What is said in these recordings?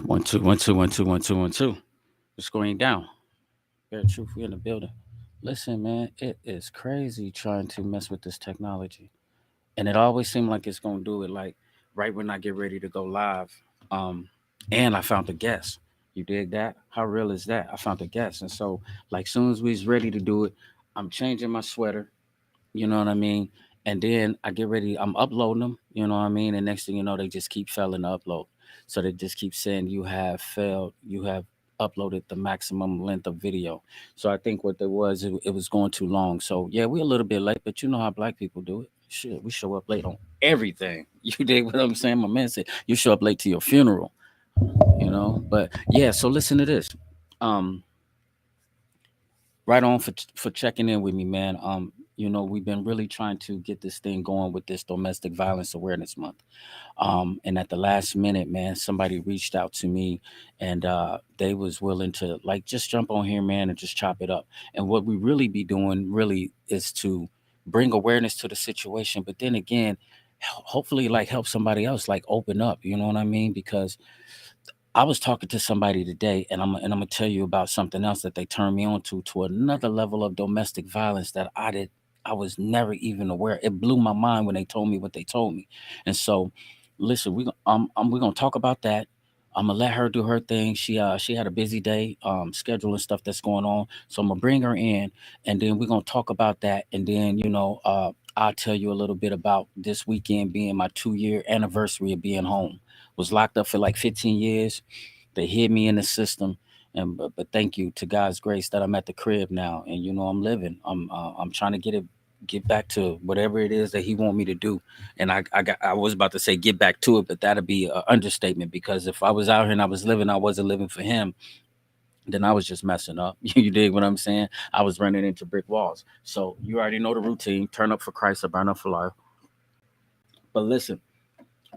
One, two, one, two, one, two, one, two, one, two. What's going down? Very truth, we in the building. Listen, man, it is crazy trying to mess with this technology. And it always seemed like it's gonna do it like right when I get ready to go live. Um, and I found a guest. You dig that? How real is that? I found a guest. And so like soon as we's ready to do it, I'm changing my sweater. You know what I mean? And then I get ready, I'm uploading them, you know what I mean? And next thing you know, they just keep failing to upload. So they just keep saying you have failed, you have uploaded the maximum length of video. So I think what there was, it was going too long. So yeah, we're a little bit late, but you know how black people do it. Shit, we show up late on everything. You dig what I'm saying? My man said you show up late to your funeral, you know? But yeah, so listen to this. Um, right on for checking in with me, man. We've been really trying to get this thing going with this domestic violence awareness month. And at the last minute, man, somebody reached out to me, and they was willing to like just jump on here, man, and just chop it up. And what we really be doing really is to bring awareness to the situation, but then again, hopefully like help somebody else like open up. You know what I mean? Because I was talking to somebody today, and I'm gonna tell you about something else that they turned me on to another level of domestic violence that I was never even aware. It blew my mind when they told me what they told me, and so listen, we're gonna talk about that. I'm gonna let her do her thing. She had a busy day, scheduling stuff that's going on, so I'm gonna bring her in, and then we're gonna talk about that, and then I'll tell you a little bit about this weekend being my 2 year anniversary of being home. Was locked up for like 15 years. They hid me in the system, and but thank you to God's grace that I'm at the crib now, and I'm living. I'm trying to get back to whatever it is that He want me to do. And I was about to say get back to it, but that'd be an understatement because if I was out here and I was living, I wasn't living for Him. Then I was just messing up. You dig what I'm saying? I was running into brick walls. So you already know the routine: turn up for Christ or burn up for life. But listen,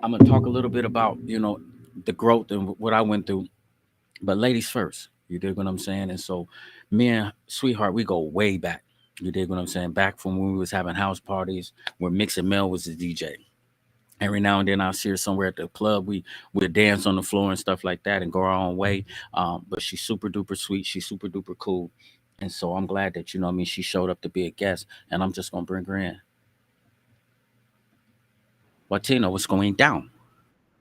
I'm gonna talk a little bit about the growth and what I went through. But ladies first, you dig what I'm saying? And so, me and sweetheart, we go way back. You dig what I'm saying? Back from when we was having house parties where Mix and Mel was the DJ. Every now and then I'll see her somewhere at the club. We dance on the floor and stuff like that and go our own way. But she's super duper sweet. She's super duper cool. And so I'm glad that what I mean she showed up to be a guest, and I'm just gonna bring her in. Watino, what's going down?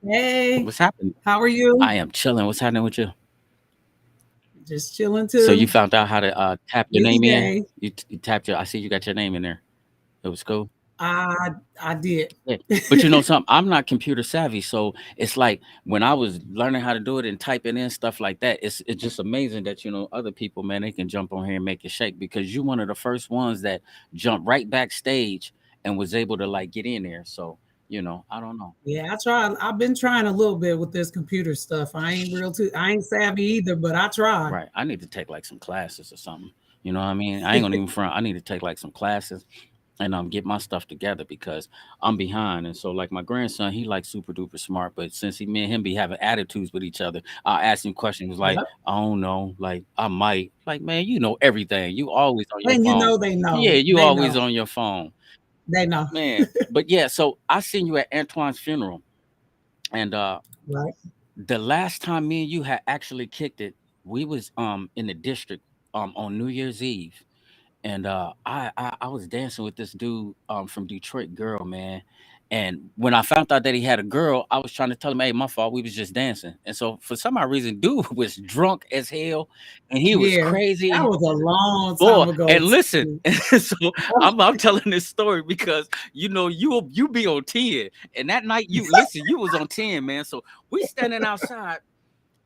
Hey, What's happening? how are you? I am chilling. What's happening with you? Just chilling So you too. found out how to tap your Busy name in. day. You tapped your. I see you got your name in there. It was cool. I did. Yeah. But you know something, I'm not computer savvy, so it's like when I was learning how to do it and typing in stuff like that, it's just amazing that other people, man, they can jump on here and make it shake because you one of the first ones that jumped right backstage and was able to like get in there. So I don't know. Yeah, I tried. I've been trying a little bit with this computer stuff. I ain't savvy either, but I try. Right. I need to take like some classes or something. You know what I mean? I ain't gonna even front. I need to take like some classes and get my stuff together because I'm behind. And so like my grandson, he like super duper smart, but since he me and him be having attitudes with each other, I ask him questions like, Yep. I don't know, like I might. Like, man, you know everything. You always on your And phone. they know. Yeah, you They always know. on your phone. They know. Man. But yeah, so I seen you at Antoine's funeral. And Right. the last time me and you had actually kicked it, we was in the district on New Year's Eve, and I was dancing with this dude from Detroit, girl, man. And when I found out that he had a girl, I was trying to tell him, "Hey, my fault. We was just dancing." And so for some odd reason, dude was drunk as hell, and he was Yeah. That crazy. was a long Boy, time ago and listen, too. so I'm telling this story because you be on 10, and that night you listen, you was on 10, man. So we standing outside,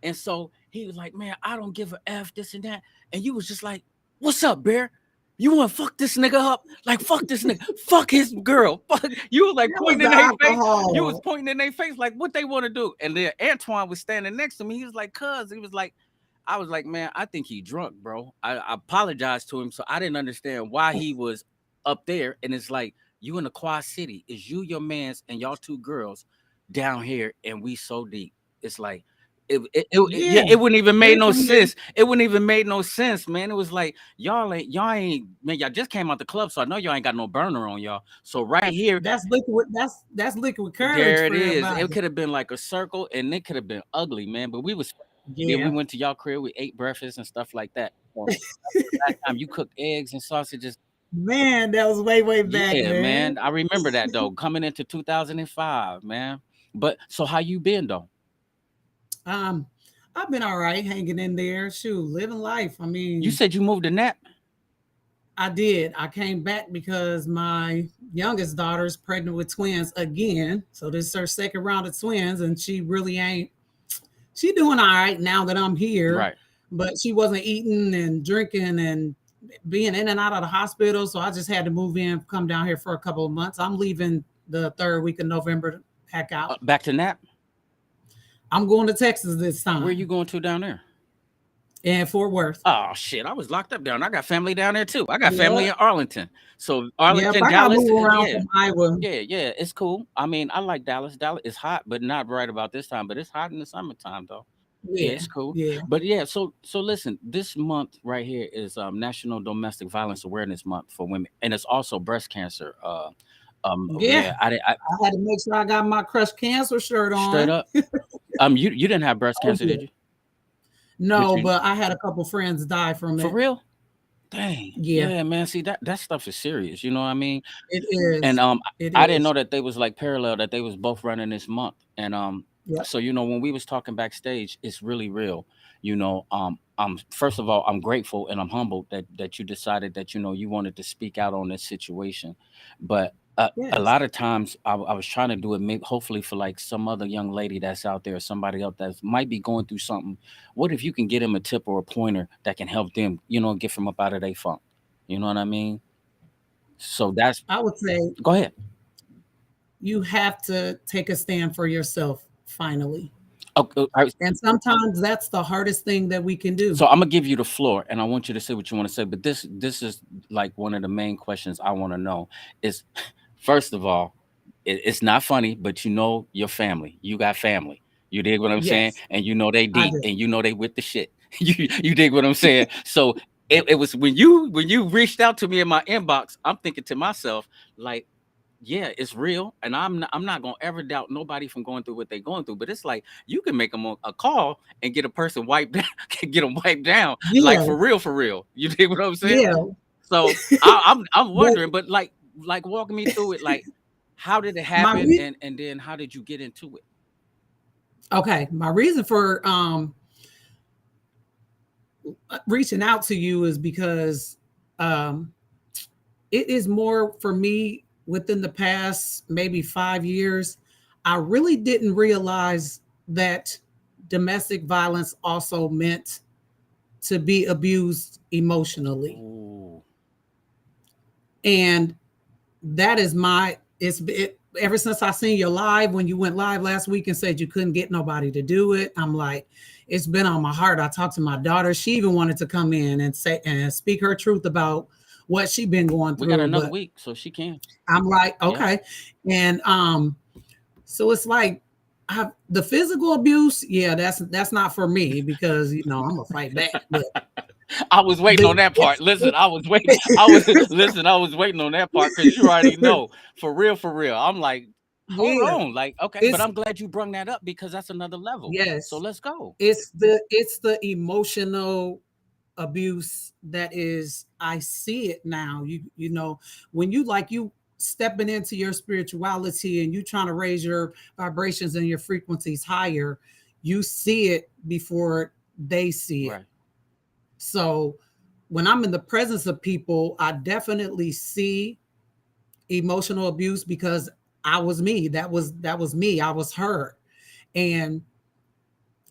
and so he was like, "Man, I don't give a f this and that," and you was just like, "What's up, Bear? You want to fuck this nigga up? Like fuck this nigga, fuck his girl." Fuck. You was like That was pointing the in their face. You was alcohol. pointing in their face like what they want to do, and then Antoine was standing next to me. He was like, "Cuz," he was like. I was like, man, I think he drunk, bro. I apologized to him, so I didn't understand why he was up there. And it's like, you in the Quad City, is you, your man's, and y'all two girls down here, and we so deep. It's like, Yeah, Yeah, it wouldn't even made you're no from here. sense. It wouldn't even made no sense, man. It was like y'all ain't man. Y'all just came out the club, so I know y'all ain't got no burner on y'all. So right here, That's liquid courage there it for is. It everybody. could have been like a circle, and it could have been ugly, man. But we was then we Yeah. went to y'all crib. We ate breakfast and stuff like that. So, last time you cooked eggs and sausages. Man, that was way, way back, Yeah, man. man. I remember that though, coming into 2005, man. But so how you been though? Um, I've been all right hanging in there. Shoot, living life. I You mean, said you moved to Nap. I did. I came back because my youngest daughter's pregnant with twins again. So this is her second round of twins, and she really ain't. She doing all right now that I'm here, Right. but she wasn't eating and drinking and being in and out of the hospital. So I just had to move in, come down here for a couple of months. I'm leaving the third week of November to pack out. Back to Nap. I'm going to Texas this Where you time going to down there? and Fort Worth. Oh shit, I was locked up down. I got family down there too. I got family Yep. in Arlington. So Yep. Arlington, I got to Dallas, move around yeah. from Iowa. Yeah, it's cool. I mean, I like Dallas. Dallas is hot, but not right about this time. But it's hot in the summertime though. Yeah, Yeah. it's cool. Yeah. But yeah, so listen, this month right here is National Domestic Violence Awareness Month for women, and it's also breast cancer. Yeah. Yeah, I I had to make sure I got my Crush Cancer shirt straight on. up. You didn't have breast Oh, cancer, yeah. did you? But No, you but I had a couple friends die from for it. real? Dang. Yeah, Yeah, man. See that stuff is serious. You know what I mean? it And is. It I didn't know is. that they was like parallel, that they was both running this month. And Yep. so when we was talking backstage, it's really real. First of all, I'm grateful and I'm humbled that you decided that you wanted to speak out on this situation. But a Yes. lot of times I was trying to do it, maybe hopefully for like some other young lady that's out there, somebody else that might be going through something. What if you can get them a tip or a pointer that can help them, get from up out of their funk? You know what I mean? So that's I would say go ahead. you have to take a stand for yourself finally. Okay, all right. And sometimes that's the hardest thing that we can do. So I'm gonna give you the floor, and I want you to say what you want to say. But this is like one of the main questions I want to know is, first of all, it's not funny, but your family. You got family. You dig what I'm saying? Yes, And they I deep, do. and they with the shit. You dig what I'm saying? So it was when you reached out to me in my inbox, I'm thinking to myself like, yeah, it's real, and I'm not gonna ever doubt nobody from going through what they're going through. But it's like you can make them a call and get a person wiped down, can get them wiped down, like Yeah, for real, for real. You dig what I'm saying? yeah. So I'm But wondering, but like walk me through it. Like, how did it my happen, re- and then how did you get into it? okay, my reason for reaching out to you is because um it is more for me within the past maybe 5 years. I really didn't realize that domestic violence also meant to be abused emotionally. Ooh, And that is ever since I seen you live when you went live last week and said you couldn't get nobody to do it. I'm like, it's been on my heart. I talked to my daughter. She even wanted to come in and say and speak her truth about what she been going we got through. another But week, so she can. I'm like, Yeah. okay. And so it's like the physical abuse, yeah, that's not for me because I'm gonna fight back. But I was waiting the on that part. it's, Listen, it's I was waiting. I was listen. I was waiting on that part because you already know, for real, for real. I'm like, hold yeah, on, like, okay, but it's I'm glad you brung that up because that's another level. So yes, let's go. it's the emotional abuse that is. I see it now. When you stepping into your spirituality and you trying to raise your vibrations and your frequencies higher, you see it before they see it. Right. So when I'm in the presence of people, I definitely see emotional abuse because I was me. That was me. I was her. And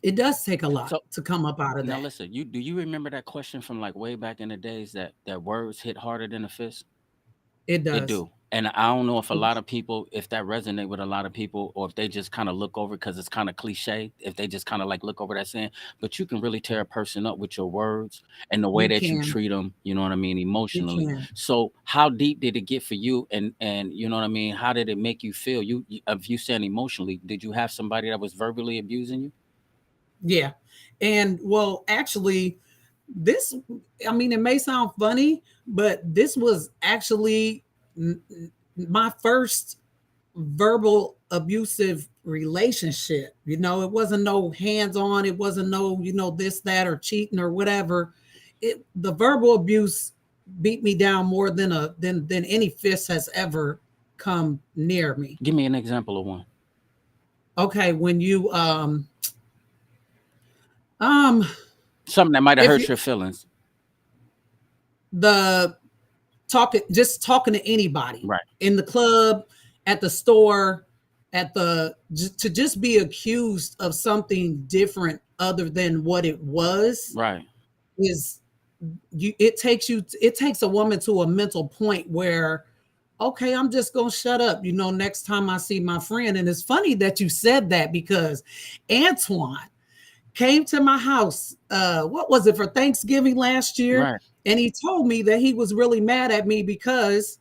it does take a lot So to come up out of now that. listen. Do you remember that question from like way back in the days that words hit harder than a fist? It It does. do. And I don't know if a It, lot of people, if that resonate with a lot of people, or if they just kind of look over because it's kind of cliche. If they just kind of like look over that saying, but you can really tear a person up with your words and the way you that you can. treat them. You know what I mean, You emotionally. can. So how deep did it get for you? And you know what I mean. How did it make you feel? If you saying emotionally, did you have somebody that was verbally abusing you? Yeah. And well, actually, this, I mean, it may sound funny, but this was actually my first verbal abusive relationship. You know, it wasn't no hands on, it wasn't no, this, that, or cheating or whatever. The verbal abuse beat me down more than than any fist has ever come near me. Give me an example of one. Okay, when you um Something that might have if hurt you your feelings. the talking to anybody Right. in the club, at the store, at the to just be accused of something different other than what it was Right. is it takes a woman to a mental point where, okay, I'm just gonna shut up, next time I see my friend. And it's funny that you said that because Antoine came to my house, what was it, for Thanksgiving last year, Right. and he told me that he was really mad at me because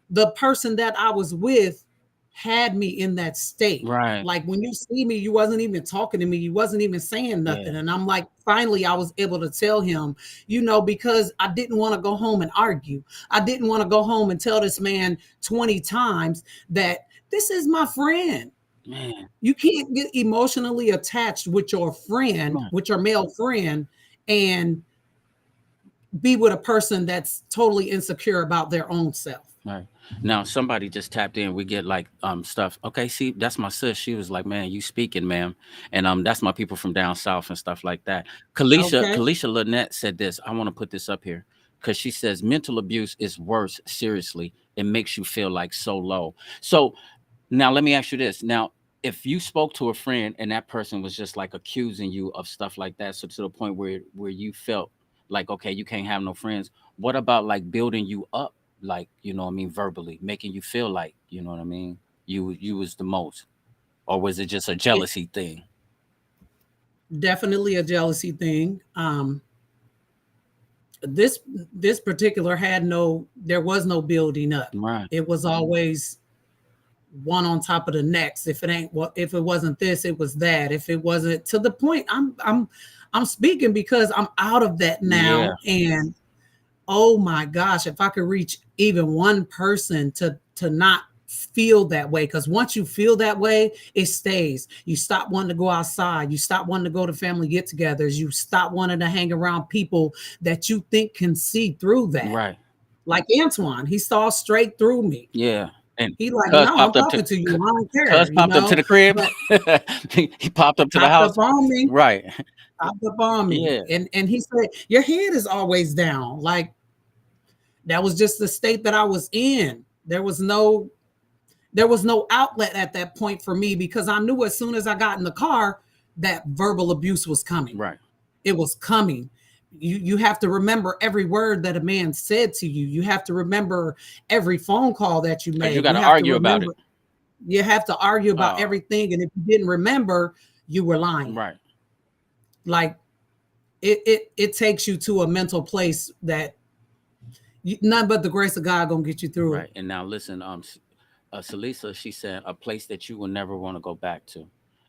the person that I was with had me in that state. Right. Like when you see me, you wasn't even talking to me, you wasn't even saying Yeah. nothing. And I'm like, finally, I was able to tell him, because I didn't want to go home and argue. I didn't want to go home and tell this man 20 times that this is my friend. Man. You can't get emotionally attached with your friend, Right. with your male friend, and be with a person that's totally insecure about their own self. Right. Now somebody just tapped in. We get like stuff. Okay, see, that's my sis. She was like, "Man, you speaking, ma'am," and that's my people from down south and stuff like that. Okay. Kalisha Lynette said this. I want to put this up here because she says mental abuse is worse. Seriously, it makes you feel like so low. So now let me ask you this. Now, if you spoke to a friend and that person was just like accusing you of stuff like that, so to the point where you felt like, okay, you can't have no friends, what about like building you up, like, you know what I mean, verbally, making you feel like, you know what I mean, you was the most, or was it just a It jealousy thing? definitely a jealousy thing. This this particular had no there was no building up. Right, It was always one on top of the next. If it wasn't this, it was that. If it wasn't, to the point, I'm speaking because I'm out of that yeah, now. And oh my gosh, if I could reach even one person to not feel that way, because once you feel that way, it stays. You stop wanting to go outside, you stop wanting to go to family get-togethers, you stop wanting to hang around people that you think can see through that. right, Like Antoine, he saw straight through me. yeah. And He like, cuz no, I'm popped up to talking to you, I don't cuz care, popped up to the crib. but He popped up to the popped house. up on me, Right. popped up on me. Yeah. And he said, your head is always down. Like, that was just the state that I was in. There was no outlet at that point for me, because I knew as soon as I got in the car that verbal abuse was coming. Right. It was coming. You have to remember every word that a man said to you. You have to remember every phone call that you Cuz you made. got to argue about it. You have to argue about Oh, everything. And if you didn't remember, you were lying. right. Like, it takes you to a mental place that none but the grace of God gonna get you through it. Right. And now listen, Salisa, she said a place that you will never want to go back to.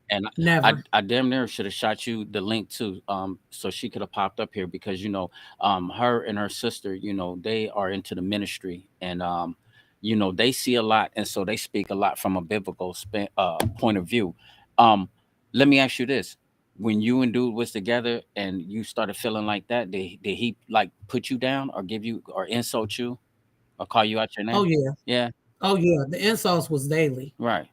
And Never. I damn near should have shot you the link too, so she could have popped up here because her and her sister, they are into the ministry, and they see a lot, and so they speak a lot from a biblical point of view. Um, let me ask you this: when you and dude was together and you started feeling like that, did he like put you down or give you or insult you or call you out your Oh name? yeah. Yeah, Oh yeah. The insults was daily. right,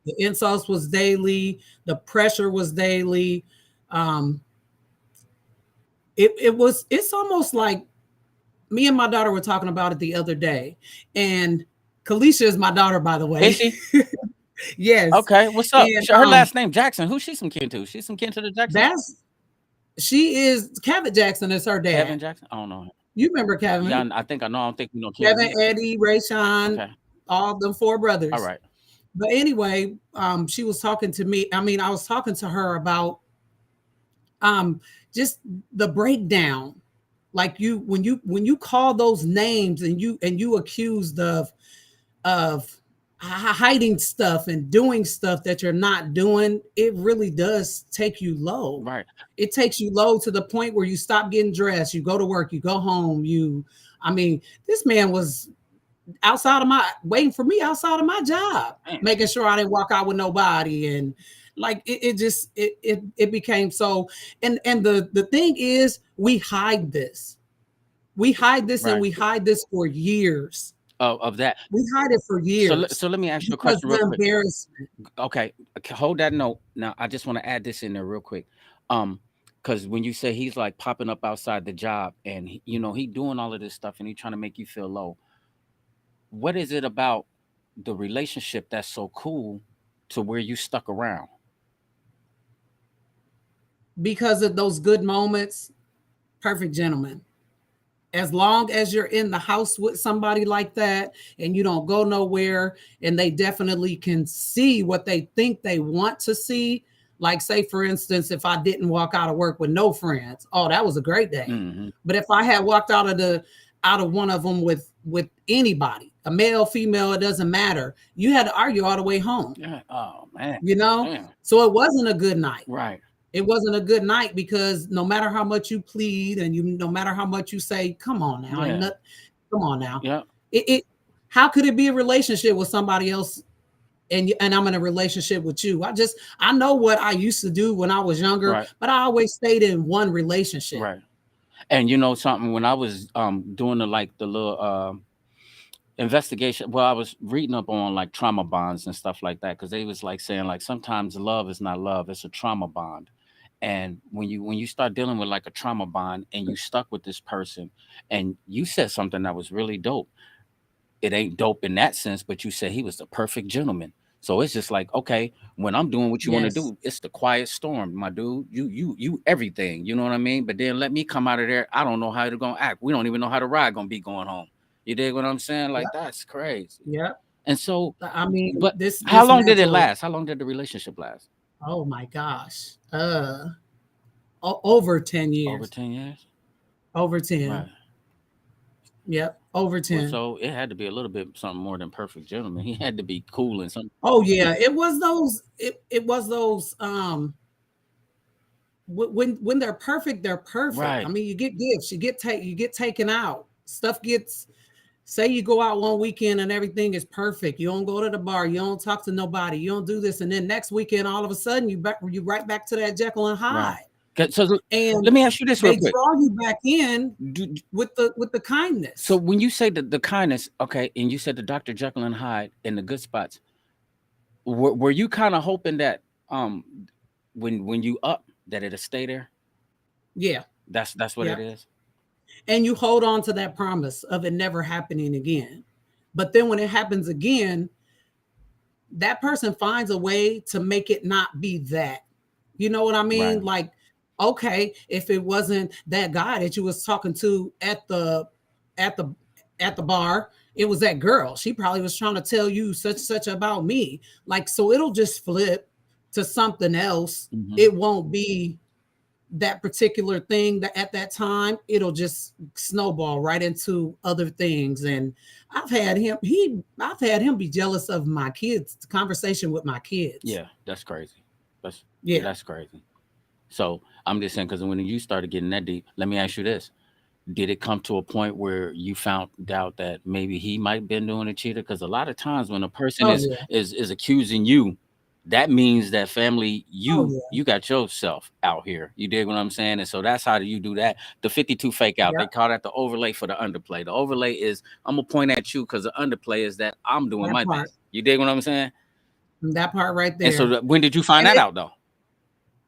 The insults was daily. The pressure was daily. Um, it's almost like, me and my daughter were talking about it the other day. And Kalisha is my daughter, by the is way. she? Yes. Okay, what's up? And Her last name Jackson. Who's she some kin to? She's some kin to the Jacksons? that's she is Kevin Jackson is her dad. Kevin Jackson? I don't know. You remember Yeah, Kevin? I think I know. I don't think we know Kevin, Kevin. Eddie, Ray Sean, Okay, all the four all brothers. right. But anyway, she was talking to me. I mean, I was talking to her about um just the breakdown. Like, when you call those names, and you accused of hiding stuff and doing stuff that you're not doing, it really does take you low. Right. It takes you low to the point where you stop getting dressed, you go to work, you go home, I mean, this man was outside of my waiting for me outside of my job, Man. making sure I didn't walk out with nobody. And like it just it became so. And the thing is, and Right. we hide this for years. Of that. We hide it for years So let me ask you a because question real the quick. embarrassment. Okay, hold that note. Now, I just want to add this in there real quick. Um, because when you say he's like popping up outside the job and he doing all of this stuff and he trying to make you feel low, what is it about the relationship that's so cool to where you stuck around? Because of those good moments, perfect gentleman. As long as you're in the house with somebody like that and you don't go nowhere, and they definitely can see what they think they want to see. Like, say for instance, if I didn't walk out of work with no friends, oh, that was a great day. Hmm. But if I had walked out of one of them with anybody, a male, female, it doesn't matter, you had to argue all the way home. Yeah. Oh man. you know Damn. so it wasn't a good night. Right. It wasn't a good night because no matter how much you plead, and no matter how much you say, come on now, ain't Yeah. nothing, come on now. Yeah. It how could it be a relationship with somebody else, and I'm in a relationship with you? I know what I used to do when I was younger, Right. but I always stayed in one relationship. Right. And you know something, when I was doing the little investigation, well, I was reading up on like trauma bonds and stuff like that, because they was like saying like sometimes love is not love, it's a trauma bond. And when you start dealing with like a trauma bond and you stuck with this person, and you said something that was really dope. It ain't dope in that sense, but you said he was the perfect gentleman. So it's just like, okay, when I'm doing what you want to Yes. do, it's the quiet storm, my dude. You everything. You know what I mean? But then let me come out of there. I don't know how they're gonna act. We don't even know how the ride gonna be going home. You dig what I'm saying? Like Yep. that's crazy. Yep. And so, I mean, but how this long did it mental. last? How long did the relationship last? Oh my gosh. Over 10 Over years. 10 years. Over 10. Right. Yep. Over Well, 10. so it had to be a little bit something more than perfect gentleman. He had to be cool and something. Oh yeah, it was those when they're perfect, they're perfect. I Right. mean, you get gifts, you get taken out. Stuff gets Say you go out one weekend and everything is perfect. You don't go to the bar, you don't talk to nobody, you don't do this, and then next weekend all of a sudden you right back to that Jekyll and Right. Hyde. 'Kay, so And let me ask you this real they quick. draw you back in Do, with the so kindness. when you say the kindness, okay, and you said the Dr. Jekyll and Hyde in the good spots, were you kind of hoping that when you up that it'll stay there? Yeah. That's what it Yeah. is. And you hold on to that promise of it never happening again. But then when it happens again, that person finds a way to make it not be that. You know what I mean? Right. Like, okay, if it wasn't that guy that you was talking to at the at the bar, it was that girl. She probably was trying to tell you such about me. Like, so it'll just flip to something else. Hmm. It won't be that particular thing that at that time. It'll just snowball right into other things. And I've had him be jealous of my kids, the conversation with my kids. Yeah, that's crazy. That's Yeah, Yeah. that's crazy. So I'm just saying, because when you started getting that deep, let me ask you this: did it come to a point where you found out that maybe he might have been doing a cheater? Because a lot of times when a person Oh is yeah. is accusing you, that means that family, Oh you yeah. you got yourself out here. You dig what I'm saying? And so that's how do you do that? The 52 fake out. They Yep. call that the overlay for the underplay. The overlay is I'm gonna point at you, because the underplay is that I'm doing That my part. thing. You dig what I'm saying? That part right And so there. when did you find And that it out though?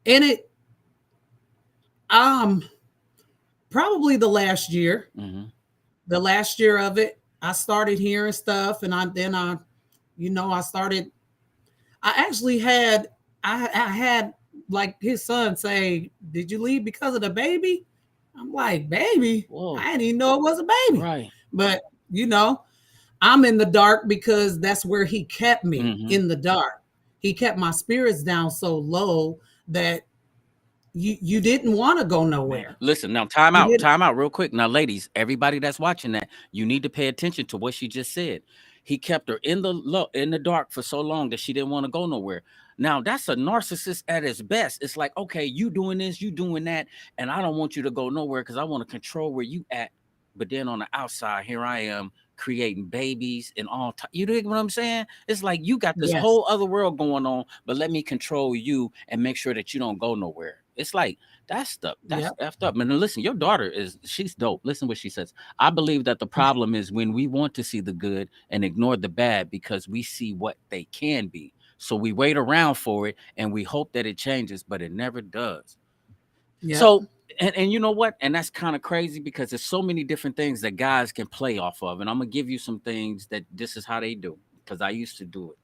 and it um probably the last year. Hmm. The last year of it, I started hearing stuff, and I started. I actually had I had like his son say, "Did you leave because of the baby?" I'm like, "Baby? Whoa. I didn't even know it was a baby." Right. But you know, I'm in the dark because that's where he kept me Hmm. in the dark. He kept my spirits down so low that you didn't want to go Man, nowhere. listen, now You didn't. time out real quick. Now, ladies, everybody that's watching that, you need to pay attention to what she just said. He kept her in the dark for so long that she didn't want to go nowhere. Now that's a narcissist at its best. It's like, okay, you doing this, you doing that, and I don't want you to go nowhere because I want to control where you at. But then on the outside, here I am creating babies and all. You dig what I'm saying? It's like you got this Yes. whole other world going on, but let me control you and make sure that you don't go nowhere. It's like that's stuff. That's Yep. effed up. And listen, your daughter she's dope. Listen what she says. I believe that the problem is when we want to see the good and ignore the bad because we see what they can be. So we wait around for it and we hope that it changes, but it never does. Yep. So, and you know what? And that's kind of crazy because there's so many different things that guys can play off of. And I'm gonna give you some things that this is how they do because I used to do it.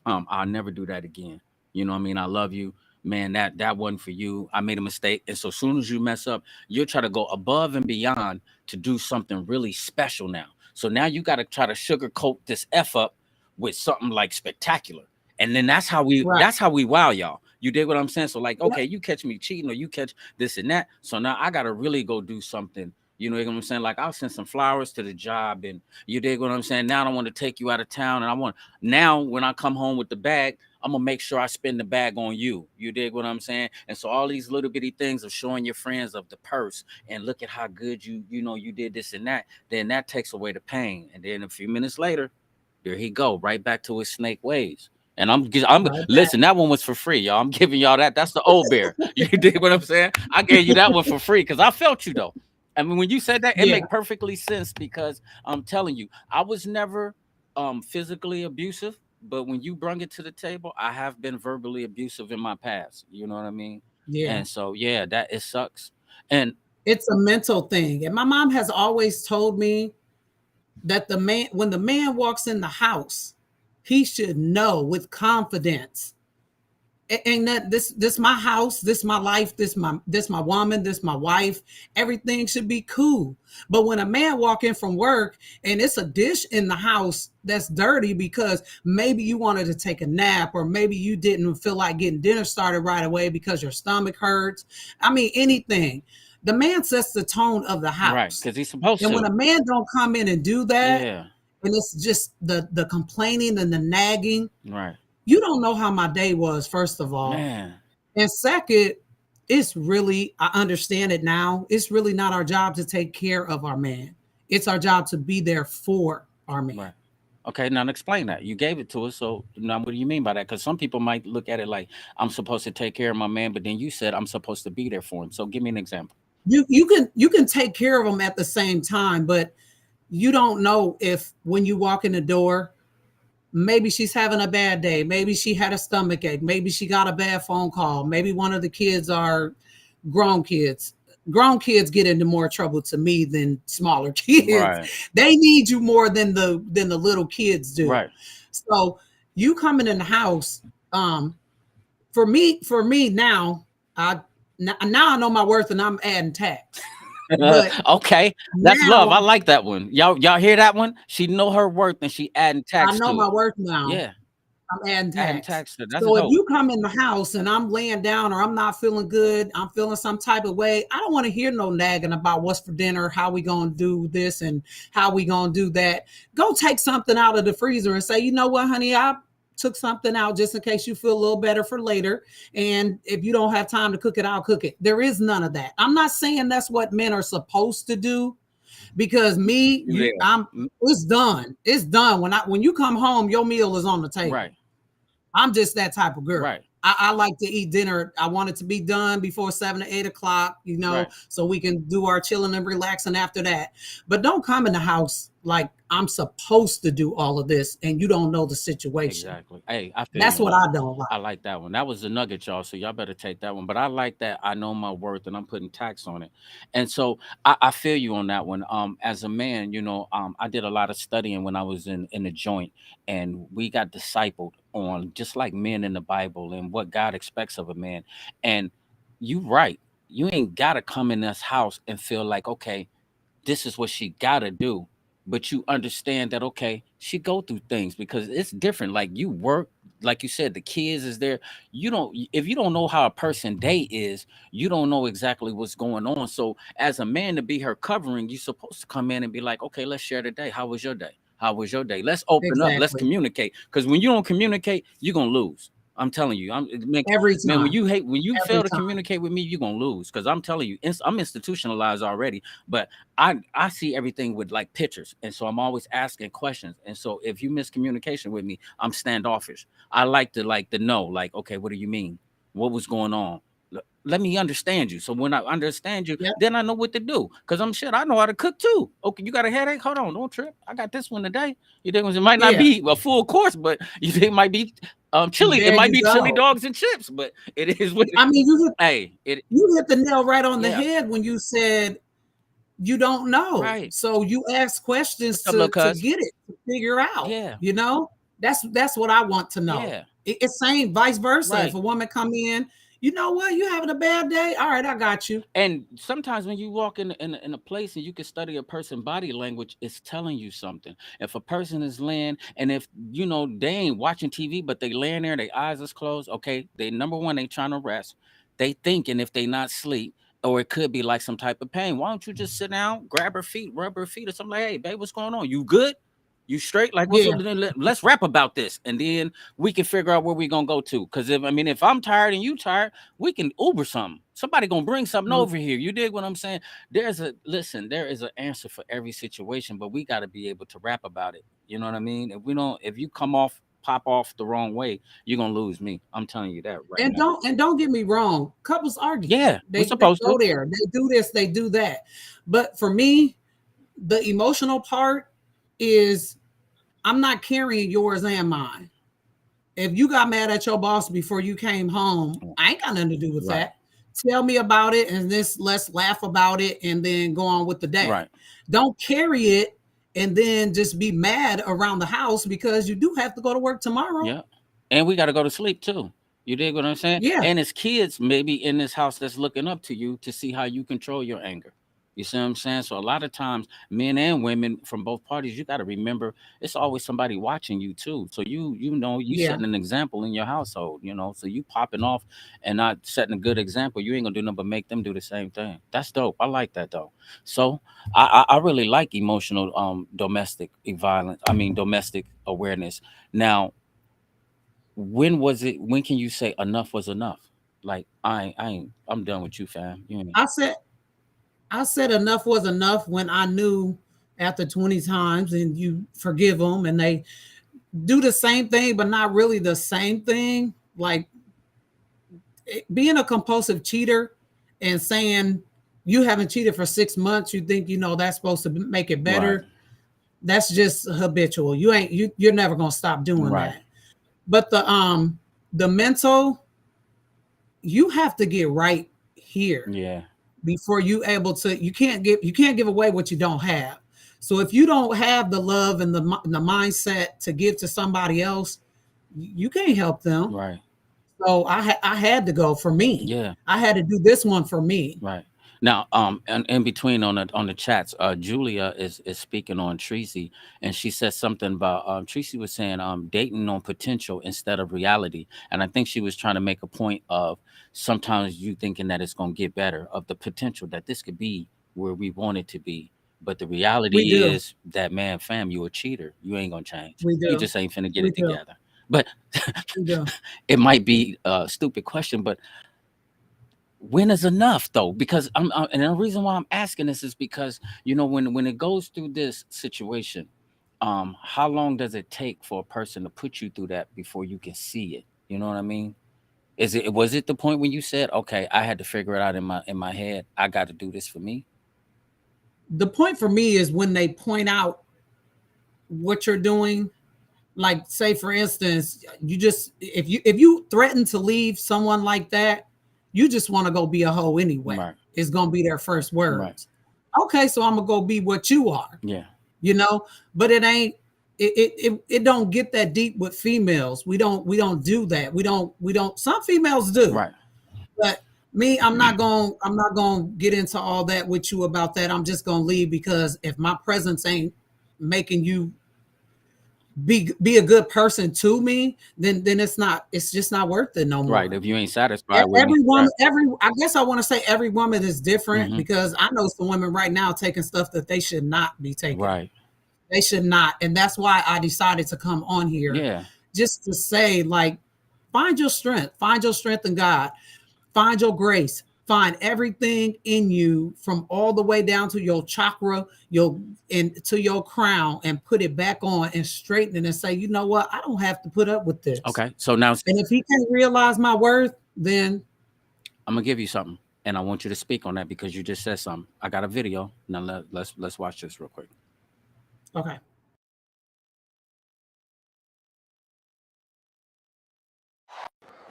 I'll never do that again. You know what I mean? I love you, man. That wasn't for you. I made a mistake. And so as soon as you mess up, you'll try to go above and beyond to do something really special now. So now you got to try to sugarcoat this F up with something like spectacular. And then Right. that's how we wow y'all. You dig what I'm saying? So like, Yep. okay, you catch me cheating or you catch this and that. So now I gotta really go do something. You know what I'm saying? Like I'll send some flowers to the job and you dig what I'm saying? Now I don't want to take you out of town and I want now, when I come home with the bag, I'm gonna make sure I spend the bag on you. You dig what I'm saying? And so all these little bitty things of showing your friends of the purse and look at how good you know you did this and that, then that takes away the pain. And then a few minutes later, there he go, right back to his snake ways. And I'm Right back. listen. That one was for free, y'all. I'm giving y'all that. That's the old bear. You dig what I'm saying? I gave you that one for free because I felt you though. I mean, when you said that, it Yeah. make perfectly sense because I'm telling you, I was never physically abusive, but when you bring it to the table, I have been verbally abusive in my past. You know what I mean? Yeah. And so yeah, that it sucks. And It's a mental thing. And my mom has always told me that when the man walks in the house, he should know with confidence, ain't that this my house, this my life, this my woman, this my wife. Everything should be cool. But when a man walk in from work and it's a dish in the house that's dirty because maybe you wanted to take a nap or maybe you didn't feel like getting dinner started right away because your stomach hurts. I mean, anything. The man sets the tone of the right, house. because he's supposed And when to. a man don't come in and do that, Yeah, and it's just the complaining and the nagging, right, you don't know how my day was, first of all. man. And second, it's really, I understand it now. It's really not our job to take care of our man. It's our job to be there for our man. Right. Okay, now explain that. You gave it to us, so now what do you mean by that? Because some people might look at it like I'm supposed to take care of my man, but then you said I'm supposed to be there for him. So give me an example. You can take care of them at the same time, but you don't know if when you walk in the door, maybe she's having a bad day, maybe she had a stomach ache, maybe she got a bad phone call, maybe one of the kids are grown kids. Grown kids get into more trouble to me than smaller kids. Right. They need you more than the little kids do. Right. So you coming in the house, um, for me now, I now I know my worth and I'm adding tax. But Okay, that's love. I now like that one. Y'all hear that one? She know her worth and she adding I tax know to my it. worth now. Yeah, I'm adding adding tax. tax to it. That's So if dope. you come in the house and I'm laying down or I'm not feeling good, I'm feeling some type of way, I don't want to hear no nagging about what's for dinner, how we gonna do this and how we gonna do that. Go take something out of the freezer and say, you know what, honey, I took something out just in case you feel a little better for later. And if you don't have time to cook it, I'll cook it. There is none of that. I'm not saying that's what men are supposed to do because me, You there? I'm it's done. It's done. When you come home, your meal is on the table. Right. I'm just that type of girl. Right. I like to eat dinner. I want it to be done before 7 to 8 o'clock, Right. so we can do our chilling and relaxing after that. But don't come in the house like I'm supposed to do all of this and you don't know the situation. Exactly. Hey, I feel That's you on what that I one. don't like. I like that one. That was the nugget, y'all. So y'all better take that one. But I like that. I know my worth, and I'm putting tax on it. And so I feel you on that one. As a man, I did a lot of studying when I was in the joint, and we got discipled on just like men in the Bible and what God expects of a man. And you right. You ain't gotta come in this house and feel like, okay, this is what she gotta do, but you understand that, okay, she go through things because it's different. Like you work, like you said, the kids is there. You don't, if you don't know how a person day is, you don't know exactly what's going on. So as a man, to be her covering, you're supposed to come in and be like, okay, let's share the day. How was your day? How was your day? Let's open up. Let's Exactly. communicate. Because when you don't communicate, you're gonna lose. I'm telling you. Every Man, time. when you Every fail to time. communicate with me, you're gonna lose. Because I'm telling you, I'm institutionalized already. But I see everything with like pictures, and so I'm always asking questions. And so if you miss communication with me, I'm standoffish. I like to know, like, okay, what do you mean? What was going on? Let me understand you. So when I understand you, Yep. then I know what to do. Cause I'm shit. I know how to cook too. Okay, you got a headache? Hold on, don't trip. I got this one today. You think it might not Yeah. be a full course, but you think it might be chili. It There might you be chili go. dogs and chips, but it is what it. I mean, Hey, it you hit the nail right on the yeah, head when you said you don't know. right. So you ask questions What's up, little to cuz? get it, to figure out. Yeah, You know, that's what I want to know. yeah. It's same vice versa. If Right. a woman come in, you know what, you having a bad day? All right, I got you. And sometimes when you walk in a place and you can study a person's body language, it's telling you something. If a person is laying, and if you know they ain't watching TV, but they laying there, their eyes is closed. Okay, they number one, they trying to rest. They thinking if they not sleep, or it could be like some type of pain. Why don't you just sit down, grab her feet, rub her feet, or something like, hey, babe, what's going on? You good? You straight? Like, what's Yeah. up? Let's rap about this, and then we can figure out where we gonna go to. Because if I'm tired and you tired, we can Uber something. Somebody gonna bring something over here. You dig what I'm saying? There is an answer for every situation, but we got to be able to rap about it. You know what I mean? If we don't, if you pop off the wrong way, you're gonna lose me. I'm telling you that right now. And don't get me wrong, couples argue. Yeah, we're They supposed go to. there. They do this, they do that. But for me, the emotional part is I'm not carrying yours and mine. If you got mad at your boss before you came home, I ain't got nothing to do with Right, that. Tell me about it and this let's laugh about it and then go on with the day. right. Don't carry it and then just be mad around the house because you do have to go to work tomorrow. Yeah. And we got to go to sleep too. You dig what I'm saying? Yeah, And as kids, maybe in this house that's looking up to you to see how you control your anger. You see what I'm saying? So a lot of times, men and women from both parties, you got to remember it's always somebody watching you too. So you yeah. setting an example in your household. So you popping off and not setting a good example, you ain't gonna do nothing but make them do the same thing. That's dope. I like that though. So I really like emotional domestic violence. I mean domestic awareness. Now, when can you say enough was enough? Like I'm done with you, fam. You ain't I said I said enough was enough when I knew after 20 times and you forgive them and they do the same thing but not really the same thing. Like being a compulsive cheater and saying you haven't cheated for 6 months, you think you know that's supposed to make it right, better. That's just habitual. You're never gonna stop doing right. that. But the mental, you have to get right here Yeah, before you can't give away what you don't have. So if you don't have the love and the mindset to give to somebody else, you can't help them. right. So I had to go for me. Yeah, I had to do this one for me. right. Now, and in between on the chats, Julia is speaking on Tracy, and she said something about Tracy was saying dating on potential instead of reality, and I think she was trying to make a point of sometimes you thinking that it's gonna get better, of the potential that this could be where we want it to be, but the We reality do. is that man, fam, you a cheater. You ain't gonna change. We You do. just ain't finna get We it do. together. But We do. it might be a stupid question, but when is enough though? Because and the reason why I'm asking this is because when it goes through this situation, how long does it take for a person to put you through that before you can see it? You know what I mean? Was it the point when you said, okay, I had to figure it out in my head, I got to do this for me? The point for me is when they point out what you're doing. Like say for instance, you just if you threaten to leave someone like that, you just want to go be a hoe anyway. Right, It's gonna be their first right, words. Okay, so I'm gonna go be what you are, yeah, you know. But it ain't. It don't get that deep with females. We don't do that. We don't. Some females do, right, but me, I'm not gonna get into all that with you about that. I'm just gonna leave because if my presence ain't making you be a good person to me, then it's just not worth it no right. more. If you ain't satisfied with me, Every right? woman, I guess I want to say every woman is different Hmm. because I know some women right now taking stuff that they should not be taking. Right. They should not. And that's why I decided to come on here Yeah. just to say, like, find your strength in God, find your grace, find everything in you from all the way down to your chakra, your and to your crown, and put it back on and straighten it and say, you know what? I don't have to put up with this. Okay. So now And if he can't realize my worth, then I'm gonna give you something, and I want you to speak on that because you just said something. I got a video. Now let's watch this real quick. okay.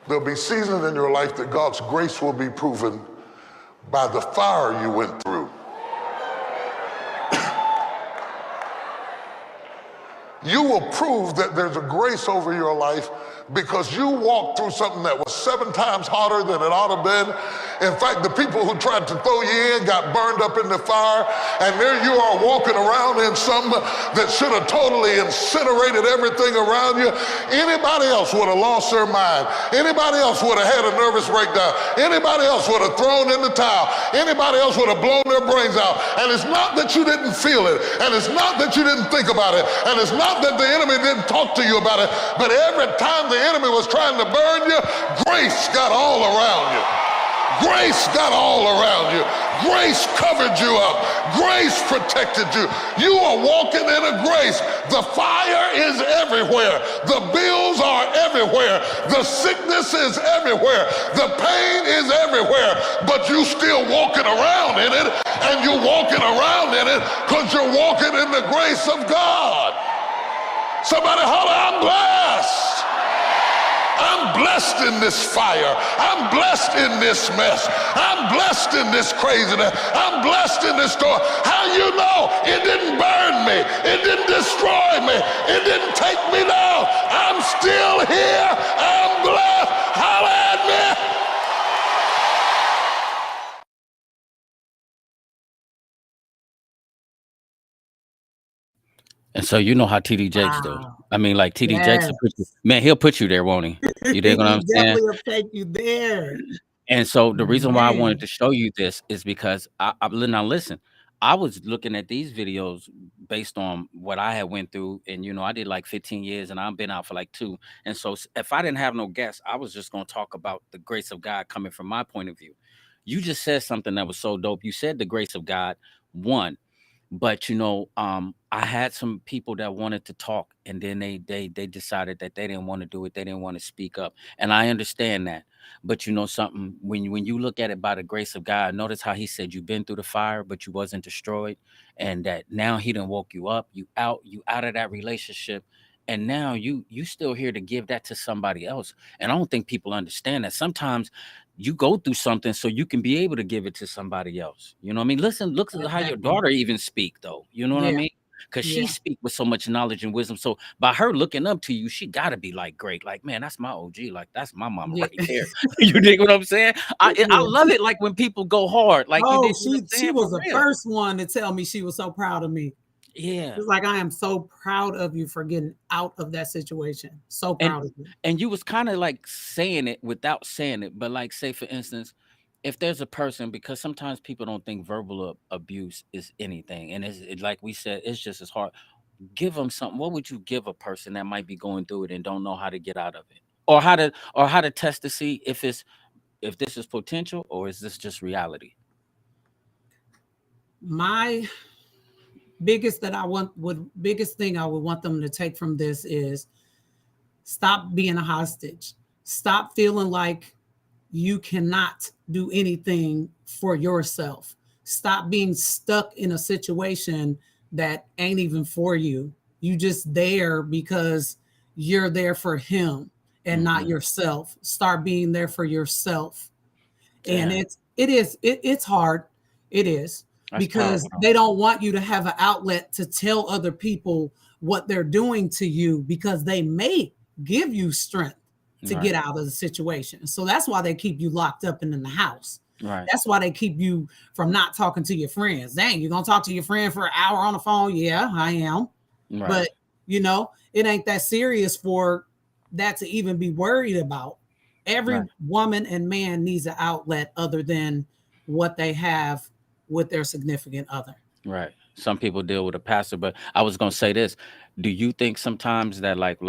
There'll be seasons in your life that God's grace will be proven by the fire you went through. You will prove that there's a grace over your life because you walked through something that was 7 times harder than it ought to have been. In fact, the people who tried to throw you in got burned up in the fire, and there you are walking around in something that should have totally incinerated everything around you. Anybody else would have lost their mind. Anybody else would have had a nervous breakdown. Anybody else would have thrown in the towel. Anybody else would have blown their brains out. And it's not that you didn't feel it, and it's not that you didn't think about it, and it's not that the enemy didn't talk to you about it, but every time the enemy was trying to burn you, grace got all around you. Grace got all around you. Grace covered you up. Grace protected you. You are walking in a grace. The fire is everywhere. The bills are everywhere. The sickness is everywhere. The pain is everywhere. But you still walking around in it, and you're walking around in it because you're walking in the grace of God. Somebody holler, I'm blessed. I'm blessed in this fire. I'm blessed in this mess. I'm blessed in this craziness. I'm blessed in this storm. How you know? It didn't burn me. It didn't destroy me. It didn't take me down. I'm still here. I'm blessed. Holler at me. And so you know how TD Jakes do. Wow. I mean, like TD Jakes Yes. will put you, man, he'll put you there, won't he? You dig what He I'm saying? definitely will take you there. And so the reason why I wanted Man. to show you this is because now listen, I was looking at these videos based on what I had went through, and I did like 15 years, and I've been out for like 2. And so if I didn't have no guests, I was just gonna talk about the grace of God coming from my point of view. You just said something that was so dope. You said the grace of God, one. But I had some people that wanted to talk, and then they decided that they didn't want to do it. They didn't want to speak up, and I understand that. But you know something, when you look at it by the grace of God, notice how He said you've been through the fire, but you wasn't destroyed, and that now He done woke you up, you out of that relationship, and now you still here to give that to somebody else. And I don't think people understand that sometimes you go through something so you can be able to give it to somebody else. You know what I mean? Listen, look at how your Exactly. daughter even speak though. You know what I Yeah. mean? Because she Yeah. speak with so much knowledge and wisdom. So by her looking up to you, she gotta be like great. Like, man, that's my OG. Like, that's my mama Yeah. right there. You dig what I'm saying? I Yeah. love it like when people go hard. Like you Oh, dig what I'm she saying? For was the real. first one to tell me she was so proud of me. Yeah. She's like, I am so proud of you for getting out of that situation. So And proud of you. and you was kind of like saying it without saying it, but like say for instance, if there's a person, because sometimes people don't think verbal abuse is anything, and like we said, it's just as hard. Give them something. What would you give a person that might be going through it and don't know how to get out of it, or how to test to see if this is potential or is this just reality? My biggest thing I would want them to take from this is stop being a hostage. Stop feeling like you cannot do anything for yourself. Stop being stuck in a situation that ain't even for you. You just there because you're there for him and not Hmm. yourself. Start being there for yourself. And Damn, it's hard. It is that's because powerful. they don't want you to have an outlet to tell other people what they're doing to you because they may give you strength to Right, get out of the situation. So that's why they keep you locked up and in the house. right, That's why they keep you from not talking to your friends. Dang, you're gonna talk to your friend for an hour on the phone? Yeah, I am. right, But it ain't that serious for that to even be worried about. Every right. woman and man needs an outlet other than what they have with their significant other. Right. Some people deal with a pastor, but I was gonna say this. Do you think sometimes that like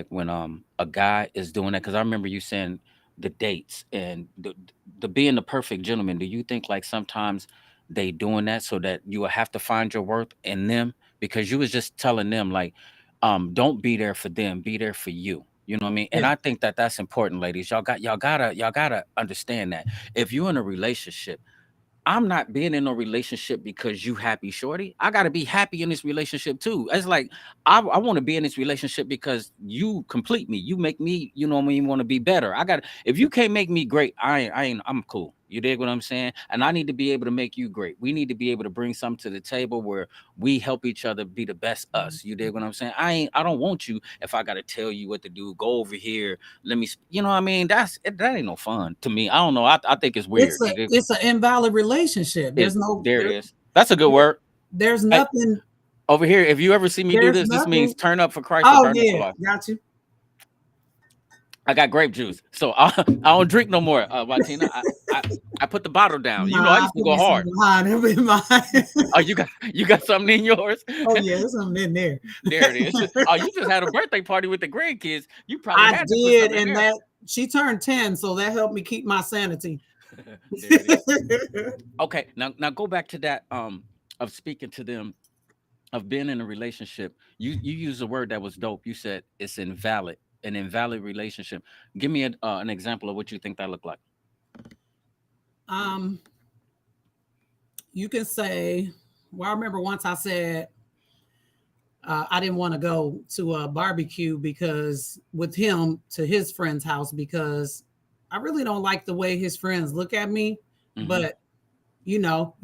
when a guy is doing that? Because I remember you saying the dates and the being the perfect gentleman. Do you think like sometimes they doing that so that you will have to find your worth in them? Because you was just telling them like, don't be there for them, be there for you. You know what I mean? And Yeah. I think that that's important, ladies. Y'all gotta understand that if you're in a relationship, I'm not being in a relationship because you happy, shorty. I gotta be happy in this relationship too. It's like I want to be in this relationship because you complete me. You make me, you know what I mean, want to be better. I got if you can't make me great, I'm cool. You dig what I'm saying? And I need to be able to make you great. We need to be able to bring something to the table where we help each other be the best us. You dig what I'm saying? I don't want you if I gotta tell you what to do. Go over here. Let me. You know what I mean? That ain't no fun to me. I don't know. I think it's weird. You dig? It's an invalid relationship. It there it is. That's a good word. There's Hey, nothing. over here, if you ever see me do There's this means nothing. turn up for Christ or Oh burn up for yeah, life. got you. I got grape juice, so I don't drink no more, Martina. I I put the bottle down. You know, I Nah, I used to put go me some hard. behind it in mine. Oh, you got something in yours? Oh yeah, there's something in there. There it is. Oh, you just had a birthday party with the grandkids. You probably I had to put did, something in and there. that she turned 10, so that helped me keep my sanity. There it is. Okay, now go back to that of speaking to them of being in a relationship. You used a word that was dope. You said it's invalid, an invalid relationship. Give me an example of what you think that looked like. um, you can say, well, I remember once I said I didn't want to go to a barbecue because with him to his friend's house because I really don't like the way his friends look at me. Hmm. But you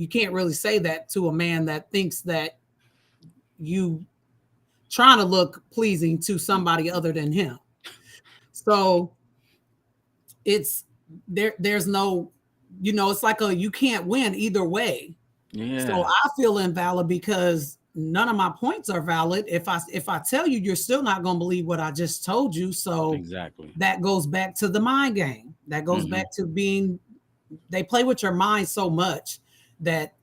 can't really say that to a man that thinks that you trying to look pleasing to somebody other than him. So it's there's no, it's like a you can't win either way. So Yeah, I feel invalid because none of my points are valid. If I tell you, you're still not going to believe what I just told you. So exactly. that goes back to the mind game. That goes Hmm. back to being they play with your mind so much that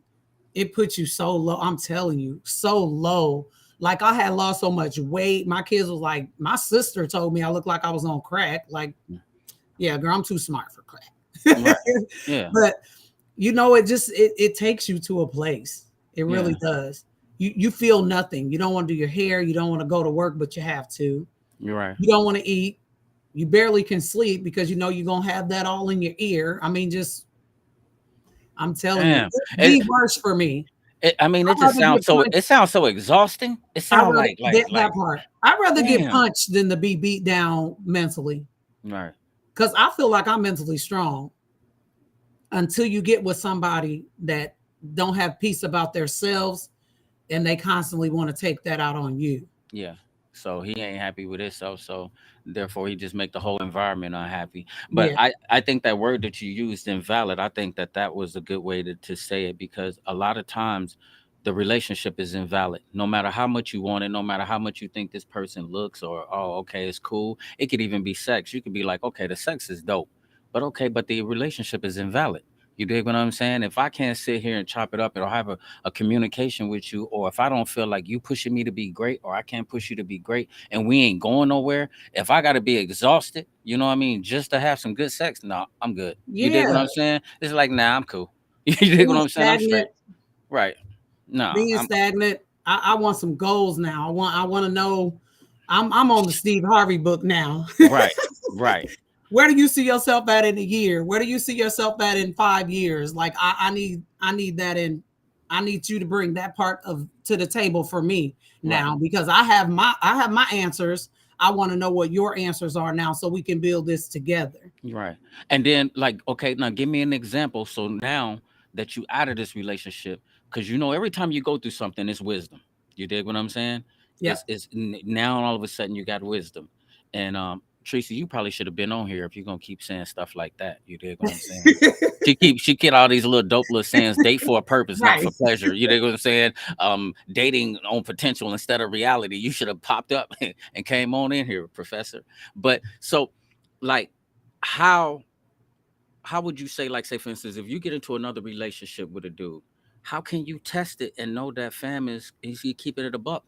it puts you so low. I'm telling you, so low. Like I had lost so much weight. My kids was like, my sister told me I looked like I was on crack. Like, yeah, girl, I'm too smart for crack. Right. Yeah. But it takes you to a place. It really Yeah. does. You feel nothing. You don't want to do your hair. You don't want to go to work, but you have to. You're right. You don't want to eat. You barely can sleep because you know you're gonna have that all in your ear. I mean, just I'm telling you, Damn. it's It, the worst for me. I mean, it I'd just rather sounds get so. punched. It sounds so exhausting. It I sounds rather that like. part. I'd rather get Damn. punched than to be beat down mentally Right. because I feel like I'm mentally strong until you get with somebody that don't have peace about themselves and they constantly want to take that out on you. Yeah. So he ain't happy with himself, so therefore he just make the whole environment unhappy. But Yeah. I think that word that you used, invalid, I think that that was a good way to say it because a lot of times the relationship is invalid. No matter how much you want it, no matter how much you think this person looks or oh okay, it's cool. It could even be sex. You could be like, okay, the sex is dope. But okay, but the relationship is invalid. You dig what I'm saying? If I can't sit here and chop it up or have a communication with you, or if I don't feel like you pushing me to be great, or I can't push you to be great, and we ain't going nowhere, if I got to be exhausted, you know what I mean, just to have some good sex, no, I'm good. You dig what Yeah. I'm saying? It's like, nah, I'm cool. You dig what Being I'm saying? I'm stagnant, straight. Right. No, being I'm stagnant. I want some goals now. I want to know. I'm on the Steve Harvey book now. right, right, Where do you see yourself at in a year? Where do you see yourself at in 5 years? Like I need that in I need you to bring that part of to the table for me right. now because I have my answers. I want to know what your answers are now so we can build this together. Right. And then like, okay, now give me an example. So now that you out of this relationship, because you know every time you go through something, it's wisdom. You dig what I'm saying? Yep. Now all of a sudden you got wisdom. And Tracy, you probably should have been on here if you're gonna keep saying stuff like that. You dig what I'm saying? She get all these little dope little sayings, date for a purpose, not Right. for pleasure. You dig what I'm saying? Dating on potential instead of reality. You should have popped up and came on in here, Professor. But so like how how would you say, like, say for instance, if you get into another relationship with a dude, how can you test it and know that fam is he keeping it a buck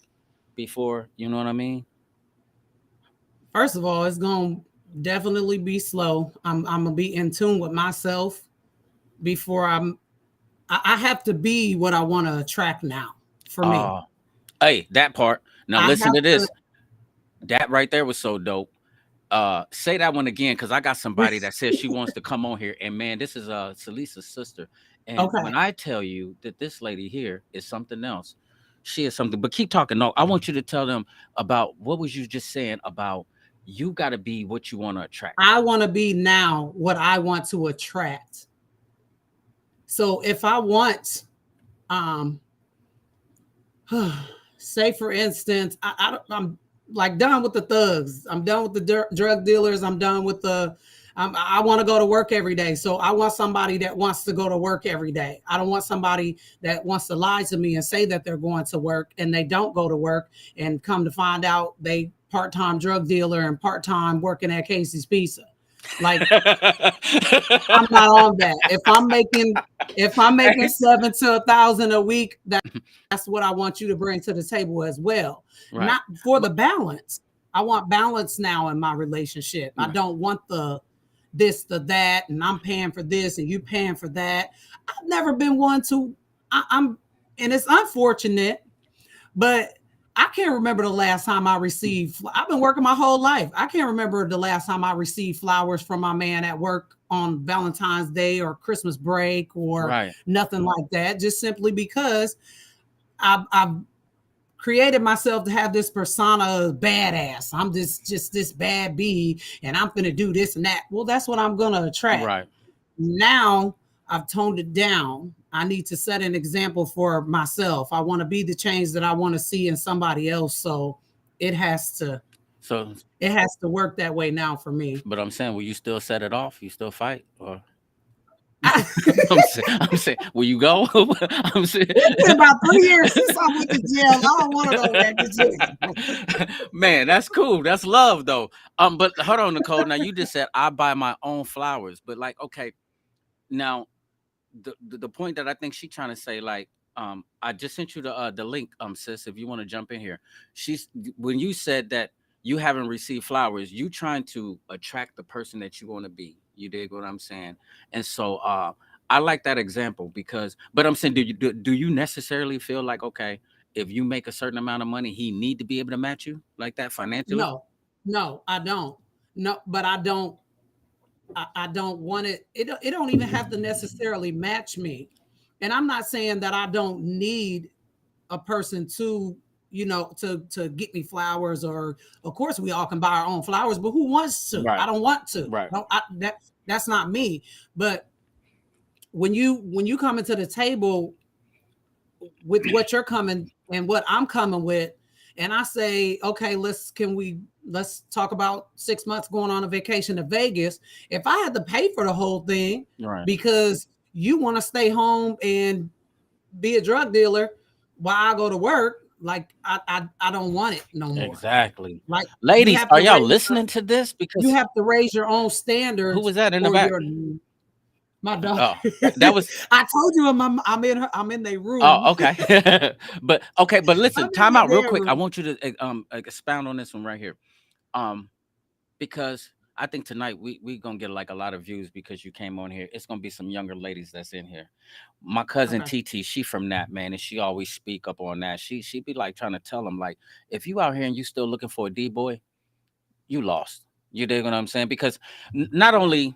before, you know what I mean? First of all, it's gonna definitely be slow. I'm gonna be in tune with myself before I have to be what I want to attract now for me. uh hey, that part. Now I listen have to to. this. That right there was so dope. Say that one again, because I got somebody that says she wants to come on here. And man, this is Salisa's sister. And when Okay. I tell you that this lady here is something else, she is something. But keep talking. No, I want you to tell them about what was you just saying about you got to be what you want to attract. I want to be now what I want to attract. So if I want, um, say for instance, I'm like done with the thugs. I'm done with the drug dealers. I'm done with the. I want to go to work every day. So I want somebody that wants to go to work every day. I don't want somebody that wants to lie to me and say that they're going to work and they don't go to work and come to find out they part-time drug dealer and part-time working at Casey's Pizza. Like I'm not on that. If I'm making 7 to 1,000 a week, that's what I want you to bring to the table as well. Right. Not for But the balance. I want balance now in my relationship. I right. don't want the this, the that, and I'm paying for this and you paying for that. I've never been one to. I'm, and it's unfortunate, but I can't remember the last time I received. I've been working my whole life. I can't remember the last time I received flowers from my man at work on Valentine's Day or Christmas break or Right. nothing like that. Just simply because I've created myself to have this persona of badass. I'm just this bad bee, and I'm gonna do this and that. Well, that's what I'm gonna attract. Right. Now I've toned it down. I need to set an example for myself. I want to be the change that I want to see in somebody else. So it has to So, it has to work that way now for me. but I'm saying, will you still set it off? You still fight, or It's I'm saying, will you go? I'm saying, been about 3 years since I went to jail. I don't want to go back to jail. man, that's cool. That's love, though. But hold on, Nicole. Now you just said I buy my own flowers, but like, okay, now the point that I think she's trying to say, like, I just sent you the link, sis, if you want to jump in here. She's when you said that you haven't received flowers, you trying to attract the person that you want to be. You dig what I'm saying? And so I like that example because, but I'm saying, do you necessarily feel like, okay, if you make a certain amount of money, he need to be able to match you like that financially? No, no, I don't. No, but I don't. I don't want it. It don't even have to necessarily match me. And I'm not saying that I don't need a person to to get me flowers, or of course we all can buy our own flowers, but who wants to? I Right, don't want to. right, No, that's not me. But when you come into the table with what you're coming and what I'm coming with, and I say, okay, let's talk about 6 months going on a vacation to Vegas. If I had to pay for the whole thing right. because you want to stay home and be a drug dealer while I go to work, like I don't want it no more. Exactly. Like you Ladies, have are to y'all raise listening to this? you Because have to raise your own who standards was that in the or back? your my dog. Oh, that was. I told you I'm in their room. Oh, okay. But okay, but I'm listen, in time out real their quick. I room. want you to expound on this one right here. Um, because I think tonight we gonna get like a lot of views because you came on here. It's gonna be some younger ladies that's in here. My cousin Okay. TT, she from that, man, and she always speak up on that. She be like trying to tell them like, if you out here and you still looking for a D boy, you lost. You dig what I'm saying? Because not only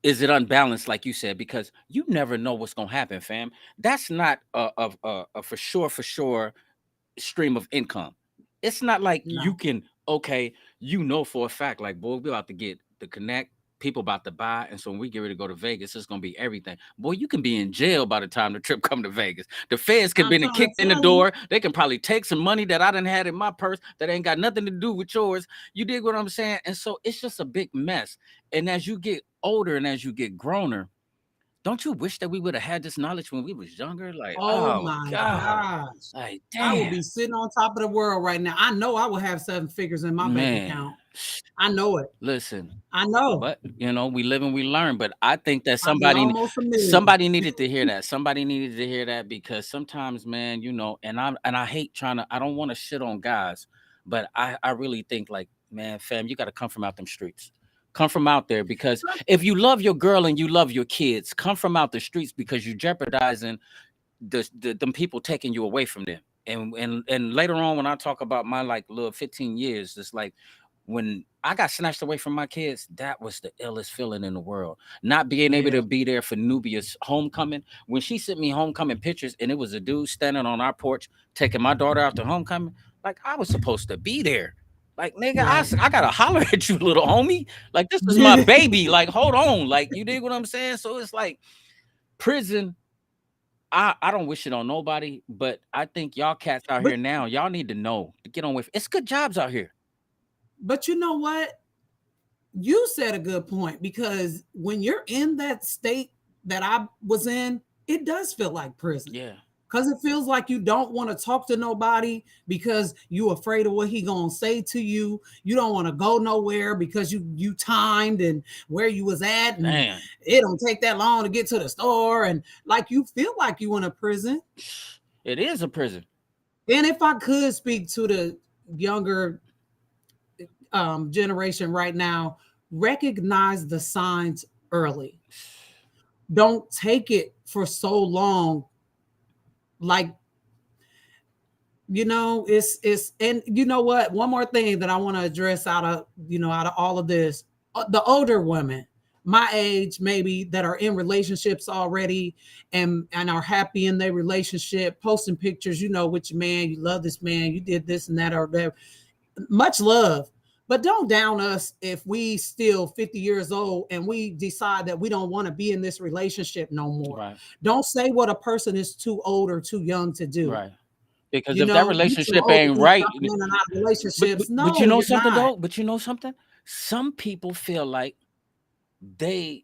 is it unbalanced, like you said, because you never know what's gonna happen, fam. That's not a for sure stream of income. It's not like you No. can, okay, you know for a fact, like, boy, we about to get the connect, people about to buy, and so when we get ready to go to Vegas, it's gonna be everything. Boy, you can be in jail by the time the trip come to Vegas. The feds could I'm be trying to kicked in the tell you. door. They can probably take some money that I done had in my purse that ain't got nothing to do with yours. You dig what I'm saying? And so it's just a big mess. And as you get older and as you get growner, Don't you wish that we would have had this knowledge when we was younger? Like, Oh oh my God. gosh. Like, I will damn. be sitting on top of the world right now. I know I will have 7 figures in my bank Man. account. I know it. Listen, I know. but we live and we learn. But I think that I'll be almost a million. somebody needed to hear that. Somebody needed to hear that because sometimes, man, and I hate trying to. I don't want to shit on guys, but I really think like, man, fam, you got to come from out them streets. Come from out there because if you love your girl and you love your kids, come from out the streets because you're jeopardizing them people taking you away from them. And later on when I talk about my like little 15 years, it's like when I got snatched away from my kids, that was the illest feeling in the world. Not being able Yeah. to be there for Nubia's homecoming. When she sent me homecoming pictures and it was a dude standing on our porch taking my daughter out to homecoming, like I was supposed to be there. Like, nigga, Right. I gotta holler at you, little homie. Like, this is my baby. Like, hold on. Like, you dig what I'm saying? So it's like prison. I don't wish it on nobody, but I think y'all cats out but here now, y'all need to know to get on with. It's good jobs out here. but you know what? You said a good point because when you're in that state that I was in, it does feel like prison. Yeah. Because it feels like you don't want to talk to nobody because you afraid of what he gonna say to you. You don't want to go nowhere because you timed and where you was at, and Man, it don't take that long to get to the store, and like you feel like you in a prison. it is a prison. And if I could speak to the younger generation right now, recognize the signs early. Don't take it for so long. Like, it's and you know what? One more thing that I want to address out of all of this, the older women my age maybe that are in relationships already and are happy in their relationship, posting pictures, with your man, you love this man, you did this and that or that. Much love. But don't down us if we still 50 years old and we decide that we don't want to be in this relationship no more. Right. Don't say what a person is too old or too young to do. Right. Because if that You too relationship old to ain't be right, jumping in and out of but, relationships. but but you No, know you're something not. though. But you know something. Some people feel like they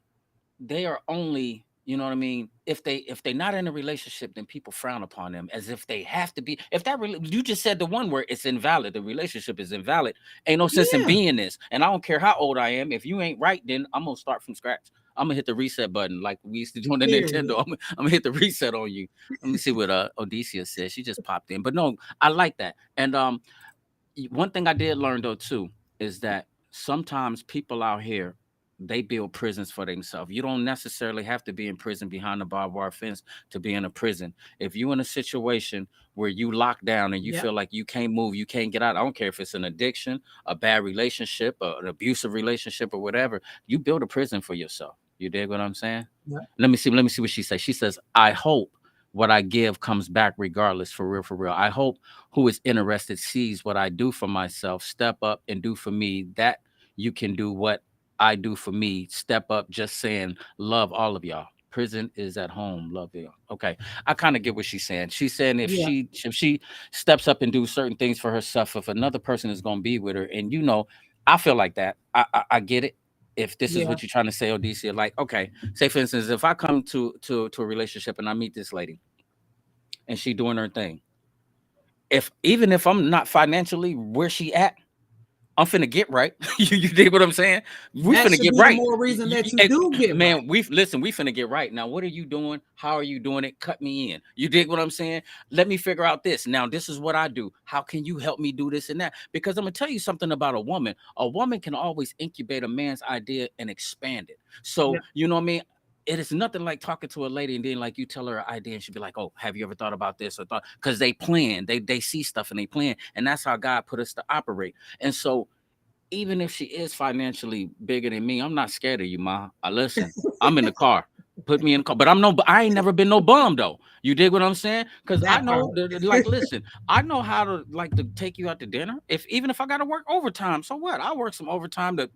they are only, you know what I mean, if they're not in a relationship, then people frown upon them as if they have to be. If that really, you just said the one word, it's invalid. The relationship is invalid. Ain't no sense in Yeah, being this. And I don't care how old I am. If you ain't right, then I'm gonna start from scratch. I'm gonna hit the reset button like we used to do on the period. Nintendo. I'm gonna hit the reset on you. Let me see what Odysseus says. She just popped in, but no, I like that. And one thing I did learn though too is that sometimes people out here they build prisons for themselves. You don't necessarily have to be in prison behind the barbed wire fence to be in a prison. If you're in a situation where you lock down and you Yep. feel like you can't move, you can't get out. I don't care if it's an addiction, a bad relationship, an abusive relationship, or whatever. You build a prison for yourself. You dig what I'm saying? Yep. Let me see. Let me see what she says. She says, "I hope what I give comes back regardless. For real, for real. I hope who is interested sees what I do for myself, step up and do for me, that you can do what I do for me. Step up, just saying, love all of y'all. Prison is at home. Love you. Okay. I kind of get what she's saying. She's saying Yeah. if she steps up and do certain things for herself, if another person is gonna be with her, and I feel like that. I get it. If this is Yeah. what you're trying to say, Odysseus, like, okay, say for instance, if I come to a relationship and I meet this lady and she doing her thing, if even if I'm not financially where she at, I'm finna get right. You dig what I'm saying? We That finna should get be the right. more reason that you do get right. Man, we finna get right. Now, what are you doing? How are you doing it? Cut me in. You dig what I'm saying? Let me figure out this. Now, this is what I do. How can you help me do this and that? Because I'm gonna tell you something about a woman. A woman can always incubate a man's idea and expand it. So, Yeah. you know what I mean? It is nothing like talking to a lady and then like you tell her an idea and she'll be like, "Oh, have you ever thought about this?" Or thought because they plan, they see stuff and they plan, and that's how God put us to operate. And so even if she is financially bigger than me, I'm not scared of you, ma. I listen. I'm in the car. Put me in the car. But I ain't never been no bum though. You dig what I'm saying? Because I That part. know like listen, I know how to like to take you out to dinner. If even if I gotta work overtime, so what? I work some overtime to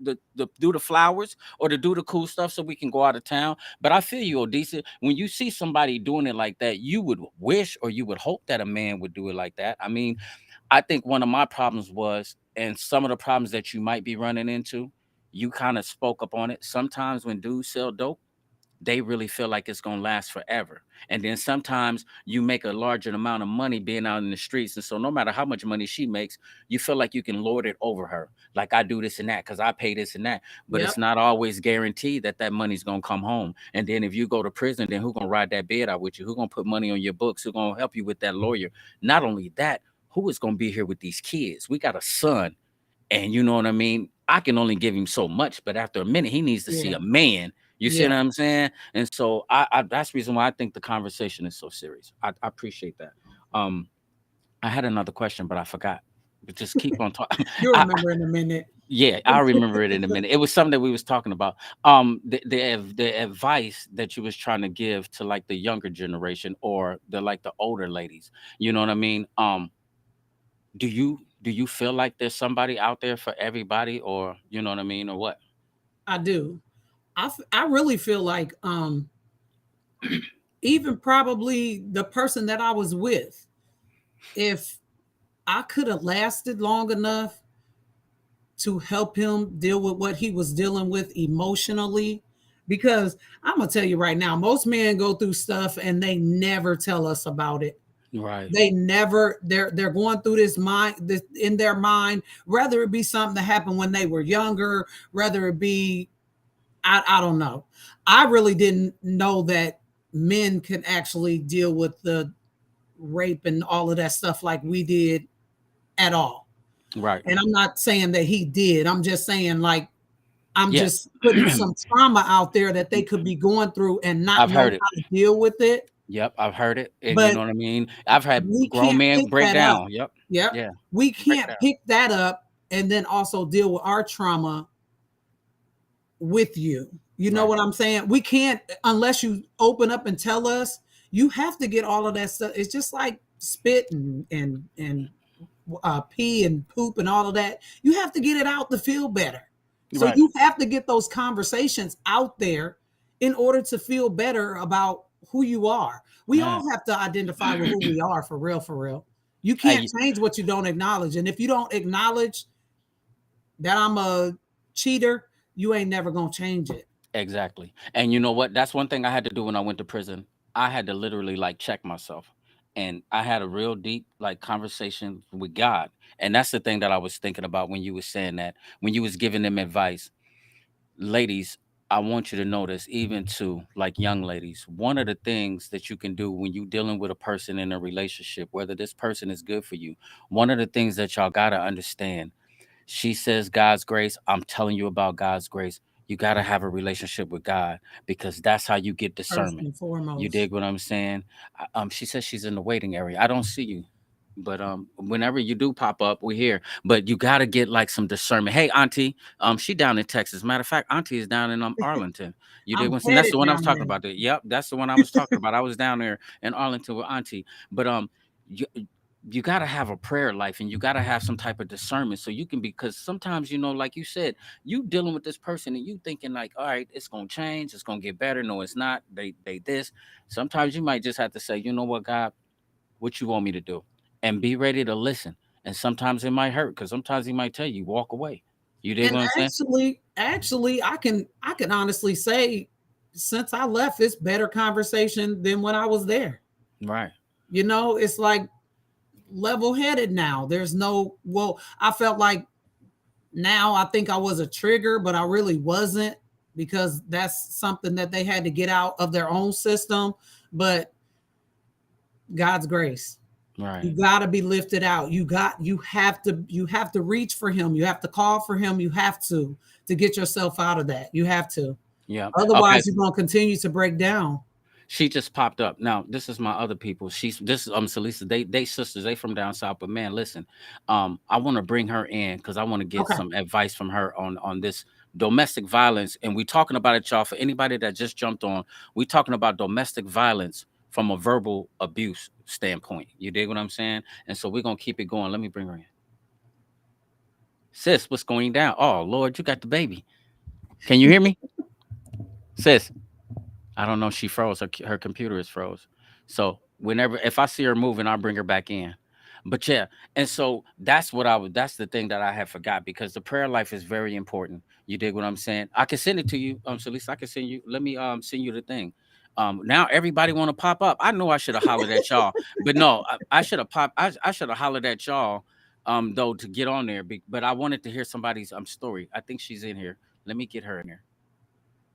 do the flowers or to do the cool stuff so we can go out of town. But I feel you, Odessa. When you see somebody doing it like that, you would wish or you would hope that a man would do it like that. I mean, I think one of my problems was, and some of the problems that you might be running into, you kind of spoke up on it. Sometimes when dudes sell dope, they really feel like it's gonna last forever. And then sometimes you make a larger amount of money being out in the streets, and so no matter how much money she makes, you feel like you can lord it over her. Like I do this and that because I pay this and that, but Yep. it's not always guaranteed that that money's gonna come home. And then if you go to prison, then who gonna ride that bed out with you? Who gonna put money on your books? Who gonna help you with that lawyer? Not only that, who is gonna be here with these kids? We got a son, and you know what I mean? I can only give him so much, but after a minute, he needs to see Yeah. a man. You see Yeah. what I'm saying? And so I that's the reason why I think the conversation is so serious. I appreciate that. Um, I had another question, but I forgot. But just keep on talking. You'll I, remember in a minute. yeah, I'll remember it in a minute. It was something that we was talking about. The advice that you was trying to give to like the younger generation or the like the older ladies. You know what I mean? Do you feel like there's somebody out there for everybody, or you know what I mean, or what? I do. I really feel like even probably the person that I was with, if I could have lasted long enough to help him deal with what he was dealing with emotionally, because I'm gonna tell you right now, most men go through stuff and they never tell us about it. Right, They never, they're going through this in their mind, whether it be something that happened when they were younger, whether it be I don't know. I really didn't know that men could actually deal with the rape and all of that stuff like we did at all. right. And I'm not saying that he did. I'm just saying like I'm Yeah. just putting some trauma out there that they could be going through and not I've know heard it. how to deal with it. Yep, I've heard it. And you But know what I mean? I've had we grown can't men pick break that up. down. Yep. Yep. Yeah. We Break can't down. pick that up and then also deal with our trauma with you. You know Right. what I'm saying? We can't unless you open up and tell us. You have to get all of that stuff. It's just like spit and pee and poop and all of that. You have to get it out to feel better. So Right. you have to get those conversations out there in order to feel better about who you are. We Man. all have to identify with who we are for real, for real. You can't Hey, change what you don't acknowledge. And if you don't acknowledge that I'm a cheater, you ain't never gonna change it. exactly. And you know what? That's one thing I had to do when I went to prison. I had to literally like check myself. And I had a real deep like conversation with God. And that's the thing that I was thinking about when you was saying that, when you was giving them advice. Ladies, I want you to notice, even to like young ladies, one of the things that you can do when you dealing with a person in a relationship, whether this person is good for you, one of the things that y'all gotta understand. She says God's grace. I'm telling you about God's grace. You got to have a relationship with God because that's how you get First discernment. and You foremost. dig what I'm saying? She says she's in the waiting area. I don't see you, but whenever you do pop up, we're here. But you got to get like some discernment. Hey, Auntie, she down in Texas. Matter of fact, Auntie is down in Arlington. You dig I'm what I'm saying? That's headed the one I was down talking there. about. Yep, that's the one I was talking about. I was down there in Arlington with Auntie. But you, you got to have a prayer life and you got to have some type of discernment so you can, because sometimes, you know, like you said, you dealing with this person and you thinking like, all right, it's going to change, it's going to get better. No, it's not. They this. Sometimes you might just have to say, you know what, God, what you want me to do, and be ready to listen. And sometimes it might hurt because sometimes he might tell you walk away. You dig And what I'm saying? actually, I can honestly say, since I left, it's better conversation than when I was there. Right. You know, it's like level headed now. There's no, well, I felt like now I think I was a trigger, but I really wasn't because that's something that they had to get out of their own system. But God's grace. Right. You got to be lifted out. You have to reach for him. You have to call for him. You have to get yourself out of that. You have to. Yeah. Okay. Otherwise, you're going to continue to break down. She just popped up. Now, this is my other people. She's this Salisa. They sisters. They from down south. But man, listen, I want to bring her in because I want to get Okay. some advice from her on this domestic violence. And we talking about it, y'all. For anybody that just jumped on, we talking about domestic violence from a verbal abuse standpoint. You dig what I'm saying? And so we're gonna keep it going. Let me bring her in. Sis, what's going down? Oh Lord, you got the baby. Can you hear me, sis? I don't know. She froze. Her computer is froze. So whenever if I see her moving, I'll bring her back in. But yeah, and so that's what I would. That's the thing that I have forgot because the prayer life is very important. You dig what I'm saying? I can send it to you. So at least I can send you. Let me send you the thing. Now everybody want to pop up. I know I should have hollered at y'all, but no, I should have popped. I should have hollered at y'all. Though to get on there, but I wanted to hear somebody's story. I think she's in here. Let me get her in there.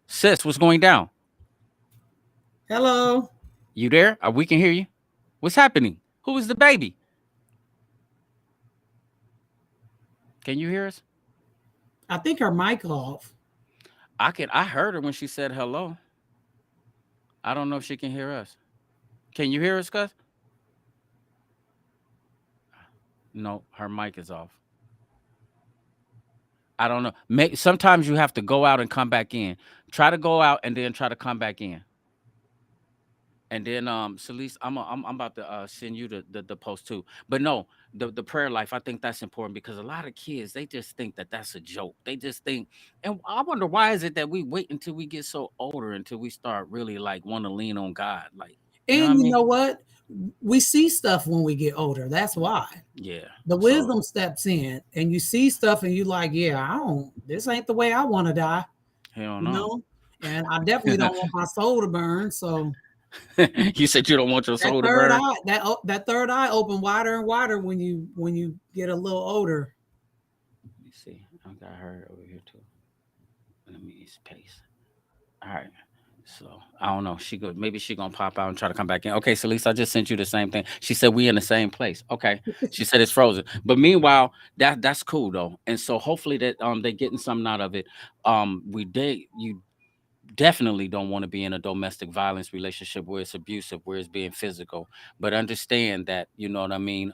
Sis, what's going down? Hello. You there? We can hear you. What's happening? Who is the baby? Can you hear us? I think her mic off. I can. I heard her when she said hello. I don't know if she can hear us. Can you hear us, Gus? No, her mic is off. I don't know. Sometimes you have to go out and come back in. Try to go out and then try to come back in. And then Celeste, I'm about to send you the post too. But no, the prayer life, I think that's important because a lot of kids they just think that that's a joke. They just think, and I wonder why is it that we wait until we get so older until we start really like want to lean on God, like you know what And I you mean? know what? We see stuff when we get older. That's why. Yeah. The So wisdom steps in and you see stuff and you like, yeah, I don't, this ain't the way I want to die, hell you no. know? And I definitely don't want my soul to burn. So You said you don't want your that soul to third burn. eye, that third eye open wider and wider when you get a little older. Let me see. I got her over here too. Let me paste. All right. So I don't know. She go maybe she gonna pop out and try to come back in. Okay, so Lisa, I just sent you the same thing. She said we in the same place. Okay. She said it's frozen. But meanwhile, that's cool though. And so hopefully that they getting something out of it. You definitely don't want to be in a domestic violence relationship where it's abusive, where it's being physical. But understand that, you know what I mean?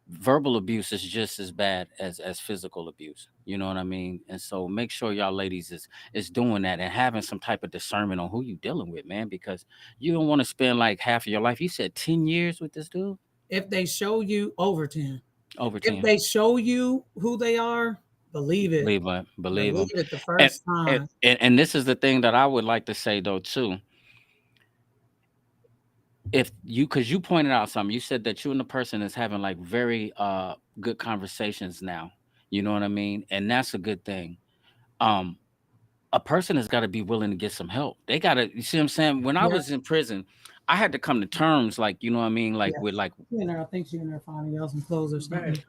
Verbal abuse is just as bad as physical abuse. You know what I mean? And so make sure y'all ladies is doing that and having some type of discernment on who you dealing with, man, because you don't want to spend like half of your life. You said 10 years with this dude? If they show you over 10, Over if 10. they show you who they are, believe it. Believe him. Believe Believe him. it the And, first and time. and this is the thing that I would like to say though too. If you because you pointed out something, you said that you and the person is having like very good conversations now. You know what I mean? And that's a good thing. Um a person has got to be willing to get some help. They got to, you see what I'm saying? When I Yeah. was in prison, I had to come to terms, like, you know what I mean? Like, Yeah. with like, She in there, I think she in there finding y'all some clothes or something.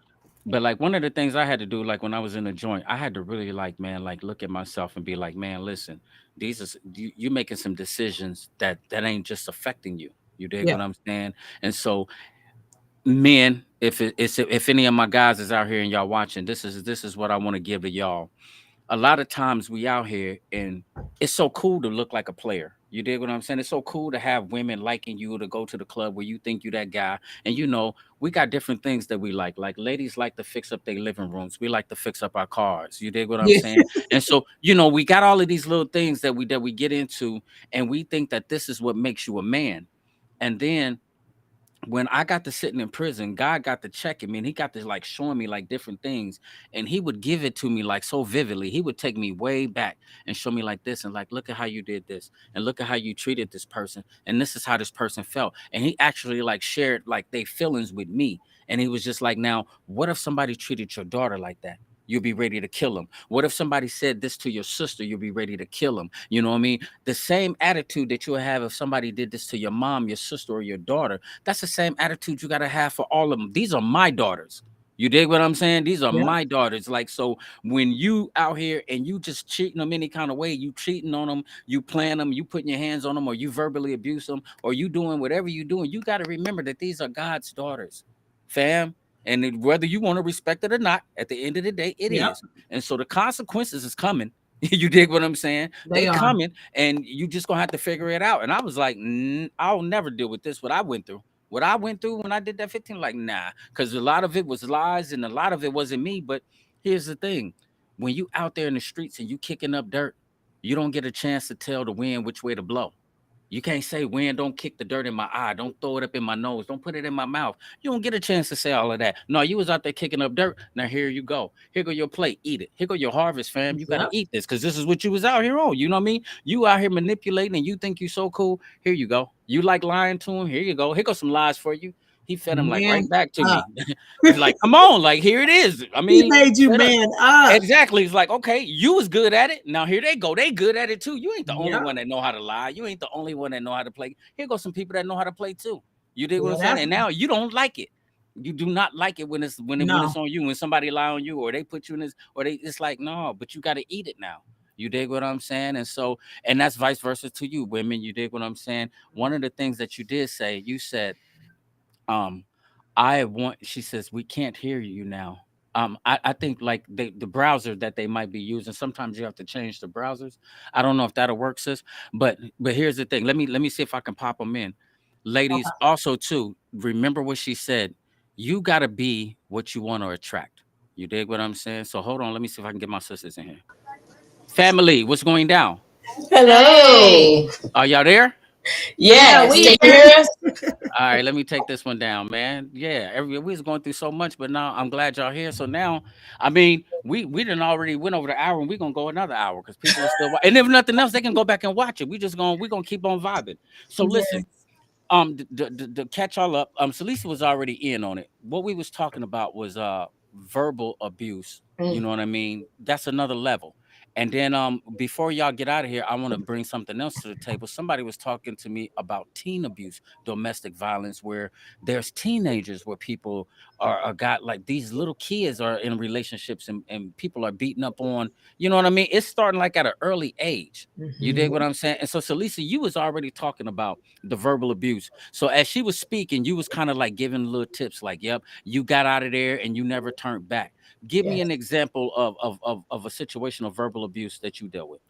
but like one of the things I had to do, like when I was in a joint, I had to really like, man, like look at myself and be like, man, listen, you making some decisions that ain't just affecting you. You dig Yeah. what I'm saying? And so, men, if any of my guys is out here and y'all watching, this is what I want to give to y'all. A lot of times we out here and it's so cool to look like a player. You dig what I'm saying? It's so cool to have women liking you to go to the club where you think you that guy. And you know, we got different things that we like. Like ladies like to fix up their living rooms. We like to fix up our cars. You dig what I'm Yeah. saying? And so, you know, we got all of these little things that we get into and we think that this is what makes you a man. And then when I got to sitting in prison, God got to checking me and he got to like showing me like different things. And he would give it to me like so vividly. He would take me way back and show me like this and like, look at how you did this and look at how you treated this person. And this is how this person felt. And he actually like shared like they feelings with me. And he was just like, now, what if somebody treated your daughter like that? You'll be ready to kill them. What if somebody said this to your sister? You'll be ready to kill them. You know what I mean? The same attitude that you would have if somebody did this to your mom, your sister, or your daughter, that's the same attitude you got to have for all of them. These are my daughters. You dig what I'm saying? These are Yeah. my daughters. Like, so when you out here and you just cheating them any kind of way, you cheating on them, you playing them, you putting your hands on them, or you verbally abuse them, or you doing whatever you doing, you got to remember that these are God's daughters, fam. And whether you want to respect it or not, at the end of the day, it Yep. is. And so the consequences is coming. You dig what I'm saying? They They are. coming, and you just gonna have to figure it out. And I was like, I'll never deal with this. What I went through. What I went through when I did that 15, like, nah, because a lot of it was lies and a lot of it wasn't me. But here's the thing: when you out there in the streets and you kicking up dirt, you don't get a chance to tell the wind which way to blow. You can't say, wind, don't kick the dirt in my eye. Don't throw it up in my nose. Don't put it in my mouth. You don't get a chance to say all of that. No, you was out there kicking up dirt. Now here you go. Here go your plate. Eat it. Here go your harvest, fam. You got to Yep. eat this because this is what you was out here on. You know what I mean? You out here manipulating and you think you so cool. Here you go. You like lying to him. Here you go. Here go some lies for you. He fed him like right Man back to up. me. He's like, come on, like here it is. I He mean, made you straight up. man up. Exactly. It's like, okay, you was good at it. Now here they go. They good at it too. You ain't the only Yep. one that know how to lie. You ain't the only one that know how to play. Here go some people that know how to play too. You dig what I'm Well, saying? that's And now you don't like it. You do not like it when it's no. on you, when somebody lie on you, or they put you in this, or they it's like, no, but you gotta eat it now. You dig what I'm saying? And so, and that's vice versa to you, women. You dig what I'm saying? One of the things that you did say, you said, um, I want she says, "We can't hear you now." I think like the browser that they might be using, sometimes you have to change the browsers. I don't know if that'll work, sis. But here's the thing. Let me see if I can pop them in. Okay. Ladies, also too, remember what she said. You gotta be what you want to attract. You dig what I'm saying? So hold on, let me see if I can get my sisters in here. Family, what's going down? Hello. Are y'all there? Yeah, Yes. we Can you here. hear us? All right, let me take this one down, man. Yeah, we was going through so much, but now I'm glad y'all here. So now, I mean, we didn't already went over the hour, and we're gonna go another hour because people are still. And if nothing else, they can go back and watch it. We gonna keep on vibing. So listen, Yes. to catch all up, Celisa was already in on it. What we was talking about was verbal abuse. You Mm. know what I mean? That's another level. And then before y'all get out of here, I want to bring something else to the table. Somebody was talking to me about teen abuse, domestic violence, where there's teenagers where people are got like these little kids are in relationships and people are beating up on, you know what I mean? It's starting like at an early age. You dig Mhm. what I'm saying? And so Celisa, you was already talking about the verbal abuse. So as she was speaking, you was kind of like giving little tips like, yep, you got out of there and you never turned back. Give me Yes. an example of a situation of verbal abuse that you dealt with.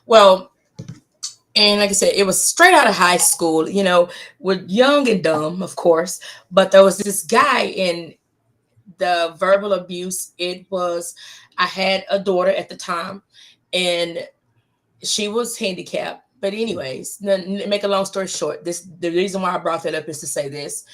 Well, and like I said, it was straight out of high school. We're young and dumb, of course, but there was this guy in the verbal abuse. It was, I had a daughter at the time, and she was handicapped. But anyways, make a long story short, the reason why I brought that up is to say this.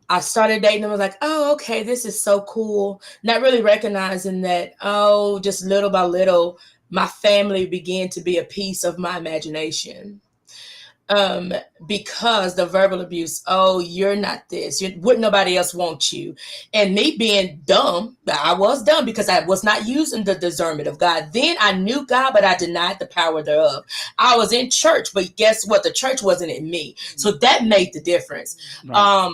I started dating and was like, oh, okay, this is so cool. Not really recognizing that, oh, just little by little, my family began to be a piece of my imagination. Um, because the verbal abuse, oh, you're not this, wouldn't nobody else want you. And me being dumb, I was dumb because I was not using the discernment of God. Then I knew God, but I denied the power thereof. I was in church, but guess what? The church wasn't in me. So that made the difference. Right.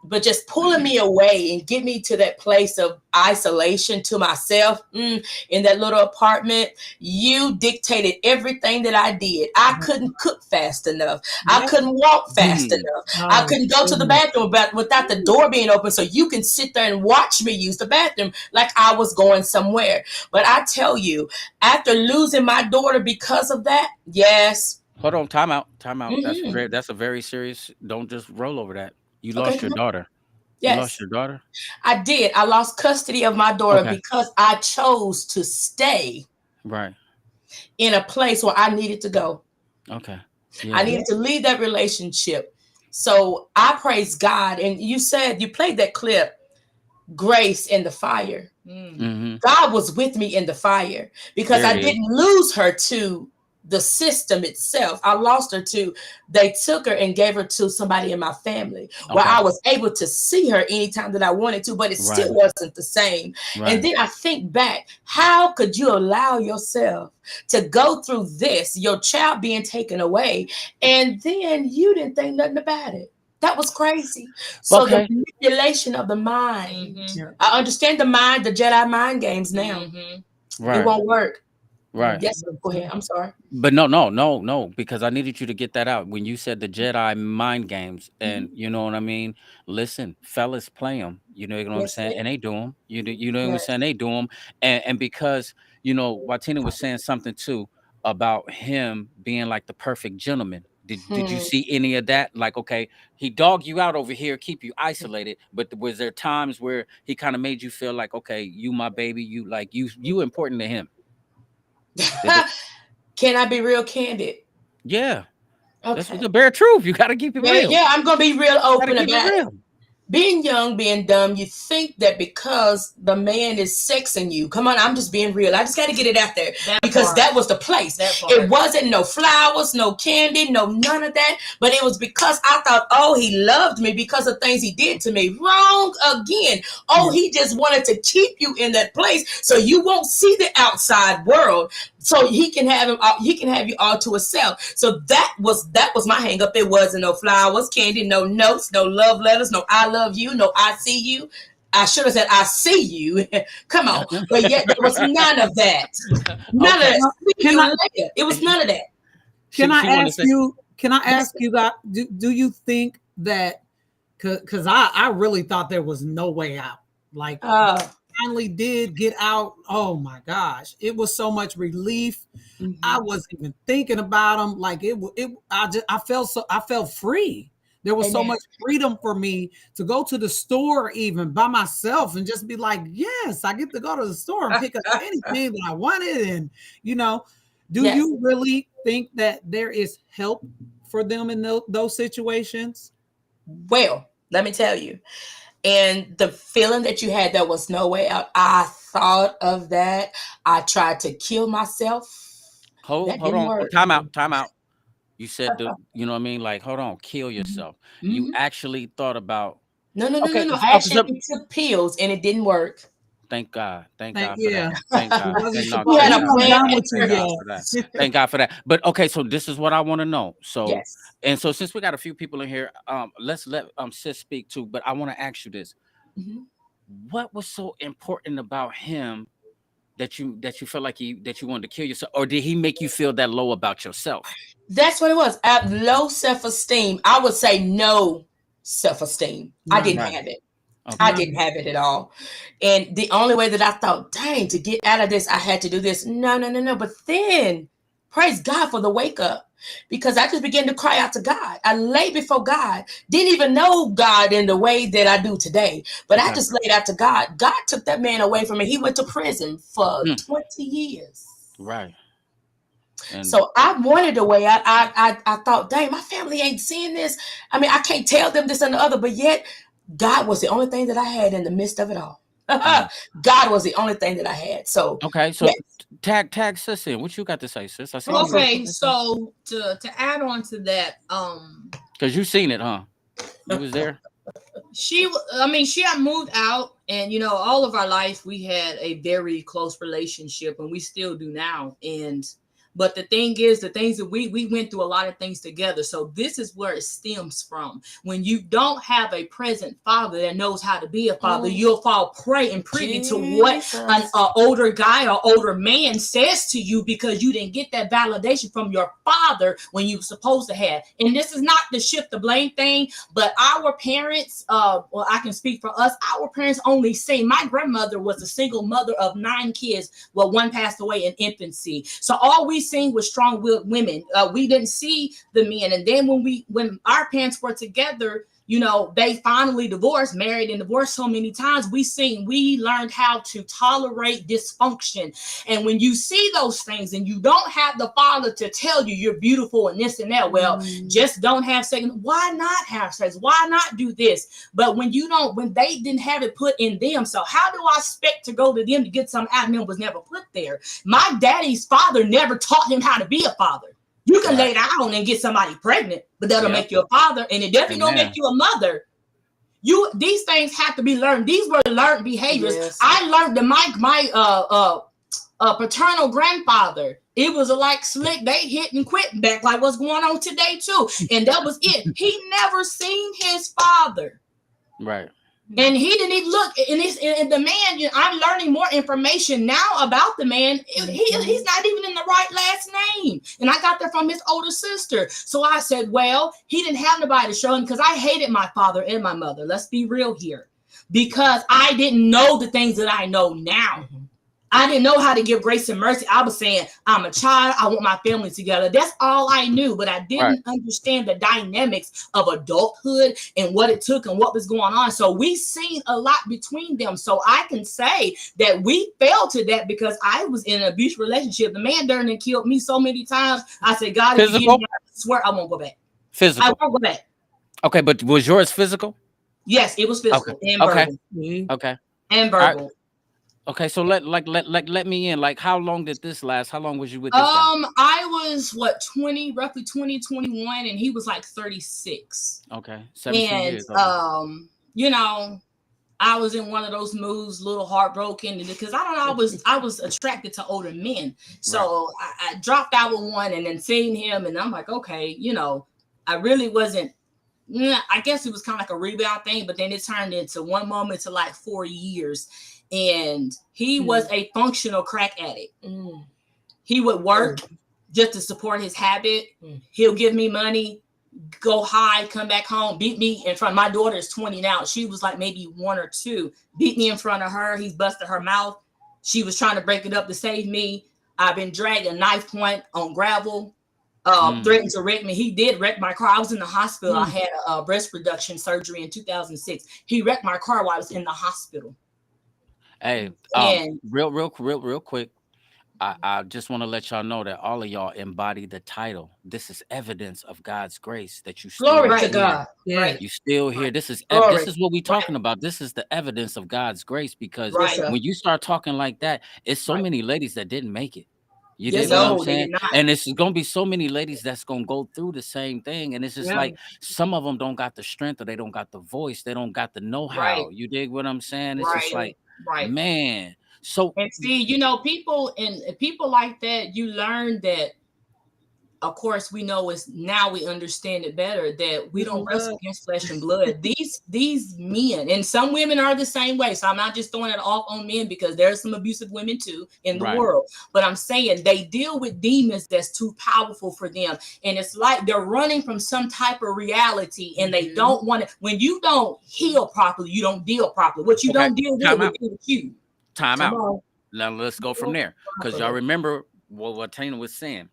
But just pulling me away and get me to that place of isolation to myself, in that little apartment. You dictated everything that I did. I couldn't cook fast enough. I Yep. couldn't walk fast Hmm. enough. I Oh couldn't go to the goodness. bathroom without the door being open so you can sit there and watch me use the bathroom like I was going somewhere. But I tell you, after losing my daughter because of that, yes. Hold on, time out, time out. Hmm. That's a very serious. Don't just roll over that. You Okay, lost your come on. daughter. You lost Yes, your daughter. I did. I lost custody of my daughter Okay. because I chose to stay Right. in a place where I needed to go. Okay. I Yeah. needed to leave that relationship. So I praise God. And you said, you played that clip, Grace in the Fire. Mm-hmm. God was with me in the fire because There it I is. didn't lose her to the system itself. I lost her to, they took her and gave her to somebody in my family where Okay. I was able to see her anytime that I wanted to, but it Right. still wasn't the same. And Right. then I think back, how could you allow yourself to go through this, your child being taken away, and then you didn't think nothing about it? That was crazy. So the Okay. manipulation of the mind. Yeah. I understand the mind, the Jedi mind games now. It Right. won't work. Right. Yes, go ahead. I'm sorry. But no, no, no, no, because I needed you to get that out when you said the Jedi mind games, and Mhm. you know what I mean. Listen, fellas, play them. You know what I'm Yes, saying, ma'am. and they do them. You know what I'm Yes. saying. They do them, and because Watina was saying something too about him being like the perfect gentleman. Did you Hmm. see any of that? Like, okay, he dogged you out over here, keep you isolated, but was there times where he kind of made you feel like, okay, you my baby, you like you important to him? Did it? Can I be real candid? Yeah. That's what Okay. the bare truth. You gotta keep it Yeah, real. yeah, I'm gonna be real Gotta open keep it about it. real. being young, being dumb, you think that because the man is sexing you, come on, I'm just being real. I just got to get it out there because that was the place. It wasn't no flowers, no candy, no none of that. But it was because I thought, oh, he loved me because of things he did to me. Wrong again. Oh, he just wanted to keep you in that place so you won't see the outside world. So he can have him. He can have you all to himself. So that was my hang up. There wasn't no flowers, candy, no notes, no love letters, no I love you, no I see you. I should have said I see you. Come on, but yet there was none of that. None of Okay. that. See Can you I later. It was none of that. can I She wanted to ask say, you? Can I Yes. ask you that? Do you think that? Because I really thought there was no way out. Like Uh, finally did get out. Oh my gosh, it was so much relief. I mhm. wasn't even thinking about them. Like I felt free. There was so Amen. much freedom for me to go to the store even by myself and just be like, yes, I get to go to the store and pick up anything that I wanted. And you know, do Yes. you really think that there is help for them in those situations? Well, let me tell you. And the feeling that you had, there was no way out. I thought of that. I tried to kill myself. That hold didn't on, work. time out, time out. You said you know what I mean? Like, hold on, kill Mhm. yourself. You Mhm. actually thought about, No, no, no, no, okay, no. I okay, so actually took pills and it didn't work. thank Thank God for that. yeah. Thank He God. wasn't Thank no, We supposed had thank he a God for wasn't that. plan done at with you Thank God yet. for that. first. Thank God for that. But okay, so this is what I want to know. So, Yes. and so since we got a few people in here, let's let sis speak too. But I want to ask you this: Mhm. what was so important about him that you felt like that you wanted to kill yourself, or did he make you feel that low about yourself? That's what it was. At low self esteem. I would say no self esteem. I None. didn't Right. have it. I Okay. didn't None. have it at all. And the only way that I thought, dang, to get out of this, I had to do this. No, no, no, no. But then, praise God for the wake up because I just began to cry out to God. I laid before God. Didn't even know God in the way that I do today. But I Okay. just laid out to God. God took that man away from me. He went to prison for Mm, 20 years. right. And So I wanted a way. I thought, dang, my family ain't seeing this. I mean, I can't tell them this and the other, but yet God was the only thing that I had in the midst of it all. mm, God was the only thing that I had. So okay. yes. So tag sis in. What you got to say, sis? I seen you got Okay, something to say. so to add on to that, Cause you seen it, huh? You was there. I mean, she had moved out, and all of our life we had a very close relationship, and we still do now. And but the thing is, the things that we went through a lot of things together. So this is where it stems from. When you don't have a present father that knows how to be a father, you'll fall prey and privy to what an Jesus. older guy or older man says to you because you didn't get that validation from your father when you were supposed to have. And this is not to shift the blame thing, but our parents, well, I can speak for us. Our parents only seen. My grandmother was a single mother of 9 kids. Well, one passed away in infancy. So all we seen was strong-willed women. We didn't see the men. And then when our parents were together, they finally divorced, married and divorced so many times. We learned how to tolerate dysfunction. And when you see those things and you don't have the father to tell you you're beautiful and this and that, well, just don't have sex. Why not have sex? Why not do this? But when they didn't have it put in them, so how do I expect to go to them to get some out of them was never put there? My daddy's father never taught him how to be a father. You can Right. lay down and get somebody pregnant, but that'll Yep. make you a father, and it definitely don't make Amen. you a mother. These things have to be learned. These were learned behaviors. Yes. I learned that my paternal grandfather. It was like slick. They hit and quit back like what's going on today too, and that was it. He never seen his father. Right. And he didn't even look. And the man, I'm learning more information now about the man. He's not even in the right last name. And I got that from his older sister. So I said, well, he didn't have nobody to show him because I hated my father and my mother. Let's be real here. Because I didn't know the things that I know now. I didn't know how to give grace and mercy. I was saying, I'm a child. I want my family together. That's all I knew. But I Right. didn't understand the dynamics of adulthood and what it took and what was going on. So we seen a lot between them. So I can say that we fell to that because I was in an abusive relationship. The man done and killed me so many times. I said, God, if you give Physical. me, I swear I won't go back. I Physical. won't go back. Okay, but was yours physical? Yes, it was Okay. physical and Okay. verbal. Mhm. Okay. And All right. verbal. Okay. So let me in. Like, how long did this last? How long was you with this guy? I was what 20, roughly 20, 21, and he was like 36. Okay. 17 And years. Okay. you know, I was in one of those moods, little heartbroken, because I don't know, I was attracted to older men. So I dropped out with one and then seen him, and I'm like, okay, you know, I really wasn't. I guess it was kind of like a rebound thing, but then it turned into one moment to like 4 years, and he was a functional crack addict. He would work just to support his habit. He'll give me money, go high, come back home, beat me in front. My daughter is 20 now. She was like maybe 1 or 2. Beat me in front of her. He's busted her mouth. She was trying to break it up to save me. I've been dragged a knife point on gravel. Threatened to wreck me. He did wreck my car. I was in the hospital. I had a breast reduction surgery in 2006. He wrecked my car while I was in the hospital. Hey, And real quick. I just want to let y'all know that all of y'all embody the title. This is evidence of God's grace that you still glory to here. God. Yeah. Right. You still here. This is Glory. this is what we talking about. This is the evidence of God's grace, because Right. when you start talking like that, it's so Right. many ladies that didn't make it. You Yes, did what I'm no, they saying? did not. And it's gonna be so many ladies that's gonna go through the same thing. And it's just Yeah. like some of them don't got the strength, or they don't got the voice, they don't got the know-how. Right. You dig what I'm saying? It's just like, Right. man. So And see, you know, people like that, you learn that, of course, we know it's now we understand it better that we don't wrestle against flesh and blood. These men, and some women are the same way. So I'm not just throwing it off on men, because there's some abusive women too in the world. But I'm saying they deal with demons that's too powerful for them. And it's like they're running from some type of reality, and they don't want to. When you don't heal properly, you don't deal properly. What you don't deal with will deal with you. Time Come out. on. Now let's go from there, because y'all remember what Tina was saying.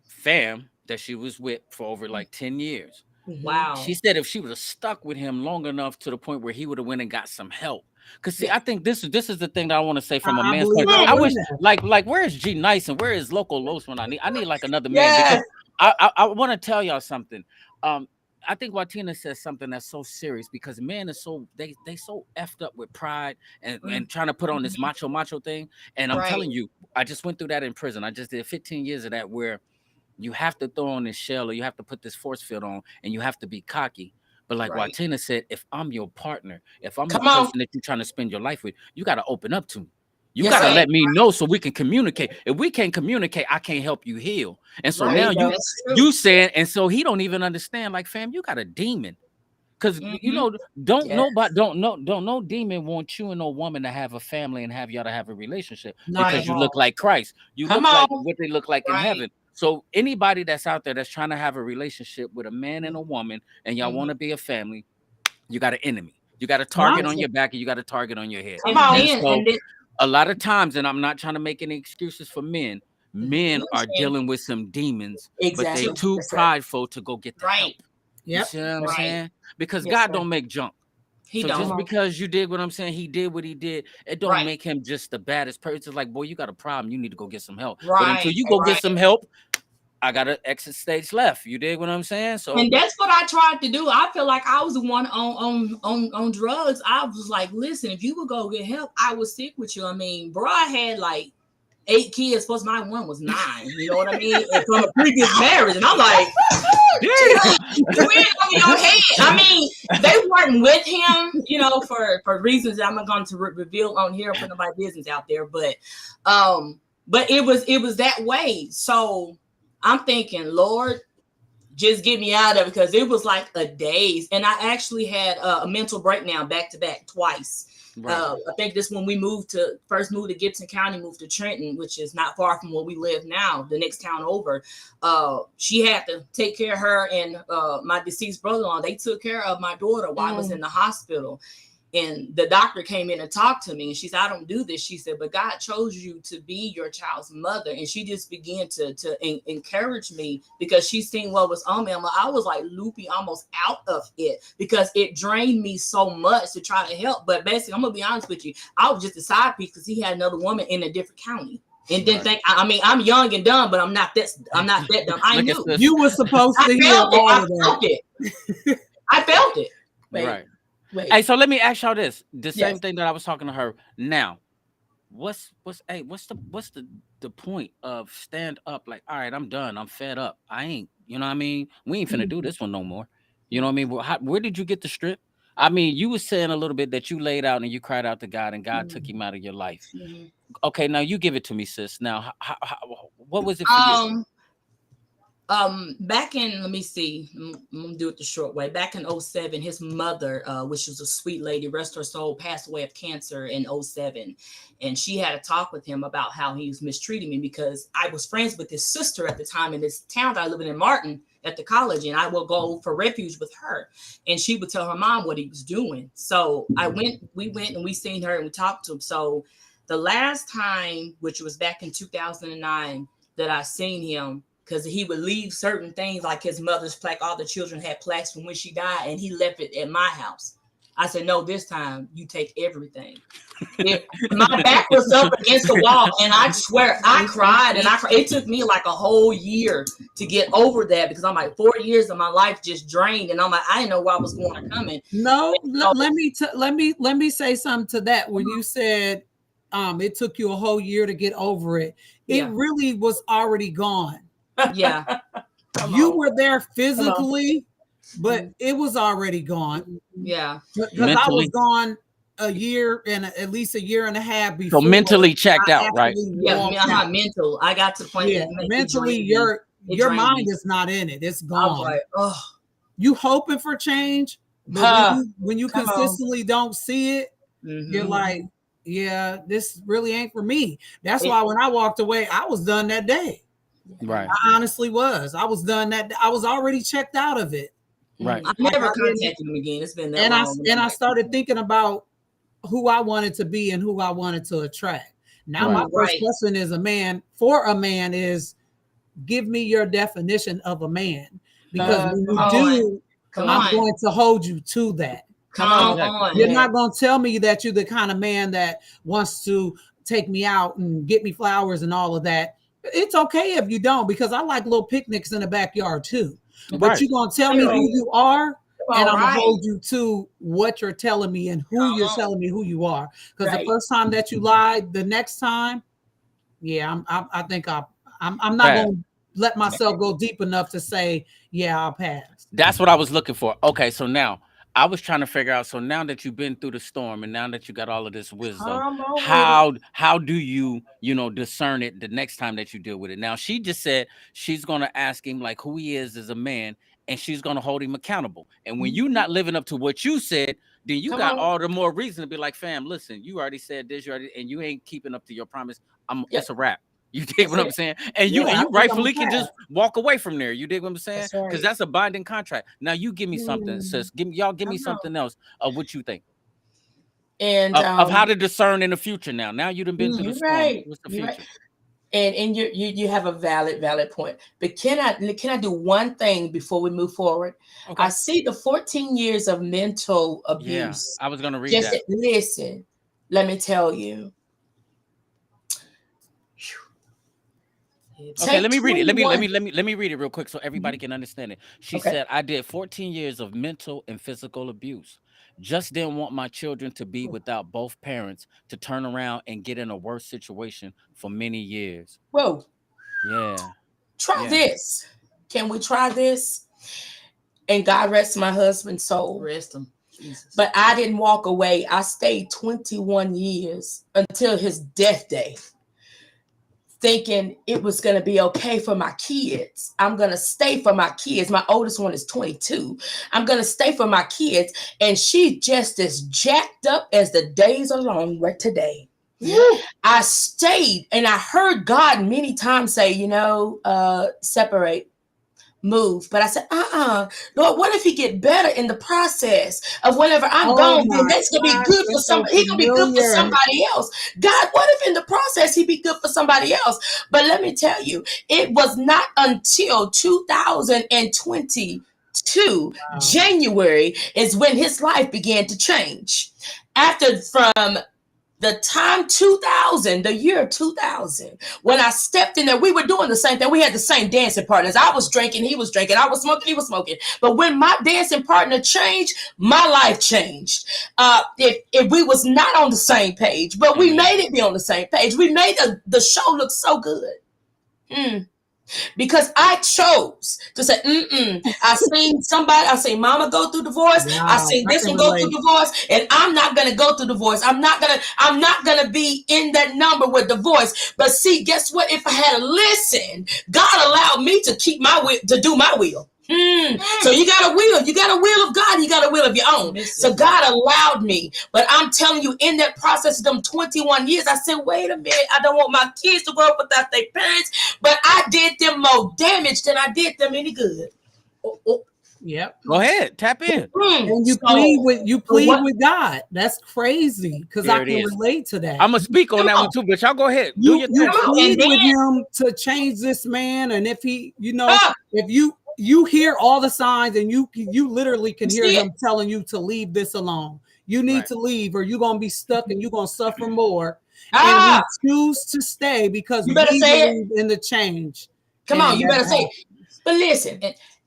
Fam that she was with for over like 10 years. Wow. She said if she would have stuck with him long enough to the point where he would have went and got some help. Because see, I think this is the thing that I want to say from a man's point. I wish like where is G Nice and where is Local Los when I need like another man, because I want to tell y'all something. I think Watina says something that's so serious, because men are so they so effed up with pride and trying to put on this macho thing. And I'm telling you, I just went through that in prison. I just did 15 years of that, where you have to throw on this shell, or you have to put this force field on, and you have to be cocky. But like Watina said, if I'm your partner, if I'm the person that you're trying to spend your life with, you got to open up to me. You got to let me know so we can communicate. If we can't communicate, I can't help you heal. And so now you said, and so he don't even understand, like, fam, you got a demon. Because you know, don't no demon want you and no woman to have a family and have y'all to have a relationship, because you look like Christ. You look like what they look like in heaven. So anybody that's out there that's trying to have a relationship with a man and a woman, and y'all want to be a family, you got an enemy. You got a target on your back, and you got a target on your head. And so a lot of times, and I'm not trying to make any excuses for men, men are dealing with some demons, but they too prideful to go get the help. You see what I'm saying? Because God don't make junk. So just because you did what I'm saying, he did what he did, it don't make him just the baddest person. It's like, boy, you got a problem. You need to go get some help. But until you go get some help, I got an exit stage left. You dig what I'm saying? So, and that's what I tried to do. I feel like I was the one on drugs. I was like, listen, if you would go get help, I would stick with you. I mean, bro, I had like 8 kids, plus my one was 9. You know what I mean? And from a previous marriage, and I'm like, over your head. I mean, they weren't with him, you know, for reasons that I'm not going to reveal on here, put my business out there. But it was that way. So I'm thinking, Lord, just get me out of it, because it was like a daze, and I actually had a mental breakdown back to back twice. I think this when we first moved to Gibson County, moved to Trenton, which is not far from where we live now, the next town over. She had to take care of her and my deceased brother-in-law. They took care of my daughter while I was in the hospital. And the doctor came in and talked to me, and she said, I don't do this. She said, but God chose you to be your child's mother. And she just began to encourage me, because she seen what was on me. I was like loopy, almost out of it, because it drained me so much to try to help. But basically, I'm going to be honest with you, I was just a side piece, because he had another woman in a different county. And didn't think, I mean, I'm young and dumb, but I'm not that dumb. I knew you were supposed to heal all of that. I felt it. Right. Wait. Hey, so let me ask y'all this: the same Yes. thing that I was talking to her. Now, what's the point of stand up? Like, all right, I'm done. I'm fed up. I ain't. You know what I mean? We ain't finna do this one no more. You know what I mean? Where did you get the strip? I mean, you was saying a little bit that you laid out and you cried out to God, and God took him out of your life. Mhm. Okay, now you give it to me, sis. Now, what was it for you? Um, back in, let me see, I'm gonna do it the short way. Back in '07, his mother, which was a sweet lady, rest her soul, passed away of cancer in '07. And she had a talk with him about how he was mistreating me because I was friends with his sister at the time in this town that I live in Martin at the college, and I will go for refuge with her. And she would tell her mom what he was doing. So we went and we seen her and we talked to him. So the last time, which was back in 2009, that I seen him, because he would leave certain things like his mother's plaque. All the children had plaques from when she died, and he left it at my house. I said, no, this time you take everything. My back was up against the wall, and I swear I cried and I cried. It took me like a whole year to get over that because I'm like 4 years of my life just drained, and I'm like I didn't know where I was going to come in. No, So, let me say something to that. When you said it took you a whole year to get over it, it Yeah. really was already gone. Yeah. You were there physically, but it was already gone. Yeah. Because I was Mentally, gone a year and at least a year and a half so before mentally checked I out, right? actually Yeah. walked out. Mental. I got to the point Yeah, it mentally, drained me. It your drained mind me. is not in it. It's I was gone. like, oh, You hoping for change, but when you come on. consistently don't see it, you're like, yeah, this really ain't for me. That's why when I walked away, I was done that day. Right, I honestly was. I was done that. I was already checked out of it. right. I Like never I didn't, contacted him again. It's been that and long. I started thinking about who I wanted to be and who I wanted to attract. Now my first question is for a man is give me your definition of a man. Because when you do, I'm going to hold you to that. Come on. You're not going to tell me that you're the kind of man that wants to take me out and get me flowers and all of that. It's okay if you don't, because I like little picnics in the backyard too. But you're going to tell me who you are, and I'm going to hold you to what you're telling me and who you're telling me who you are. Because the first time that you lied, the next time, yeah, I think I'm not going to let myself go deep enough to say, yeah, I'll pass. That's what I was looking for. Okay, so now I was trying to figure out. So now that you've been through the storm, and now that you got all of this wisdom, how do you discern it the next time that you deal with it? Now she just said she's gonna ask him like who he is as a man, and she's gonna hold him accountable. And when you're not living up to what you said, then you got all the more reason to be like, fam, listen, you already said this, and you ain't keeping up to your promise. It's a wrap. You dig what I'm saying? And you rightfully can just walk away from there. You dig what I'm saying? Because that's a binding contract. Now you give me something, sis. Give me something else of what you think. And of how to discern in the future now. Now you done been through the storm. What's the future? Right. And you have a valid point. But can I do one thing before we move forward? Okay. I see the 14 years of mental abuse. Yeah, I was gonna read that. Listen, let me tell you. Okay, let me read it. Let me read it real quick so everybody can understand it. She said, I did 14 years of mental and physical abuse. Just didn't want my children to be without both parents, to turn around and get in a worse situation for many years. Whoa. Yeah. Try this. Can we try this? And God rest my husband's soul. Rest him. Jesus. But I didn't walk away. I stayed 21 years until his death day, thinking it was going to be okay for my kids. I'm going to stay for my kids. My oldest one is 22. I'm going to stay for my kids. And she just as jacked up as the days along were today. Yeah. I stayed, and I heard God many times say, separate, move. But I said, Lord, what if he get better in the process of whenever I'm gone? Then that's gonna be good for somebody. He gonna be good for somebody else. God, what if in the process he be good for somebody else? But let me tell you, it was not until 2022 January is when his life began to change. From the time 2000, the year 2000, when I stepped in there, we were doing the same thing. We had the same dancing partners. I was drinking, he was drinking. I was smoking, he was smoking. But when my dancing partner changed, my life changed. If we was not on the same page, but we made it be on the same page. We made the show look so good. Because I chose to say, I seen mama go through divorce. I Wow, seen I this can one go through relate. divorce, and I'm not gonna go through divorce. I'm not gonna be in that number with divorce. But see, guess what? If I had listened, God allowed me to keep my will, to do my will. So you got a will. You got a will of God. You got a will of your own. So God allowed me. But I'm telling you, in that process of them 21 years, I said, wait a minute. I don't want my kids to grow up without their parents. But I did them more damage than I did them any good. Yep. Go ahead, tap in. And you So plead what? with God. That's crazy because I There it can is. relate to that. I'm gonna speak on Come that on. one too, but y'all go ahead. Do You your you thing. Come on. plead And then, with him to change this man, and if he, ah, if you hear all the signs, and you literally can you hear see it? him telling you to leave this alone. You need Right. to leave, or you're gonna be stuck, and you're gonna suffer more. And Ah, we choose to stay because you better we say it. believe in the change, Come on, and you that better say it. happens. But listen,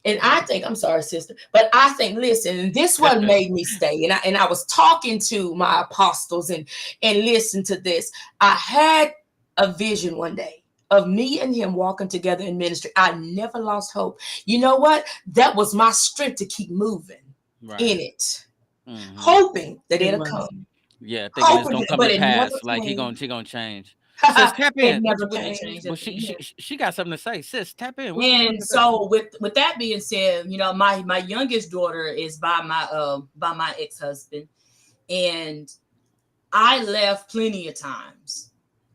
and I think, I'm sorry, sister, but I think, listen, and this one made me stay. And I was talking to my apostles and listen to this. I had a vision one day of me and him walking together in ministry. I never lost hope. You know what? That was my strength to keep moving Right. in it, Mm-hmm. hoping that It it'll was. come. Yeah, thinking it's Hoping, gonna come but to it never pass. Like came. she gonna change. Sis, tap It in. never What came. Change well, at the end. she got something to say. Sis, tap in. What you got And to say? so with that being said, my youngest daughter is by my ex-husband, and I left plenty of times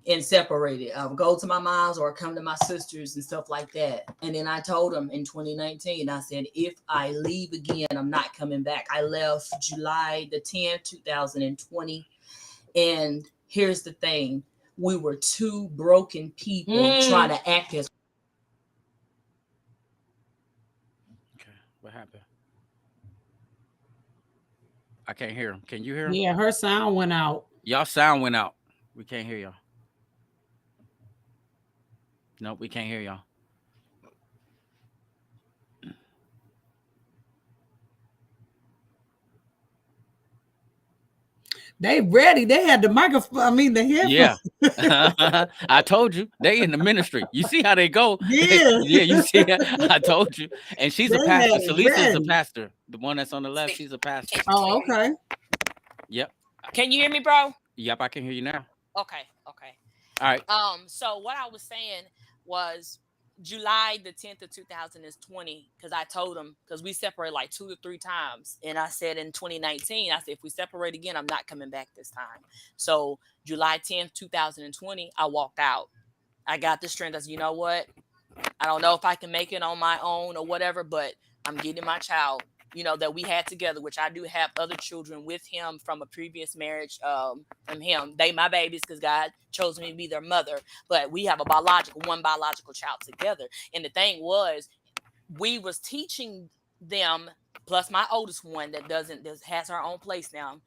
and separated. I would go to my mom's or come to my sisters and stuff like that. And then I told him in 2019, I said, if I leave again, I'm not coming back. I left July the 10th, 2020. And here's the thing. We were two broken people trying to act as Okay, what happened? I can't hear him. Can you hear him? Yeah, her sound went out. Y'all sound went out. We can't hear y'all. Nope, we can't hear y'all. They ready. They had the microphone. I mean, the headphones. Yeah. I told you they in the ministry. You see how they go. Yeah, Yeah, you see. I told you. And she's they a had pastor. it Salisa is a ready. pastor. The one that's on the left, she's a pastor. Oh, okay. Yep. Can you hear me, bro? Yep, I can hear you now. Okay, okay. All right. So what I was saying was July the 10th of 2020, because I told him, because we separated like 2 or 3 times. And I said in 2019, I said, if we separate again, I'm not coming back this time. So July 10th, 2020, I walked out. I got the strength. I said, you know what? I don't know if I can make it on my own or whatever, but I'm getting my child, that we had together, which I do have other children with him from a previous marriage from him. They my babies because God chose me to be their mother. But we have one biological child together. And the thing was, we was teaching them, plus my oldest one that has her own place now.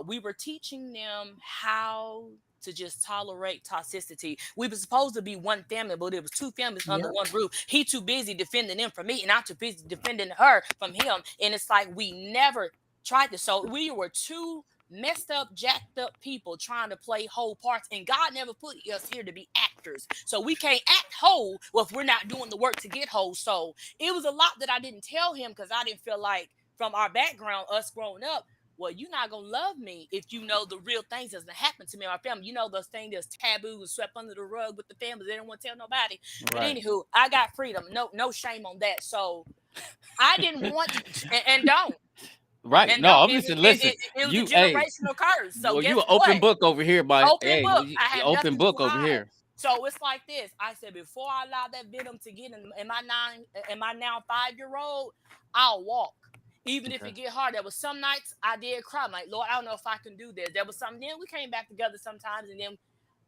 We were teaching them how to just tolerate toxicity. We were supposed to be one family, but it was 2 families under Yep. one roof. He too busy defending them from me, and I'm too busy defending her from him. And it's like we never tried this. So we were 2 messed up, jacked up people trying to play whole parts, and God never put us here to be actors. So we can't act whole if we're not doing the work to get whole. So it was a lot that I didn't tell him because I didn't feel like, from our background, us growing up, well, you're not gonna love me if you know the real things that's happened to me and my family. Those things that's taboo and swept under the rug with the family. They don't want to tell nobody. But Right. anywho, I got freedom. No shame on that. So I didn't want to, and don't. Right. And No, don't. I'm listen. Listen. It was a You, hey, generational curse. So well, guess you an open what? book over here, by Open hey, book. I have open nothing to book over hide. here. So it's like this. I said, before I allow that venom to get in my now 5-year-old, I'll walk. Even if Okay. it get hard. There was some nights I did cry. I'm like, Lord, I don't know if I can do this. There was some, then we came back together sometimes, and then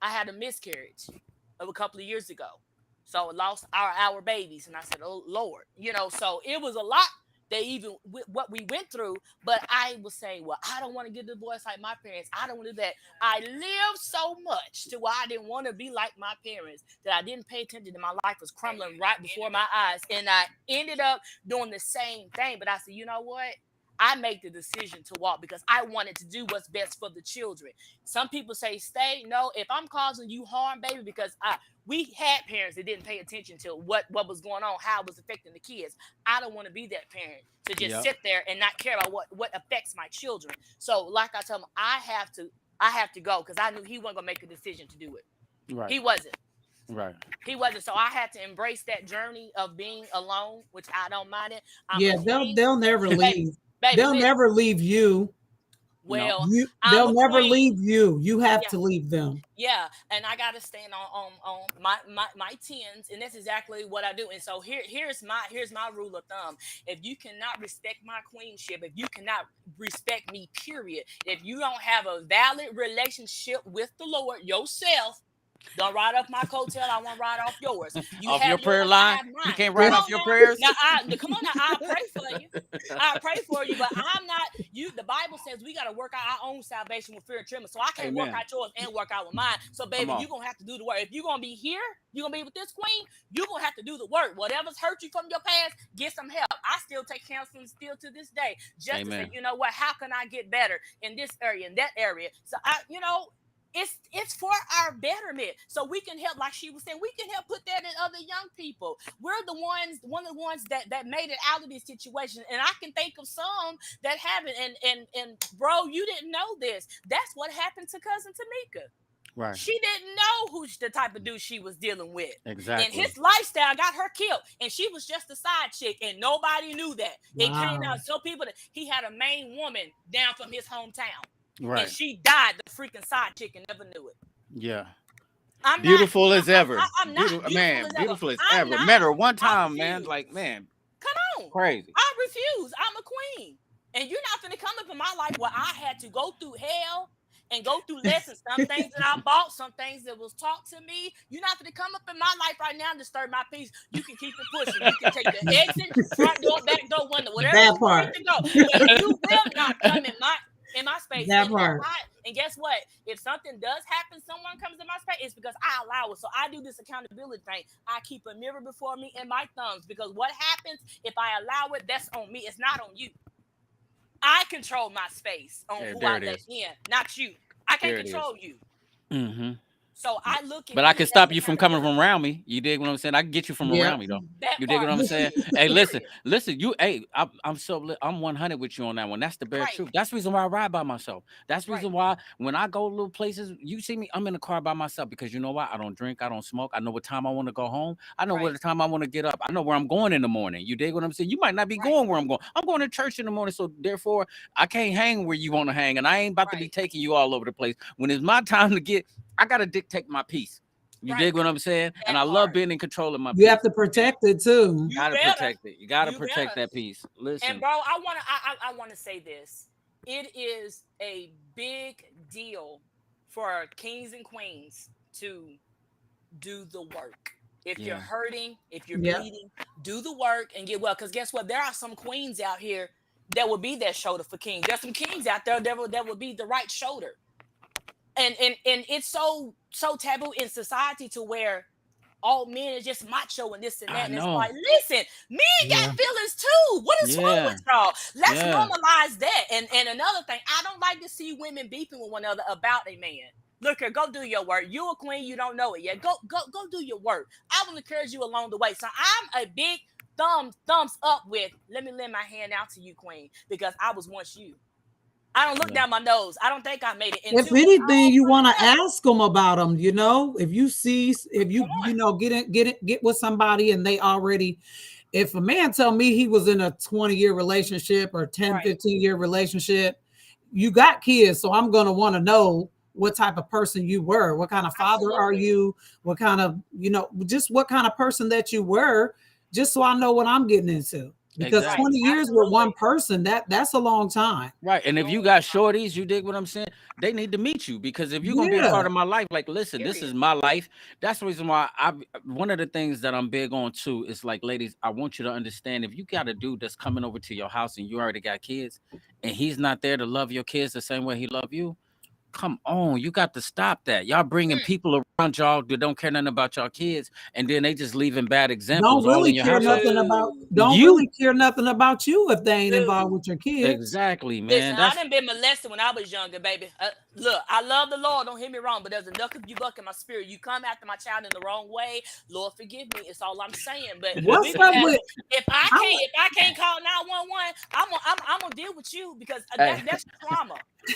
I had a miscarriage of a couple of years ago. So I lost our babies. And I said, oh Lord, so it was a lot they even what we went through. But I was saying, well, I don't want to get divorced like my parents. I don't want to do that. I lived so much to where I didn't want to be like my parents that I didn't pay attention to my life was crumbling right before my eyes. And I ended up doing the same thing. But I said, you know what? I made the decision to walk because I wanted to do what's best for the children. Some people say stay. No, if I'm causing you harm, baby, because we had parents that didn't pay attention to what was going on, how it was affecting the kids. I don't want to be that parent to just sit there and not care about what affects my children. So, like I tell him, I have to go because I knew he wasn't gonna make a decision to do it. Right. He wasn't. Right. He wasn't. So I had to embrace that journey of being alone, which I don't mind it. They'll never leave. Baby, They'll never leave you. Well, they'll never leave you. You have to leave them. Yeah, and I gotta stand on my tens, and that's exactly what I do. And so here's my rule of thumb. If you cannot respect my queenship, if you cannot respect me, period, if you don't have a valid relationship with the Lord yourself, don't ride off my coattail. I want to ride off yours. You off have your prayer yours, line. You can't ride off your prayers. Now, come on now. I'll pray for you. I'll pray for you, but I'm not you. The Bible says we got to work out our own salvation with fear and trembling. So I can't work out yours and work out with mine. So, baby, you're going to have to do the work. If you're going to be here, you're going to be with this queen, you're going to have to do the work. Whatever's hurt you from your past, get some help. I still take counseling still to this day. Just to say, you know what, how can I get better in this area, in that area? So, it's for our betterment, so we can help. Like she was saying, we can help put that in other young people. We're one of the ones that made it out of this situation, and I can think of some that haven't. And bro, you didn't know this. That's what happened to cousin Tamika. Right. She didn't know who's the type of dude she was dealing with. Exactly. And his lifestyle got her killed, and she was just a side chick, and nobody knew that. Wow. It came out so people that he had a main woman down from his hometown. Right. And she died, the freaking side chick, and never knew it. Yeah. I'm beautiful not, as ever. I'm not Beautiful as ever. Met her one time, man. Like, man. Come on. Crazy. I refuse. I'm a queen. And you're not going to come up in my life where I had to go through hell and go through lessons. Some things that I bought, some things that was taught to me. You're not going to come up in my life right now and disturb my peace. You can keep it pushing. You can take the exit, front door, back door, window, whatever you need to go. But you will not come in my space. And guess what? If something does happen, someone comes in my space, it's because I allow it. So I do this accountability thing. I keep a mirror before me and my thumbs, because what happens if I allow it, that's on me. It's not on you. I control my space on who I let in, not you. I can't control you. Mm-hmm. So I look at but I can stop you from coming from around me. You dig what I'm saying? I can get you from around me though. You dig what I'm saying? Hey, listen. You. Hey, I'm 100 with you on that one. That's the bare truth. That's the reason why I ride by myself. That's the reason why when I go little places, you see me, I'm in the car by myself, because you know why? I don't drink, I don't smoke. I know what time I want to go home. I know what time I want to get up. I know where I'm going in the morning. You dig what I'm saying? You might not be going where I'm going. I'm going to church in the morning, so therefore I can't hang where you want to hang, and I ain't about to be taking you all over the place. When it's my time to get, I gotta dictate my peace. You dig what I'm saying? And I love being in control of my peace. You have to protect it too. You gotta protect it. You gotta protect that peace. Listen. And bro, I wanna say this. It is a big deal for kings and queens to do the work. If you're hurting, if you're bleeding, do the work and get well. Because guess what? There are some queens out here that will be that shoulder for kings. There's some kings out there that will be the right shoulder. And it's so taboo in society to where all men is just macho and this and that. And it's like, listen, men got feelings too. What is wrong with y'all? Let's normalize that. And another thing, I don't like to see women beefing with one another about a man. Look here, go do your work. You a queen, you don't know it yet. Go do your work. I will encourage you along the way. So I'm a big thumbs up with, let me lend my hand out to you, queen, because I was once you. I don't look down my nose. I don't think I made it. If anything, you want to ask them about them. You know, if you get with somebody and they already, if a man tell me he was in a 20-year relationship or 10, 15-year relationship, you got kids. So I'm going to want to know what type of person you were. What kind of father are you? What kind of, just what kind of person that you were, just so I know what I'm getting into. because Right. 20 Exactly. years with one Absolutely. person, that's a long time. Right. And if you Long got time. shorties, you dig what I'm saying? They need to meet you because if you're gonna be a Yeah. part of my life, like listen, this is Period. my life. That's the reason why I one of the things that I'm big on too is like, ladies, I want you to understand if you got a dude that's coming over to your house and you already got kids and he's not there to love your kids the same way he love you, come on, you got to stop that. Y'all bringing Mm. people around y'all that don't care nothing about y'all kids, and then they just leaving bad Don't examples all in really your care household. nothing about Boo. don't You really care nothing about you if they ain't involved Boo. with your kids. exactly, man. Listen, I That's done been molested when I was younger, baby. Look, I love the Lord. Don't hear me wrong, but there's enough of you buck in my spirit. You come after my child in the wrong way, Lord forgive me. It's all I'm saying. But What's we gonna up have with I'm if I can't call 911, I'm gonna deal with you because hey, that's trauma.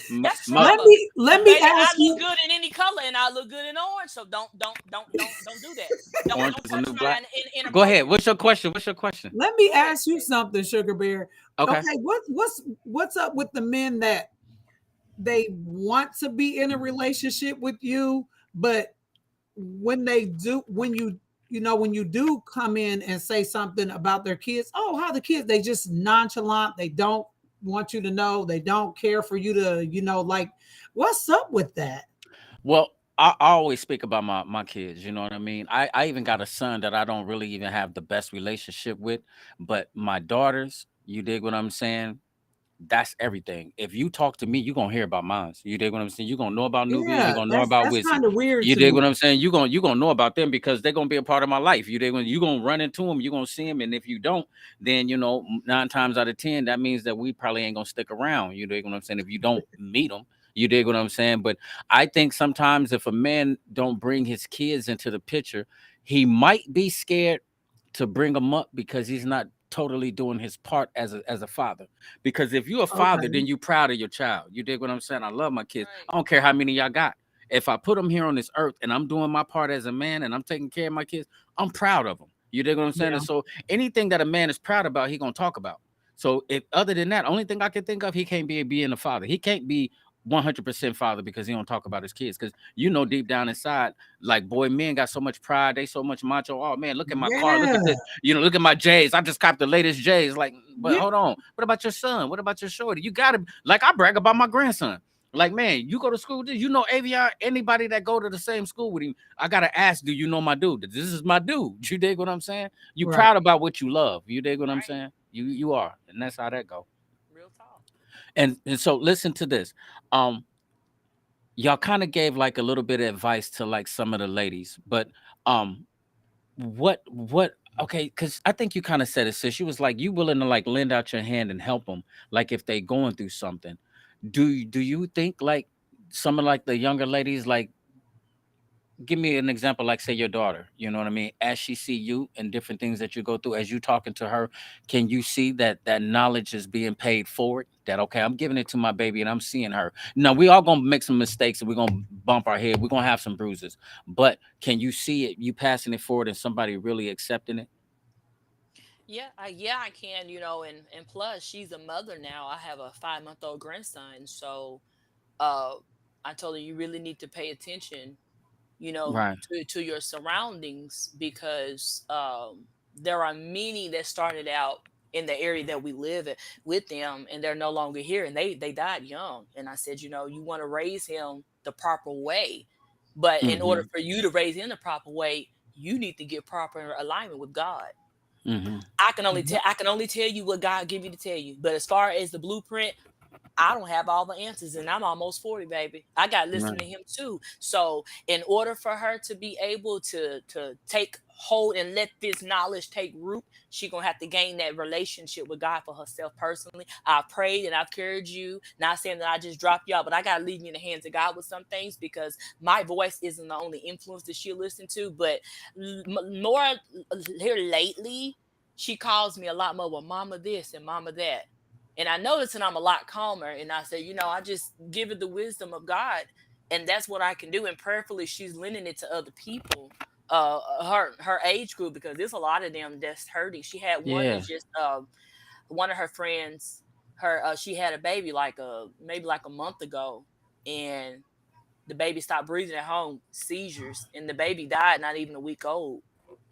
my, That's my trauma. let me Baby, I ask look you good in any color and I look good in orange. So don't do that. orange Don't is a touch new my black. Go ahead. inappropriate. What's your question? What's your question? let me Go ahead. ask you something, Sugar Bear. Okay. Okay, what's up with the men that they want to be in a relationship with you, but when they do, when you do come in and say something about their kids, oh, how the kids, they just nonchalant, they don't want you to know, they don't care for you to, like, what's up with that? Well, I always speak about my kids. You know what I mean. I even got a son that I don't really even have the best relationship with, but my daughters. You dig what I'm saying? That's everything. If you talk to me, you're gonna hear about mine. You dig what I'm saying? You're gonna know about Nubia, you're Yeah, gonna know that's about that's Wizzy. kind of weird You to dig me. what I'm saying? You're gonna know about them because they're gonna be a part of my life. You dig when you're gonna run into them, you're gonna see them, and if you don't, then 9 times out of 10, that means that we probably ain't gonna stick around. You dig what I'm saying? If you don't meet them, you dig what I'm saying? But I think sometimes if a man don't bring his kids into the picture, he might be scared to bring them up because he's not totally doing his part as a father. Because if you're a father, Okay. then you proud of your child. You dig what I'm saying? I love my kids. Right. I don't care how many y'all got. If I put them here on this earth and I'm doing my part as a man and I'm taking care of my kids, I'm proud of them. You dig what I'm saying? Yeah. And so anything that a man is proud about, he gonna talk about. So if other than that, only thing I can think of, he can't be being a father. He can't be 100% father because he don't talk about his kids. Because deep down inside, like boy, men got so much pride, they so much macho. Oh man, look at my car, look Yeah. at this. Look at my J's. I just copped the latest J's. Like, but Yeah. hold on, what about your son? What about your shorty? You gotta like I brag about my grandson. Like, man, you go to school with this, Avion, anybody that go to the same school with him, I gotta ask, do you know my dude? This is my dude. You dig what I'm saying? You Right. proud about what you love. You dig what I'm Right. saying? You are, and that's how that go. Real talk. And so listen to this. Um, y'all kind of gave like a little bit of advice to like some of the ladies, but um, what okay, because I think you kind of said it, sis. You was like you willing to like lend out your hand and help them, like if they going through something. Do you think like some of like the younger ladies like give me an example, like say your daughter, you know what I mean, as she see you and different things that you go through as you talking to her, can you see that that knowledge is being paid forward, that okay, I'm giving it to my baby and I'm seeing her. Now we all gonna make some mistakes and we're gonna bump our head, we're gonna have some bruises, but can you see it, you passing it forward and somebody really accepting it? Yeah, I can, and plus she's a mother now. I have a 5-month-old grandson, so uh I told her you really need to pay attention, Right. to your surroundings because there are many that started out in the area that we live in with them and they're no longer here and they died young. And I said, you want to raise him the proper way, but in order Mm-hmm. for you to raise him the proper way, you need to get proper alignment with God. Mm-hmm. I can only tell you what God give me to tell you. But as far as the blueprint, I don't have all the answers and I'm almost 40, baby. I got to listen Right. to him too. So, in order for her to be able to take hold and let this knowledge take root, she going to have to gain that relationship with God for herself personally. I've prayed and I've carried you, not saying that I just dropped y'all, but I got to leave you in the hands of God with some things because my voice isn't the only influence that she'll listen to, but more here lately, she calls me a lot more with mama this and mama that. And I notice that I'm a lot calmer. And I say, I just give it the wisdom of God. And that's what I can do. And prayerfully, she's lending it to other people, her age group, because there's a lot of them that's hurting. She had one that Yeah. just, one of her friends, she had a baby maybe like a month ago. And the baby stopped breathing at home, seizures. And the baby died not even a week old.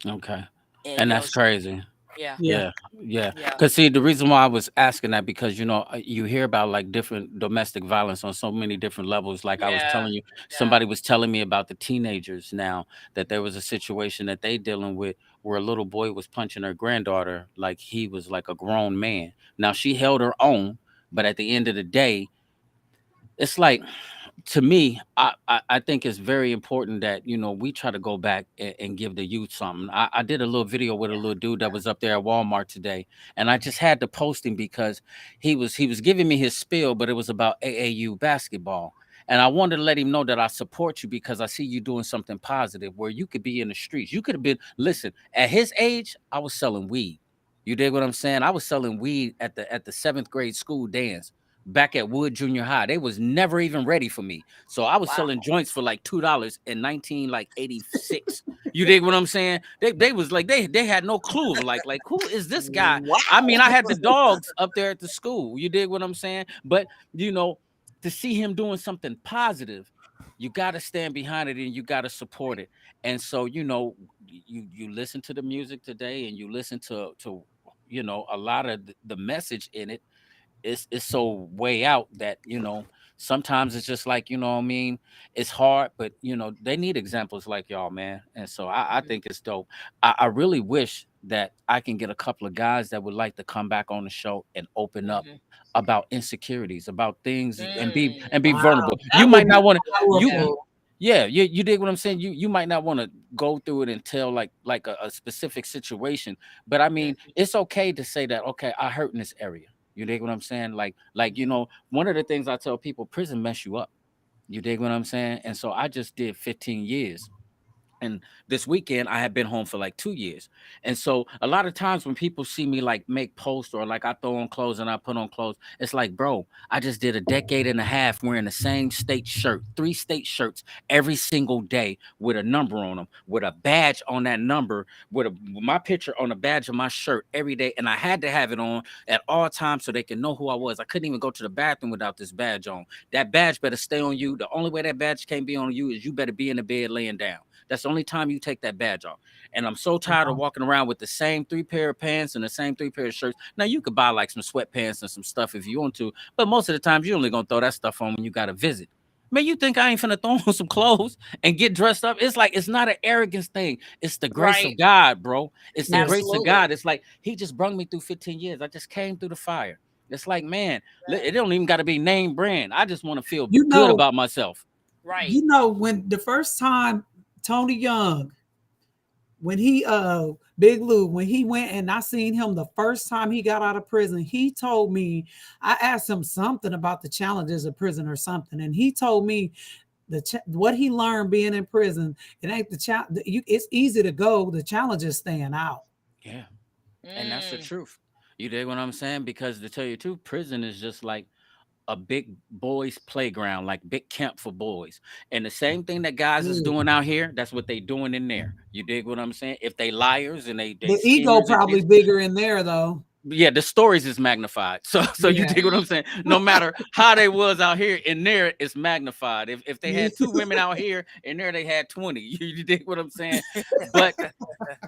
Okay. And, And that's crazy. Yeah. Yeah. Yeah, yeah. Yeah. Because see, the reason why I was asking that because you hear about like different domestic violence on so many different levels. Like I was Yeah. telling you, Yeah. somebody was telling me about the teenagers now that there was a situation that they dealing with where a little boy was punching her granddaughter like he was like a grown man. Now she held her own, but at the end of the day, it's like to me, I think it's very important that we try to go back and give the youth something. I did a little video with a little dude that was up there at Walmart today, and I just had to post him because he was giving me his spiel, but it was about AAU basketball. And I wanted to let him know that I support you because I see you doing something positive where you could be in the streets. You could have been, listen, at his age, I was selling weed. You dig what I'm saying? I was selling weed at the seventh grade school dance back at Wood Junior High. They was never even ready for me. So I was Wow. selling joints for like $2 in 1986. You dig what I'm saying? They was like they had no clue of like who is this guy? I mean, I Wow. had the dogs up there at the school. You dig what I'm saying? But you know, to see him doing something positive, you got to stand behind it and you got to support it. And so, you listen to the music today and you listen to a lot of the message in it. It's so way out that sometimes it's just like what I mean, it's hard, but they need examples like y'all, man. And so I Mhm. think it's dope. I really wish that I can get a couple of guys that would like to come back on the show and open up Mhm. about insecurities, about things, and be Mm. and be Wow. vulnerable. You That might would be not want to you Yeah. powerful. yeah, you dig what I'm saying? You might not want to go through it and tell like a specific situation, but I mean, Mhm. it's okay to say that, okay, I hurt in this area. You dig what I'm saying? Like Mhm. one of the things I tell people, prison mess you up. You dig what I'm saying? And so I just did 15 years. And this weekend I had been home for like 2 years. And so a lot of times when people see me like make posts or like I throw on clothes and I put on clothes, it's like, bro, I just did a decade and a half wearing the same state shirt, 3 state shirts every single day with a number on them, with a badge on that number, with my picture on the badge of my shirt every day. And I had to have it on at all times so they can know who I was. I couldn't even go to the bathroom without this badge on. That badge better stay on you. The only way that badge can't be on you is you better be in the bed laying down. That's the only time you take that badge off. And I'm so tired of Wow. walking around with the same 3 pair of pants and the same 3 pair of shirts. Now you could buy like some sweatpants and some stuff if you want to, but most of the times you only gonna throw that stuff on when you got to visit. Man, you think I ain't finna throw on some clothes and get dressed up? It's like it's not an arrogance thing. It's the grace Right. of God, bro. It's the Yes. grace of Absolutely. God. It's like He just brung me through 15 years. I just came through the fire. It's like, man, it Yeah. don't even got to be name brand. I just want to feel You good know, about myself. Right. you know, when the first time Tony Young, when he Big Lou, when he went and I seen him the first time he got out of prison, he told me, I asked him something about the challenges of prison or something, and he told me what he learned being in prison. It ain't the challenge. It's easy to go. The challenge is staying out. Yeah. And that's the Mm. truth. You dig what I'm saying? Because to tell you the truth, prison is just like a big boys playground, like big camp for boys. And the same thing that guys is Ooh. doing out here, that's what they doing in there. You dig what I'm saying? If they liars and they The ego schemers and probably cheats, bigger in there though. yeah, the stories is magnified. So you Yeah. dig what I'm saying? No matter how they was out here, in there it's magnified. If they had 2 women out here, in there they had 20. You dig what I'm saying? But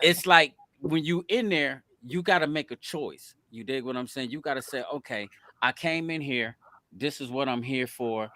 it's like when you in there, you got to make a choice. You dig what I'm saying? You got to say, okay, I came in here. This is what I'm here for.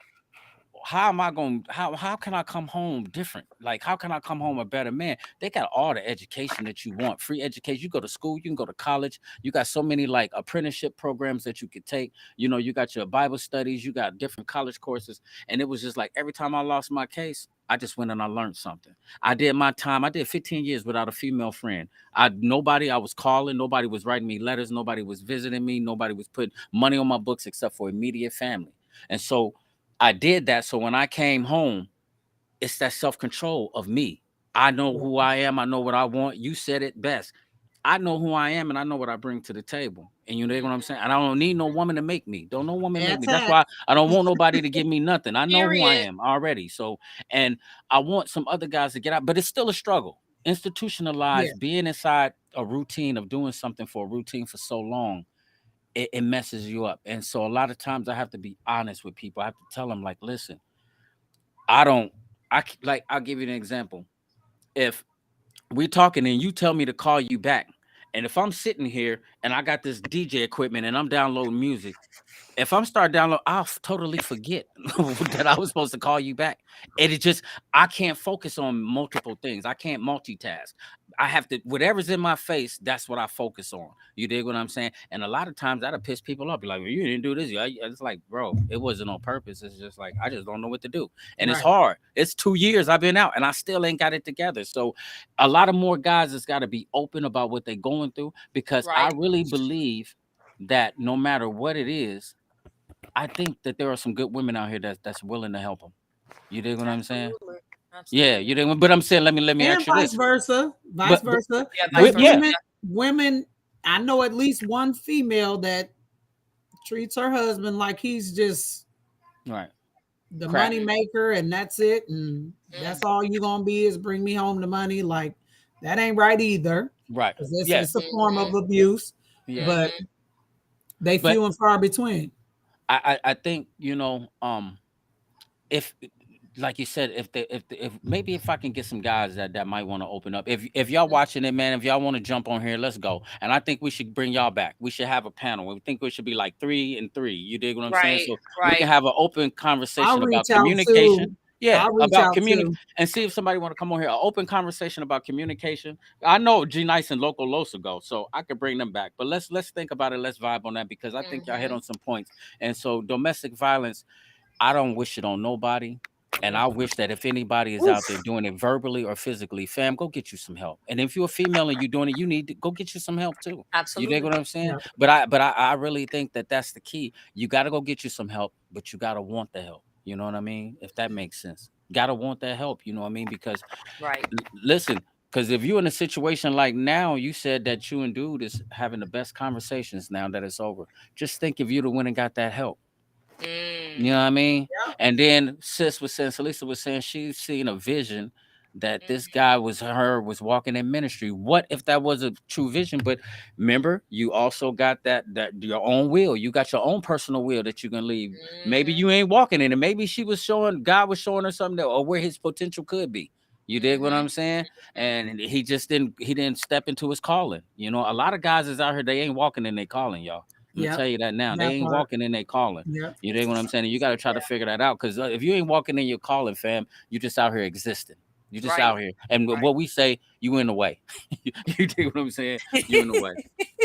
How am I going? How can I come home different? Like, how can I come home a better man? They got all the education that you want, free education. You go to school, you can go to college. You got so many like apprenticeship programs that you could take. You got your Bible studies, you got different college courses, and it was just like every time I lost my case, I just went and I learned something. I did my time. I did 15 years without a female friend. I was calling, nobody was writing me letters, nobody was visiting me, nobody was putting money on my books except for immediate family. And so I did that. So when I came home, it's that self control of me. I know who I am. I know what I want. You said it best. I know who I am and I know what I bring to the table. And you know what I'm saying? And I don't need no woman to make me. Don't no woman make me. That's That's it. why I don't want nobody to give me nothing. I know who I Period. am already. So, and I want some other guys to get out, but it's still a struggle. Yeah. Institutionalized, being inside a routine of doing something for a routine for so long, it messes you up. And so a lot of times I have to be honest with people. I have to tell them, like, listen, I don't, like, I'll give you an example. If we talking and you tell me to call you back And if I'm sitting here and I got this DJ equipment and I'm downloading music, if I'm start download, I'll totally forget that I was supposed to call you back. And it just, I can't focus on multiple things. I can't multitask. I have to, whatever's in my face, that's what I focus on. You dig what I'm saying? And a lot of times that'll piss people off. Be like, well, you didn't do this. It's like, bro, it wasn't on purpose. It's just like, I just don't know what to do. And it's Right. hard. It's 2 years I've been out and I still ain't got it together. So a lot of more guys has got to be open about what they're going through, because I Right. really believe that no matter what it is, I think that there are some good women out here that's willing to help them. You dig what I'm saying? Absolutely. Yeah, you dig. But I'm saying, let me And ask you vice this. versa. But Yeah, vice versa. yeah, Women, I know at least one female that treats her husband like he's just right. the Crap. money maker and that's it. And that's all you gonna be is bring me home the money. Like that ain't right either. Right. 'Cause It's, Yeah. it's a form of abuse, Yeah. but they But- few and far between. I think, if, like you said, if maybe if I can get some guys that might want to open up. If y'all watching it, man, if y'all want to jump on here, let's go. And I think we should bring y'all back. We should have a panel. We think we should be like 3 and 3. You dig what I'm saying? Right, So we right. can have an open conversation I'll about reach out communication. too. Yeah, I'll reach about out communication, too. and see if somebody want to come on here. An open conversation about communication. I know G Nice and Loco Losa go, so I could bring them back. But let's think about it. Let's vibe on that, because I think y'all hit on some points. And so domestic violence, I don't wish it on nobody. And I wish that if anybody is out there doing it verbally or physically, fam, go get you some help. And if you're a female and you're doing it, you need to go get you some help too. Absolutely. You dig what I'm saying? Yeah. But I really think that that's the key. You got to go get you some help, but you got to want the help. You know what I mean? If that makes sense. Got to want that help. You know what I mean? Because Right. listen, because if you're in a situation like now, you said that you and dude is having the best conversations now that it's over. Just think if you'd have went and got that help. Mm. You know what I mean? Yeah. And then Salisa was saying she's seen a vision that this guy was walking in ministry. What if that was a true vision? But remember, you also got that your own will. You got your own personal will that you can leave. Maybe you ain't walking in it. Maybe God was showing her something or where his potential could be. You dig what I'm saying? And he didn't step into his calling. You know, a lot of guys is out here, they ain't walking in their calling, y'all. I'm gonna Yep. tell you that now. That They ain't part. walking in their calling. Yep. You dig what I'm saying? And you got to try to figure that out, because if you ain't walking in your calling, fam, you just out here existing. You just Right. out here. And what we say, you in the way. You dig what I'm saying? You in the way.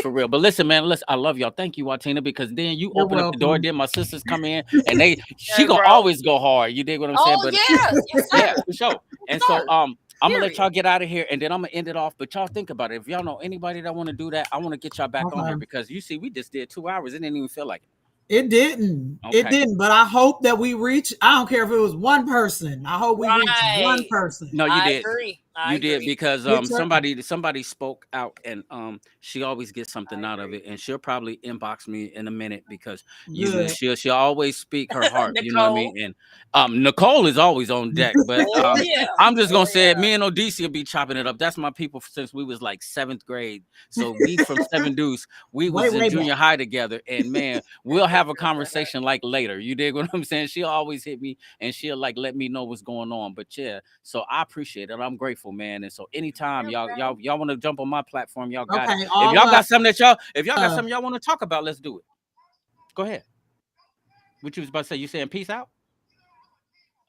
For real. But listen, man, I love y'all. Thank you, Watina, because then you You're open up the door. welcome. Then my sisters come in and she Yeah, gonna bro. always go hard. You dig what I'm saying? Oh But yeah. Yes, sir. yeah, for sure. And so Sir. I'm gonna let Period. y'all get out of here, and then I'm gonna end it off. But y'all think about it. If y'all know anybody that want to do that, I want to get y'all back on here, Okay. because you see, we just did 2 hours. It didn't even feel like it. It didn't. Okay. It didn't. But I hope that we reach. I don't care if it was one person. I hope we reach one Right. person. No, you I did. agree. You did, because Which somebody spoke out, and she always gets something out of it, and she'll probably inbox me in a minute, because Good. she'll always speak her heart. You know what I Nicole. mean? And Nicole is always on deck, but Oh yeah. I'm just gonna Oh, say it. yeah. Me and Odysseus will be chopping it up. That's my people since we was like 7th grade. So we from Seven Deuce, we was Way in junior back. high together, and man, we'll have a conversation like later. You dig what I'm saying? She'll always hit me, and she'll like let me know what's going on. But yeah, so I appreciate it. I'm grateful, man. And so anytime Yeah, y'all want to jump on my platform, y'all got it. Okay. If All y'all got us. something y'all want to talk about, let's do it. Go ahead. What you was about to say? You saying peace out?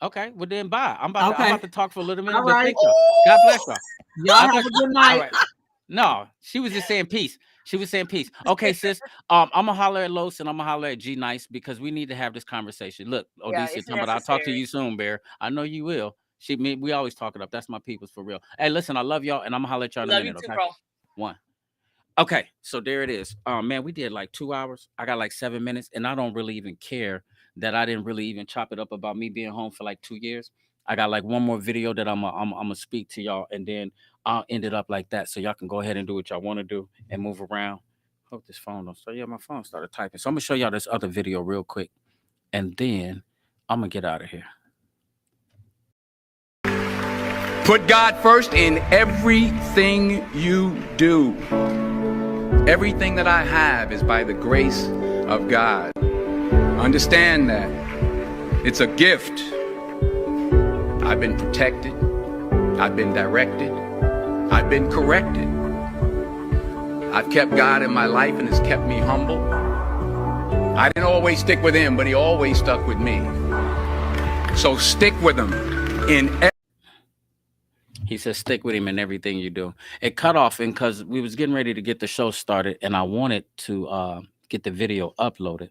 Okay, well then bye. I'm about to talk for a little minute, All but right. thank y'all. God bless y'all. Y'all God have bless a good All night. right. No, she was just saying peace. She was saying peace. Okay, sis. I'm gonna holler at Los and I'm gonna holler at G Nice, because we need to have this conversation. Look, Yeah, Odysseus, it's but I'll talk to necessary. you soon, Bear. I know you will. We always talk it up. That's my peoples for real. Hey, listen, I love y'all, and I'm gonna holler at y'all in a Love you minute. too, Okay, bro. one. Okay, so there it is. Man, we did like 2 hours. I got like 7 minutes, and I don't really even care that I didn't really even chop it up about me being home for like 2 years. I got like one more video that I'm gonna speak to y'all, and then I'll end it up like that, so y'all can go ahead and do what y'all want to do and move around. Hope this phone don't. So yeah, my phone started typing. So I'm gonna show y'all this other video real quick, and then I'm gonna get out of here. Put God first in everything you do. Everything that I have is by the grace of God. Understand that. It's a gift. I've been protected. I've been directed. I've been corrected. I've kept God in my life and it's kept me humble. I didn't always stick with him, but he always stuck with me. So stick with him in He says stick with him in everything you do. It cut off, and because we was getting ready to get the show started, and I wanted to get the video uploaded.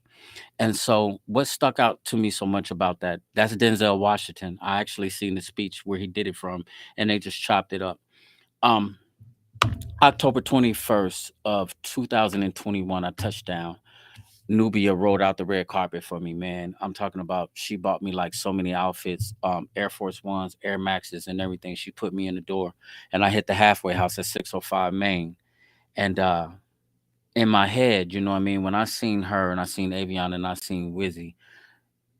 And so what stuck out to me so much about that's Denzel Washington. I actually seen the speech where he did it from, and they just chopped it up. Um, October 21st of 2021, I touched down. Nubia rolled out the red carpet for me, man. I'm talking about she bought me like so many outfits, Air Force Ones, Air Maxes, and everything. She put me in the door, and I hit the halfway house at 605 Main. And in my head, you know what I mean, when I seen her and I seen Avion and I seen Wizzy,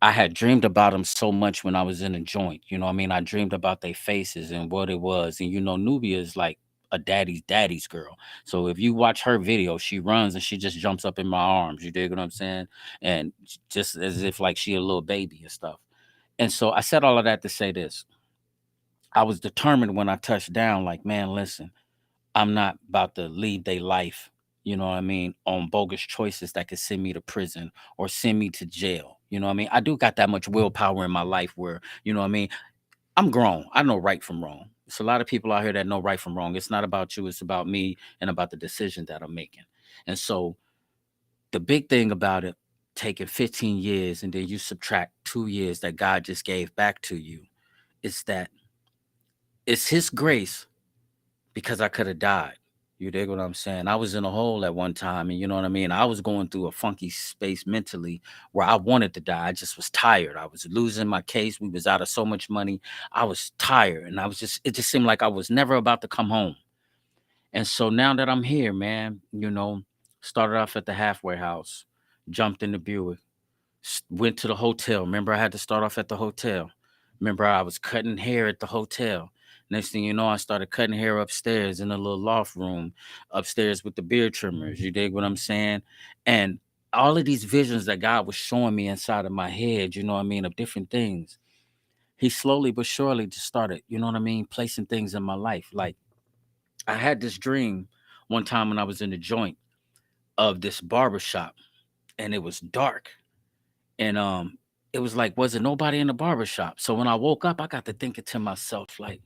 I had dreamed about them so much when I was in a joint. You know what I mean? I dreamed about their faces and what it was. And you know, Nubia is like a daddy's girl. So if you watch her video, she runs and she just jumps up in my arms. You dig what I'm saying? And just as if like she a little baby and stuff. And so I said all of that to say this. I was determined when I touched down, like, man, listen, I'm not about to lead their life, you know what I mean, on bogus choices that could send me to prison or send me to jail. You know what I mean? I do got that much willpower in my life where, you know what I mean, I'm grown. I know right from wrong. It's a lot of people out here that know right from wrong. It's not about you, it's about me and about the decision that I'm making. And so the big thing about it, taking 15 years and then you subtract 2 years that God just gave back to you, is that it's his grace because I could have died. You dig what I'm saying? I was in a hole at one time, and you know what I mean? I was going through a funky space mentally where I wanted to die. I just was tired. I was losing my case. We was out of so much money. I was tired, and it just seemed like I was never about to come home. And so now that I'm here, man, you know, started off at the halfway house, jumped in the Buick, went to the hotel. Remember, I had to start off at the hotel. Remember, I was cutting hair at the hotel. Next thing you know, I started cutting hair upstairs in a little loft room, upstairs with the beard trimmers. You dig what I'm saying? And all of these visions that God was showing me inside of my head, you know what I mean, of different things. He slowly but surely just started, you know what I mean, placing things in my life. Like I had this dream one time when I was in the joint of this barber shop, and it was dark, and it was like wasn't nobody in the barber shop. So when I woke up, I got to thinking to myself like,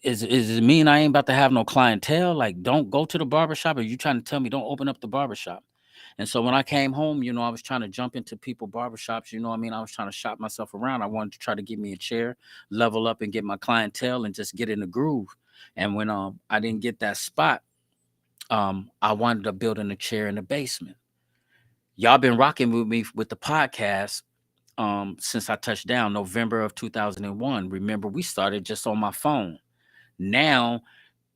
is it mean I ain't about to have no clientele? Like, don't go to the barber shop? Are you trying to tell me don't open up the barber shop? And so when I came home, you know, I was trying to jump into people barbershops. You know what I mean? I was trying to shop myself around. I wanted to try to get me a chair, level up and get my clientele and just get in the groove. And when I didn't get that spot, I wound up building a chair in the basement. Y'all been rocking with me with the podcast since I touched down November of 2001. Remember, we started just on my phone. Now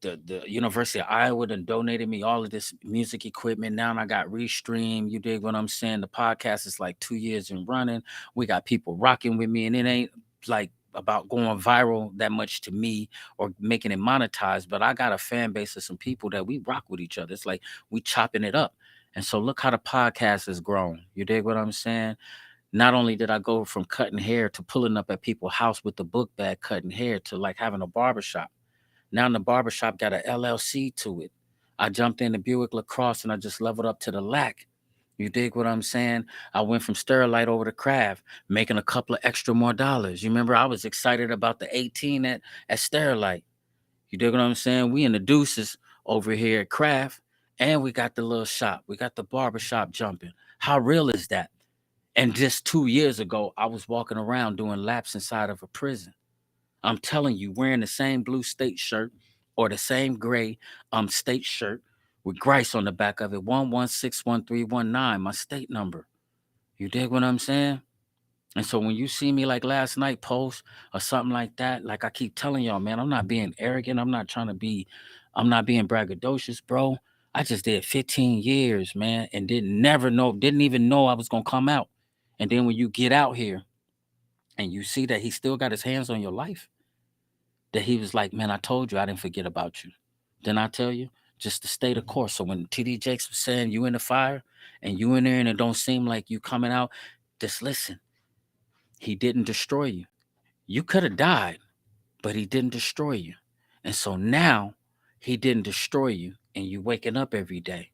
the University of Iowa done donated me all of this music equipment. Now I got Restream. You dig what I'm saying? The podcast is like 2 years in running. We got people rocking with me, and it ain't like about going viral that much to me or making it monetized. But I got a fan base of some people that we rock with each other. It's like we chopping it up. And so look how the podcast has grown. You dig what I'm saying? Not only did I go from cutting hair to pulling up at people's house with the book bag cutting hair to like having a barbershop. Now the barbershop got a LLC to it. I jumped into Buick LaCrosse and I just leveled up to the LAC. You dig what I'm saying? I went from Sterilite over to Craft, making a couple of extra more dollars. You remember I was excited about the 18 at Sterilite. You dig what I'm saying? We in the deuces over here at Craft, and we got the little shop. We got the barbershop jumping. How real is that? And just 2 years ago, I was walking around doing laps inside of a prison. I'm telling you, wearing the same blue state shirt or the same gray state shirt with Grice on the back of it, 1161319, my state number. You dig what I'm saying? And so when you see me like last night post or something like that, like I keep telling y'all, man, I'm not being arrogant. I'm not being braggadocious, bro. I just did 15 years, man, and didn't even know I was gonna come out. And then when you get out here and you see that he still got his hands on your life, that he was like, man, I told you I didn't forget about you. Didn't I tell you? Just to stay the course. So when TD Jakes was saying you in the fire and you in there and it don't seem like you coming out, just listen. He didn't destroy you. You could have died, but he didn't destroy you. And so now he didn't destroy you, and you waking up every day,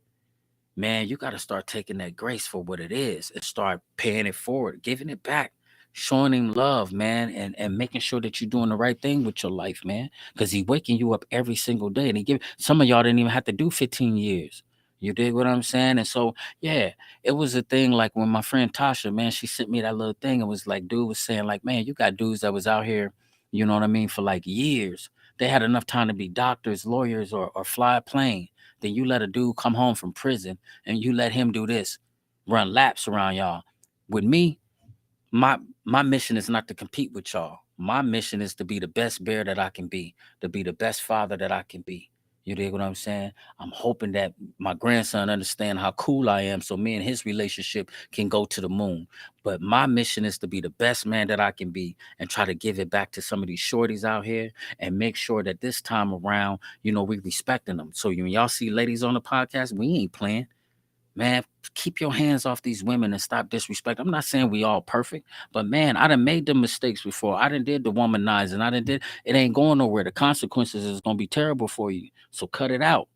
man, you got to start taking that grace for what it is and start paying it forward, giving it back, showing him love, man, and making sure that you're doing the right thing with your life, man, because he waking you up every single day. And he give some of y'all didn't even have to do 15 years. You dig what I'm saying? And so, yeah, it was a thing like when my friend Tasha, man, she sent me that little thing. It was like, dude was saying, like, man, you got dudes that was out here, you know what I mean, for like years. They had enough time to be doctors, lawyers, or fly a plane. Then you let a dude come home from prison and you let him do this, run laps around y'all. With me, my mission is not to compete with y'all. My mission is to be the best bear that I can be, to be the best father that I can be. You dig what I'm saying? I'm hoping that my grandson understand how cool I am so me and his relationship can go to the moon. But my mission is to be the best man that I can be and try to give it back to some of these shorties out here and make sure that this time around, you know, we respecting them. So when y'all see ladies on the podcast, we ain't playing. Man, keep your hands off these women and stop disrespect. I'm not saying we all perfect, but man, I done made the mistakes before. I done did the womanizing. I done did it. Ain't going nowhere. The consequences is gonna be terrible for you. So cut it out.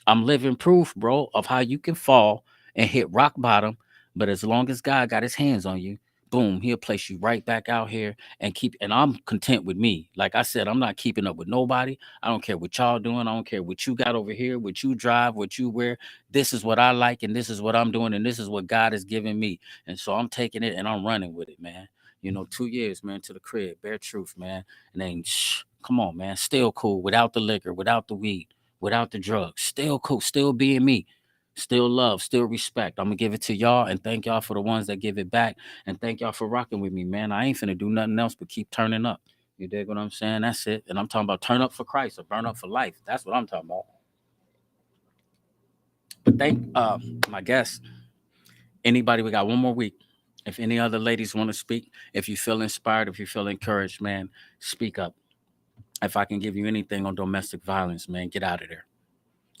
I'm living proof, bro, of how you can fall and hit rock bottom. But as long as God got his hands on you, boom, he'll place you right back out here and keep. And I'm content with me. Like I said, I'm not keeping up with nobody. I don't care what y'all doing. I don't care what you got over here, what you drive, what you wear. This is what I like, and this is what I'm doing, and this is what God has given me. And so I'm taking it and I'm running with it, man. You know, 2 years, man, to the crib, bare truth, man. And then, come on, man, still cool without the liquor, without the weed, without the drugs, still cool, still being me, still love, still respect. I'm gonna give it to y'all and thank y'all for the ones that give it back and thank y'all for rocking with me, man. I ain't finna do nothing else but keep turning up. You dig what I'm saying? That's it. And I'm talking about turn up for Christ or burn up for life. That's what I'm talking about. But thank my guest. Anybody, we got one more week. If any other ladies want to speak, if you feel inspired, if you feel encouraged, man, speak up. If I can give you anything on domestic violence, man, get out of there.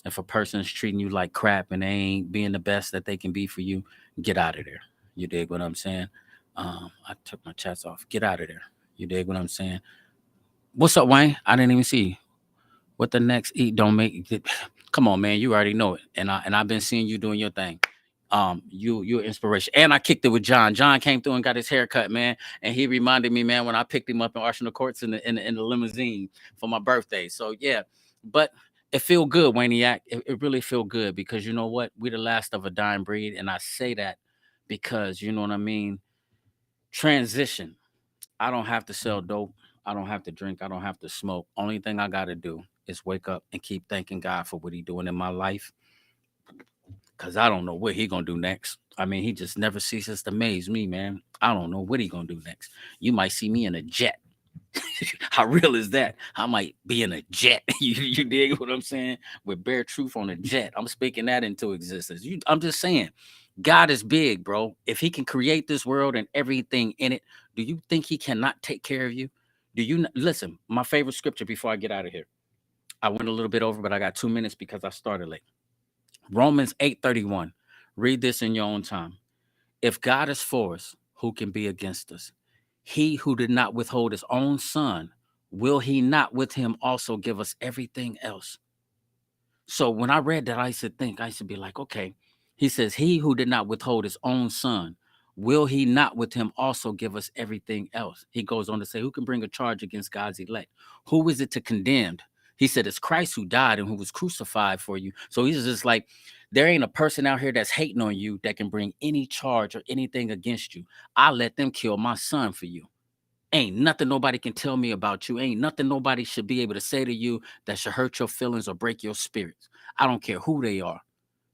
If a person's treating you like crap and they ain't being the best that they can be for you, get out of there. You dig what I'm saying? I took my chats off. Get out of there. You dig what I'm saying? What's up, Wayne? I didn't even see you. What the next eat don't make it. Come on, man. You already know it. And I've been seeing you doing your thing. You're inspiration. And I kicked it with John. John came through and got his haircut, man. And he reminded me, man, when I picked him up in Arsenal Courts in the limousine for my birthday. So yeah, but it feel good, Wayniac. It really feel good because you know what? We're the last of a dying breed, and I say that because you know what I mean. Transition. I don't have to sell dope. I don't have to drink. I don't have to smoke. Only thing I got to do is wake up and keep thanking God for what He doing in my life. Cause I don't know what He gonna do next. I mean, He just never ceases to amaze me, man. I don't know what He gonna do next. You might see me in a jet. How real is that? I might be in a jet. You dig what I'm saying? With bare truth on a jet. I'm speaking that into existence. I'm just saying, God is big, bro. If He can create this world and everything in it, do you think He cannot take care of you? Do you listen? My favorite scripture before I get out of here. I went a little bit over, but I got 2 minutes because I started late. Romans 8:31. Read this in your own time. If God is for us, who can be against us? He who did not withhold his own son, will he not with him also give us everything else? So when I read that, I used to be like, okay. He says, he who did not withhold his own son, will he not with him also give us everything else? He goes on to say, who can bring a charge against God's elect? Who is it to condemn? He said, it's Christ who died and who was crucified for you. So he's just like, there ain't a person out here that's hating on you that can bring any charge or anything against you. I let them kill my son for you. Ain't nothing nobody can tell me about you. Ain't nothing nobody should be able to say to you that should hurt your feelings or break your spirits. I don't care who they are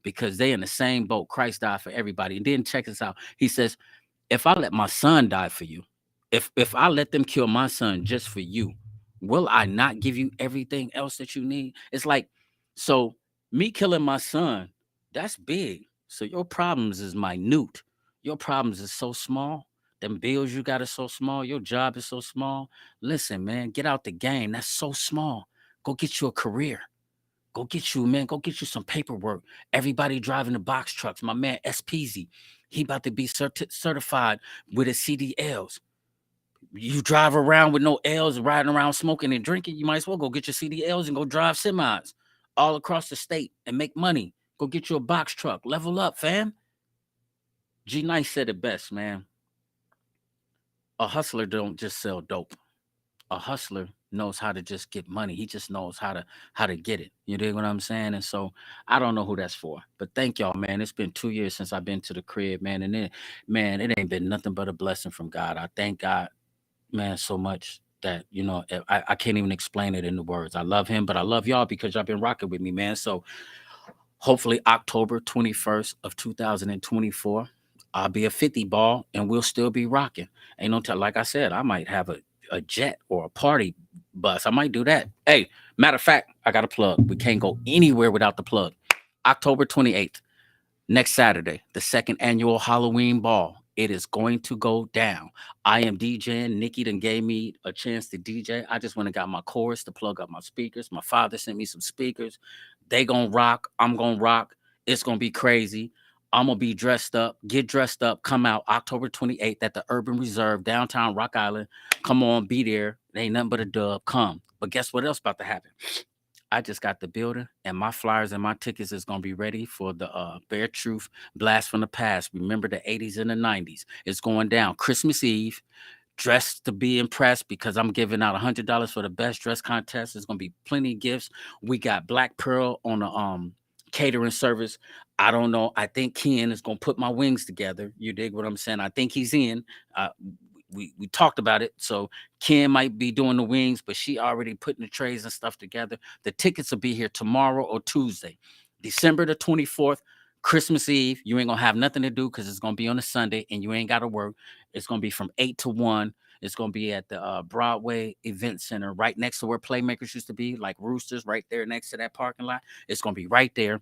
because they in the same boat. Christ died for everybody. And then check this out. He says, if I let my son die for you, if I let them kill my son just for you, will I not give you everything else that you need? It's like, so me killing my son, that's big. So your problems is minute. Your problems is so small. Them bills you got is so small. Your job is so small. Listen, man, get out the game. That's so small. Go get you a career. Go get you, man. Go get you some paperwork. Everybody driving the box trucks. My man SPZ, he about to be certified with his CDLs. You drive around with no L's, riding around smoking and drinking. You might as well go get your CDLs and go drive semis. all across the state and make money. Go get you a box truck. Level up, fam. G Nice said it best, man. A hustler don't just sell dope. A hustler knows how to just get money. He just knows how to get it. You dig what I'm saying? And so I don't know who that's for. But thank y'all, man. It's been 2 years since I've been to the crib, man. And it ain't been nothing but a blessing from God. I thank God, man, so much that, I can't even explain it in the words. I love him, but I love y'all because y'all been rocking with me, man. So hopefully October 21st of 2024, I'll be a 50 ball and we'll still be rocking. Ain't no tell, like I said, I might have a jet or a party bus. I might do that. Hey, matter of fact, I got a plug. We can't go anywhere without the plug. October 28th, next Saturday, the second annual Halloween ball. It is going to go down. I am DJing. Nikki done gave me a chance to DJ. I just went and got my chorus to plug up my speakers. My father sent me some speakers. They gonna rock. I'm gonna rock. It's gonna be crazy. I'm gonna be dressed up. Get dressed up. Come out October 28th at the Urban Reserve, downtown Rock Island. Come on, be there. It ain't nothing but a dub. Come. But guess what else about to happen? I just got the building and my flyers and my tickets is going to be ready for the Bare Truth Blast from the Past. Remember the 80s and the 90s. It's going down Christmas Eve. Dressed to be impressed because I'm giving out $100 for the best dress contest. There's going to be plenty of gifts. We got Black Pearl on the catering service. I don't know. I think Ken is going to put my wings together. You dig what I'm saying? I think he's in. We talked about it. So Ken might be doing the wings, but she already putting the trays and stuff together. The tickets will be here tomorrow or Tuesday, December the 24th, Christmas Eve. You ain't gonna have nothing to do because it's gonna be on a Sunday and you ain't gotta work. It's gonna be from 8 to 1. It's gonna be at the Broadway Event Center, right next to where Playmakers used to be, like Roosters, right there next to that parking lot. It's gonna be right there.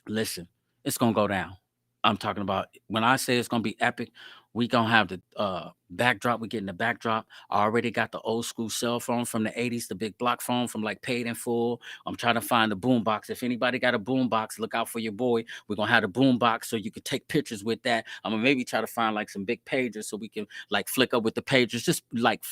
Listen, it's gonna go down. I'm talking about when I say it's gonna be epic. We gonna have the backdrop. We getting the backdrop. I already got the old school cell phone from the 80s, the big block phone from like Paid in Full. I'm trying to find the boom box. If anybody got a boom box, look out for your boy. We're gonna have the boom box so you can take pictures with that. I'm gonna maybe try to find like some big pagers so we can like flick up with the pagers, just like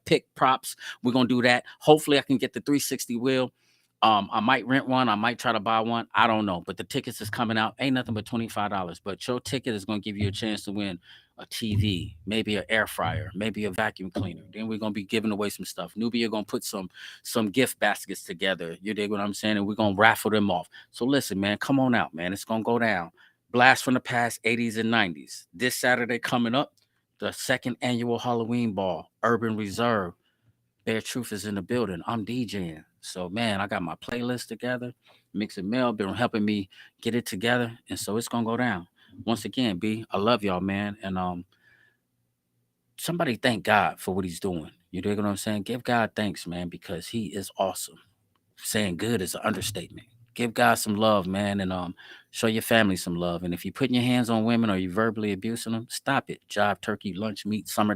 pick props. We're gonna do that. Hopefully I can get the 360 wheel. I might rent one. I might try to buy one. I don't know. But the tickets is coming out. Ain't nothing but $25. But your ticket is going to give you a chance to win a TV, maybe an air fryer, maybe a vacuum cleaner. Then we're going to be giving away some stuff. Nubia going to put some gift baskets together. You dig what I'm saying? And we're going to raffle them off. So listen, man, come on out, man. It's going to go down. Blast from the past 80s and 90s. This Saturday coming up, the second annual Halloween ball, Urban Reserve. Bare Truth is in the building. I'm DJing. So, man, I got my playlist together. Mix and Mel been helping me get it together. And so it's going to go down. Once again, B, I love y'all, man. And somebody thank God for what he's doing. You dig what I'm saying? Give God thanks, man, because he is awesome. Saying good is an understatement. Give God some love, man, and show your family some love. And if you're putting your hands on women or you verbally abusing them, stop it. Jive, turkey, lunch meat, summer